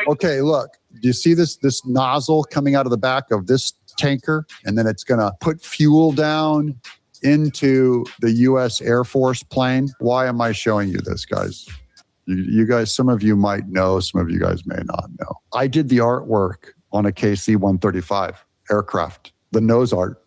Okay, look, do you see this nozzle coming out of the back of this tanker? And then it's going to put fuel down into the U.S. Air Force plane. Why am I showing you this, guys? You guys, some of you might know, some of you guys may not know. I did the artwork on a KC-135 aircraft, the nose art.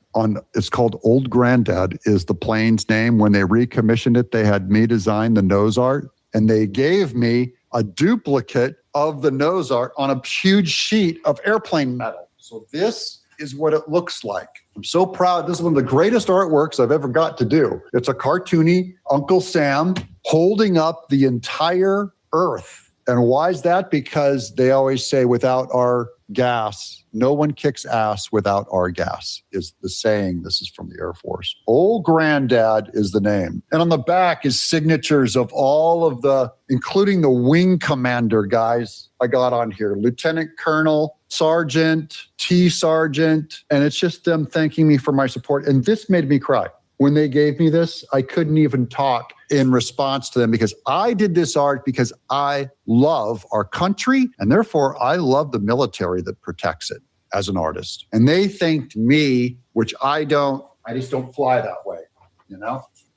It's called Old Granddad is the plane's name. When they recommissioned it, they had me design the nose art, and they gave me a duplicate of the nose art on a huge sheet of airplane metal. So this is what it looks like. I'm so proud. This is one of the greatest artworks I've ever got to do. It's a cartoony Uncle Sam holding up the entire Earth. And why is that? Because they always say without our gas, no one kicks ass without our gas is the saying. This is from the Air Force. Old Granddad is the name. And on the back is signatures of all of the, including the wing commander guys I got on here. Lieutenant Colonel, Sergeant, T Sergeant. And it's just them thanking me for my support. And this made me cry. When they gave me this, I couldn't even talk in response to them because I did this art because I love our country and therefore I love the military that protects it as an artist. And they thanked me, which I just don't fly that way,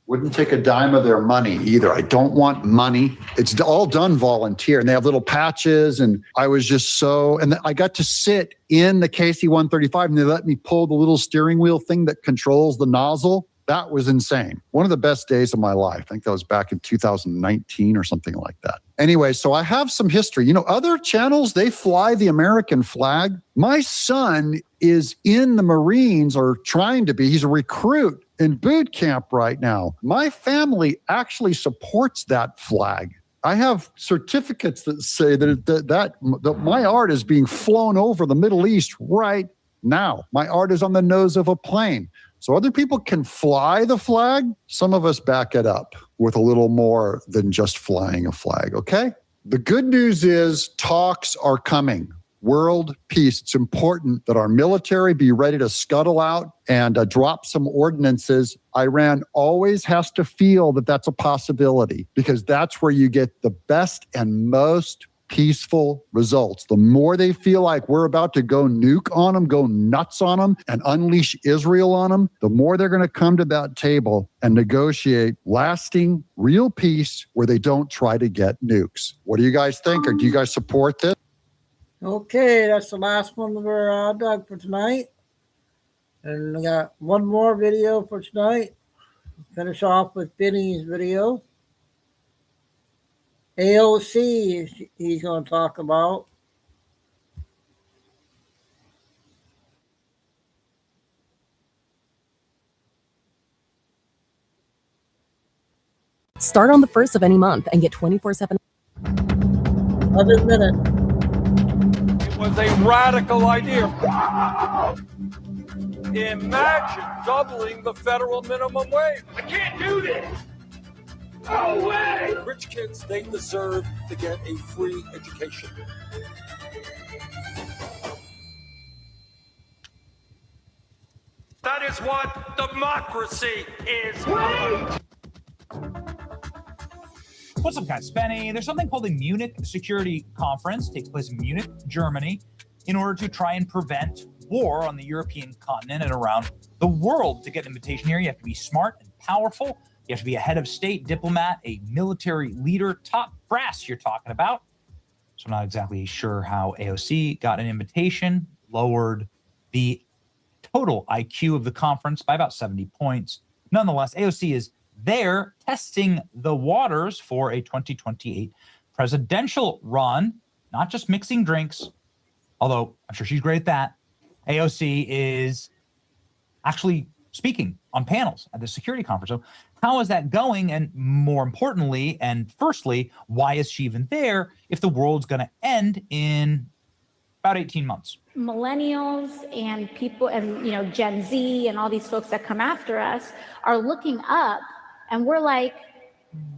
Wouldn't take a dime of their money either. I don't want money. It's all done volunteer. And they have little patches. And I was just and I got to sit in the KC-135 and they let me pull the little steering wheel thing that controls the nozzle. That was insane. One of the best days of my life. I think that was back in 2019 or something like that. Anyway, so I have some history. Other channels, they fly the American flag. My son is in the Marines or trying to be. He's a recruit in boot camp right now. My family actually supports that flag. I have certificates that say that my art is being flown over the Middle East right now. My art is on the nose of a plane. So other people can fly the flag. Some of us back it up with a little more than just flying a flag, okay? The good news is talks are coming. World peace. It's important that our military be ready to scuttle out and drop some ordinances. Iran always has to feel that that's a possibility because that's where you get the best and most peaceful results. The more they feel like we're about to go nuke on them, go nuts on them, and unleash Israel on them, the more they're going to come to that table and negotiate lasting, real peace where they don't try to get nukes. What do you guys think? Or do you guys support this? Okay, that's the last one of our dog for tonight. And we got one more video for tonight. Finish off with Benny's video. AOC, he's going to talk about. Start on the 1st of any month and get 24/7. 11 minutes. It was a radical idea. Imagine doubling the federal minimum wage. I can't do this. No way! Rich kids, they deserve to get a free education. That is what democracy is. What's up, guys? Benny. There's something called the Munich Security Conference. It takes place in Munich, Germany, in order to try and prevent war on the European continent and around the world. To get an invitation here, you have to be smart and powerful. You have to be a head of state, diplomat, a military leader, top brass you're talking about. So I'm not exactly sure how AOC got an invitation, lowered the total IQ of the conference by about 70 points. Nonetheless, AOC is there testing the waters for a 2028 presidential run, not just mixing drinks, although I'm sure she's great at that. AOC is actually speaking on panels at the security conference. So how is that going? And more importantly, and firstly, why is she even there if the world's going to end in about 18 months? Millennials and people and, Gen Z and all these folks that come after us are looking up and we're like,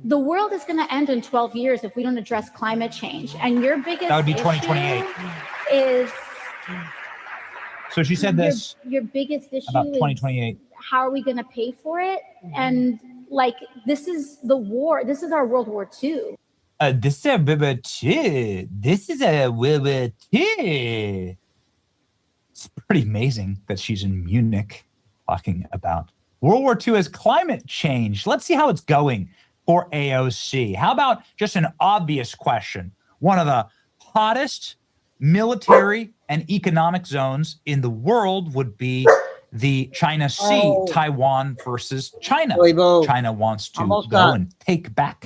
the world is going to end in 12 years if we don't address climate change. And your biggest That would be issue 2028. is So she said this your biggest issue about is 2028. how are we going to pay for it? And like, this is the war. This is our World War II. This is a World War II. This is a World War II. It's pretty amazing that she's in Munich talking about World War II as climate change. Let's see how it's going for AOC. How about just an obvious question? One of the hottest military and economic zones in the world would be the China Sea, Taiwan versus China. China wants to go and take back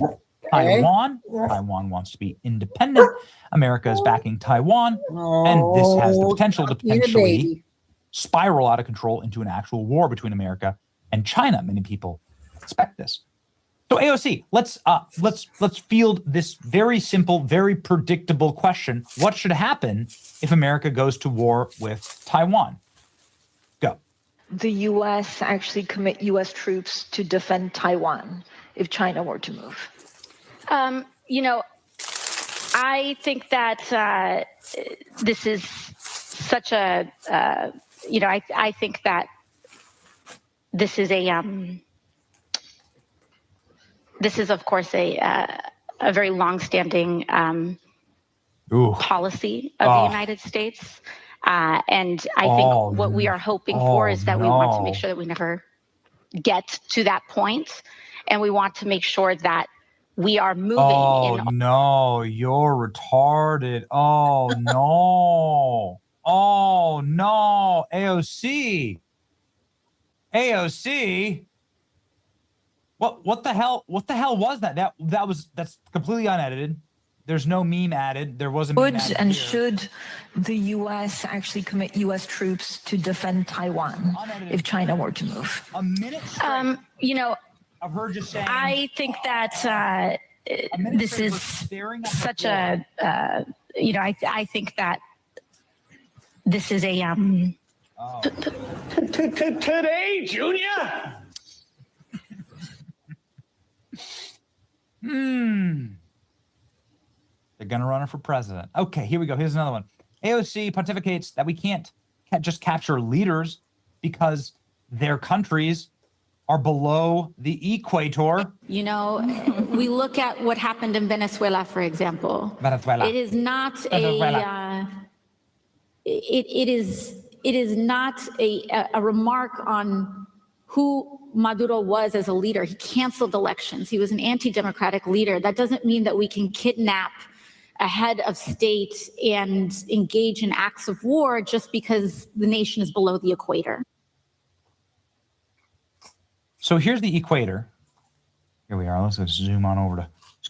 Taiwan. Taiwan wants to be independent. America is backing Taiwan. And this has the potential to potentially spiral out of control into an actual war between America and China. Many people expect this. So AOC, let's field this very simple, very predictable question. What should happen if America goes to war with Taiwan? Go. The U.S. actually commit U.S. troops to defend Taiwan if China were to move? You know, I think that this is such a, you know, I think that this is a, this is, of course, a very longstanding policy of the United States. And I think what we are hoping for is that we want to make sure that we never get to that point. And we want to make sure that we are moving. Oh, no, you're retarded. Oh, no. Oh, no. AOC. AOC. What the hell was that? That's completely unedited. There's no meme added. There wasn't. Would and should the U.S. actually commit U.S. troops to defend Taiwan if China were to move? A minute straight. You know, I've heard you saying. I think that this is such a, you know, I think that this is a Today, Junior. They're going to run her for president. Okay, here we go. Here's another one. AOC pontificates that we can't just capture leaders because their countries are below the equator. You know, we look at what happened in Venezuela, for example. Venezuela. It is not it is not a remark on who Maduro was as a leader. He canceled elections. He was an anti-democratic leader. That doesn't mean that we can kidnap a head of state and engage in acts of war just because the nation is below the equator. So here's the equator. Here we are. Let's just zoom on over to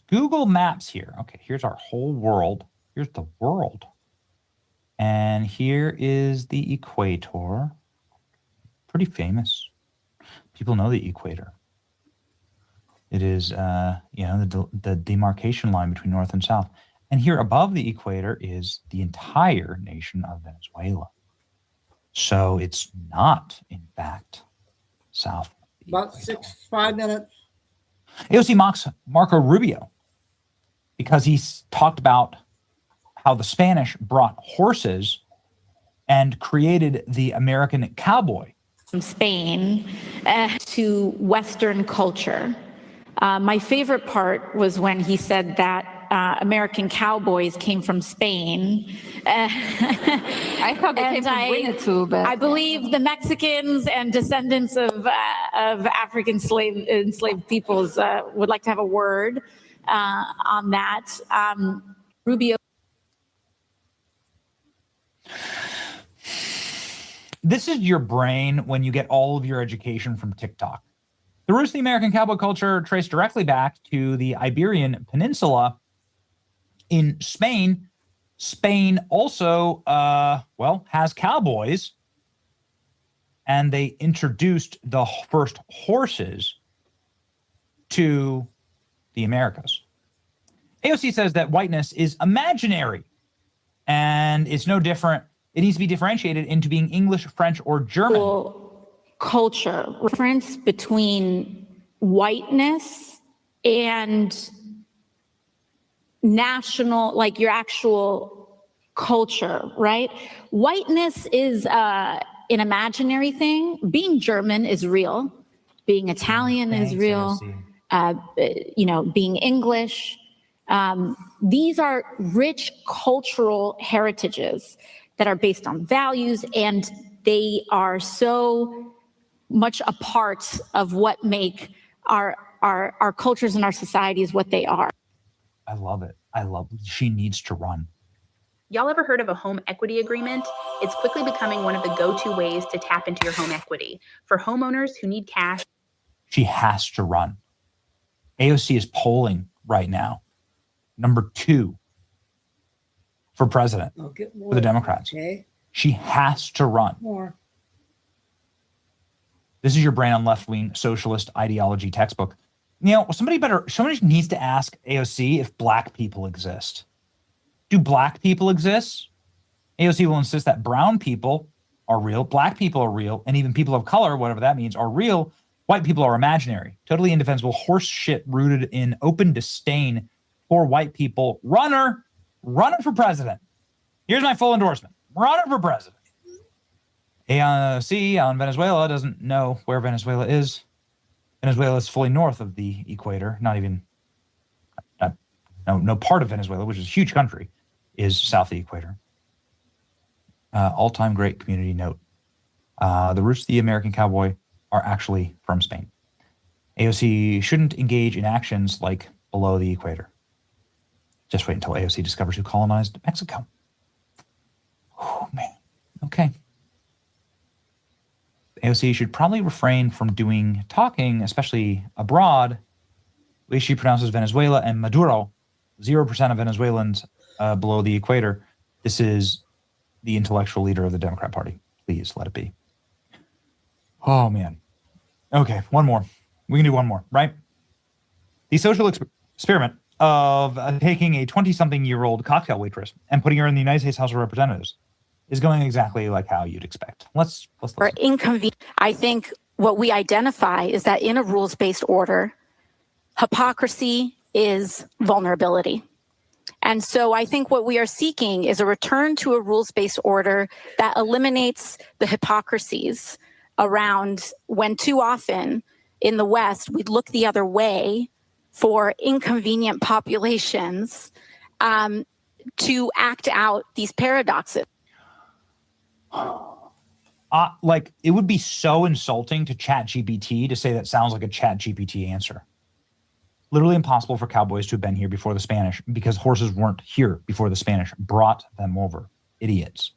Google Maps here. Okay, here's our whole world. Here's the world. And here is the equator. Pretty famous. People know the equator. It is, you know, the demarcation line between north and south. And here above the equator is the entire nation of Venezuela. So it's not, in fact, south. About 5 minutes. AOC mocks Marco Rubio because he's talked about how the Spanish brought horses and created the American cowboy. From Spain to Western culture. My favorite part was when he said that American cowboys came from Spain. I thought they came from Winnetou, but I believe the Mexicans and descendants of African enslaved peoples would like to have a word on that. Rubio. This is your brain when you get all of your education from TikTok. The roots of the American cowboy culture trace directly back to the Iberian Peninsula in Spain. Spain also, has cowboys, and they introduced the first horses to the Americas. AOC says that whiteness is imaginary, and it's no different. It needs to be differentiated into being English, French, or German. Culture difference between whiteness and national, like your actual culture, right? Whiteness is an imaginary thing. Being German is real. Being Italian is real. Being English. These are rich cultural heritages that are based on values, and they are so much a part of what make our cultures and our societies what they are. I love it. She needs to run. Y'all ever heard of a home equity agreement? It's quickly becoming one of the go-to ways to tap into your home equity. For homeowners who need cash. She has to run. AOC is polling right now number 2 for president for the Democrats. Okay. She has to run. More. This is your brain on left-wing socialist ideology textbook. Somebody needs to ask AOC if black people exist. Do black people exist? AOC will insist that brown people are real, black people are real, and even people of color, whatever that means, are real. White people are imaginary. Totally indefensible horse shit rooted in open disdain for white people. Runner for president. Here's my full endorsement. Runner for president. AOC on Venezuela doesn't know where Venezuela is. Venezuela is fully north of the equator. No part of Venezuela, which is a huge country, is south of the equator. All-time great community note. The roots of the American cowboy are actually from Spain. AOC shouldn't engage in actions like below the equator. Just wait until AOC discovers who colonized Mexico. Oh, man. Okay. AOC should probably refrain from doing talking, especially abroad, the way she pronounces Venezuela and Maduro. 0% of Venezuelans below the equator. This is the intellectual leader of the Democrat Party. Please let it be. Oh, man. Okay, one more. We can do one more, right? The social experiment of taking a 20-something-year-old cocktail waitress and putting her in the United States House of Representatives is going exactly like how you'd expect. Let's Or inconvenient. I think what we identify is that in a rules-based order, hypocrisy is vulnerability. And so I think what we are seeking is a return to a rules-based order that eliminates the hypocrisies around when too often in the West, we look the other way for inconvenient populations to act out these paradoxes. It would be so insulting to ChatGPT to say that sounds like a ChatGPT answer. Literally impossible for cowboys to have been here before the Spanish because horses weren't here before the Spanish brought them over. Idiots.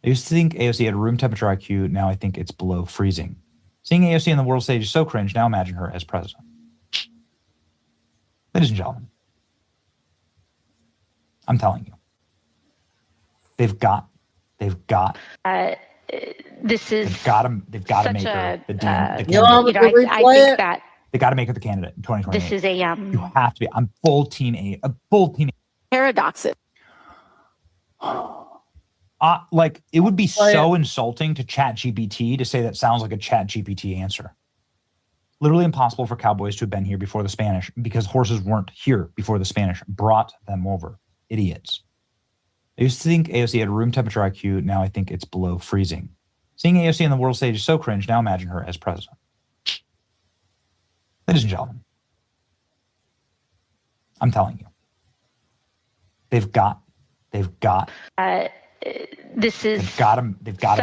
I used to think AOC had room temperature IQ. Now I think it's below freezing. Seeing AOC on the world stage is so cringe. Now imagine her as president. Ladies and gentlemen, I'm telling you, they've got This is they've got to make her the candidate. I think that they got to make her the candidate in 2028. this is You have to be. I'm full team A. paradoxes. It would be so insulting to ChatGPT to say that sounds like a ChatGPT answer. Literally impossible for cowboys to have been here before the Spanish because horses weren't here before the Spanish brought them over. Idiots. I used to think AOC had room temperature IQ. Now I think it's below freezing. Seeing AOC on the world stage is so cringe. Now imagine her as president. Ladies and gentlemen, I'm telling you, they've got. This is they've got to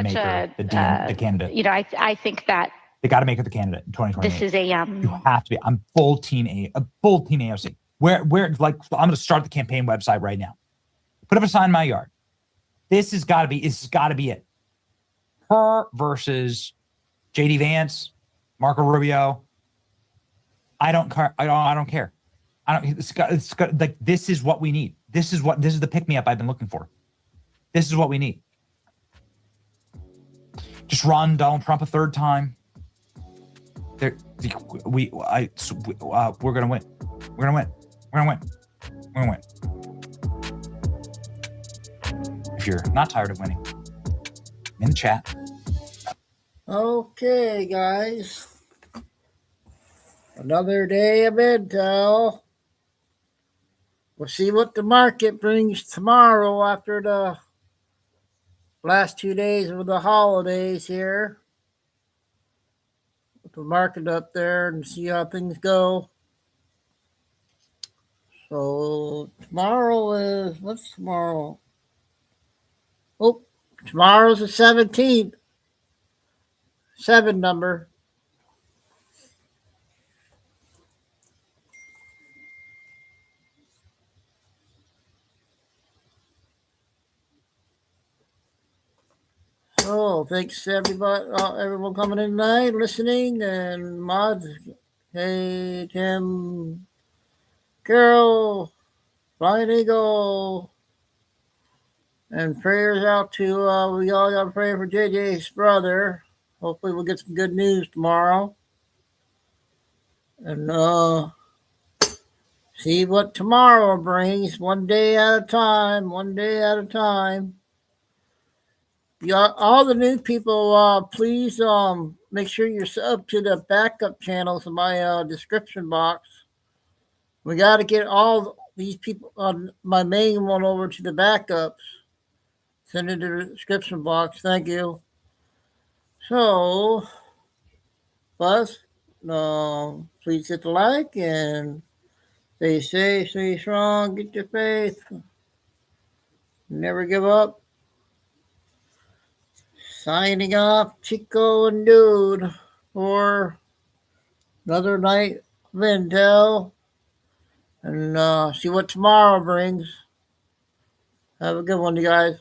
make her the candidate. I think that they got to make her the candidate in 2028. this is a You have to be. I'm full team AOC. Where I'm going to start the campaign website right now. Put up a sign in my yard. This has got to be it. Her versus JD Vance, Marco Rubio. I don't care. I don't care. This is what we need. This is the pick me up I've been looking for. This is what we need. Just run Donald Trump a third time. We're gonna win. We're gonna win. If you're not tired of winning, in the chat. Okay, guys. Another day of intel. We'll see what the market brings tomorrow after the last 2 days of the holidays here. Put the market up there and see how things go. So tomorrow is, what's tomorrow? Oh, tomorrow's the 17th. 7 number. So thanks everybody, everyone coming in tonight, listening, and mods. Hey, Tim, Carol, Blind Eagle, and prayers out to, we all got to pray for JJ's brother. Hopefully we'll get some good news tomorrow. And see what tomorrow brings, one day at a time, one day at a time. Yeah, all the new people, please make sure you're sub to the backup channels in my description box. We got to get all these people on my main one over to the backups. Send it to the description box. Thank you. So, Buzz, please hit the like and stay safe, stay strong, get your faith. Never give up. Signing off, Chico and Dude, for another night of intel. And see what tomorrow brings. Have a good one, you guys.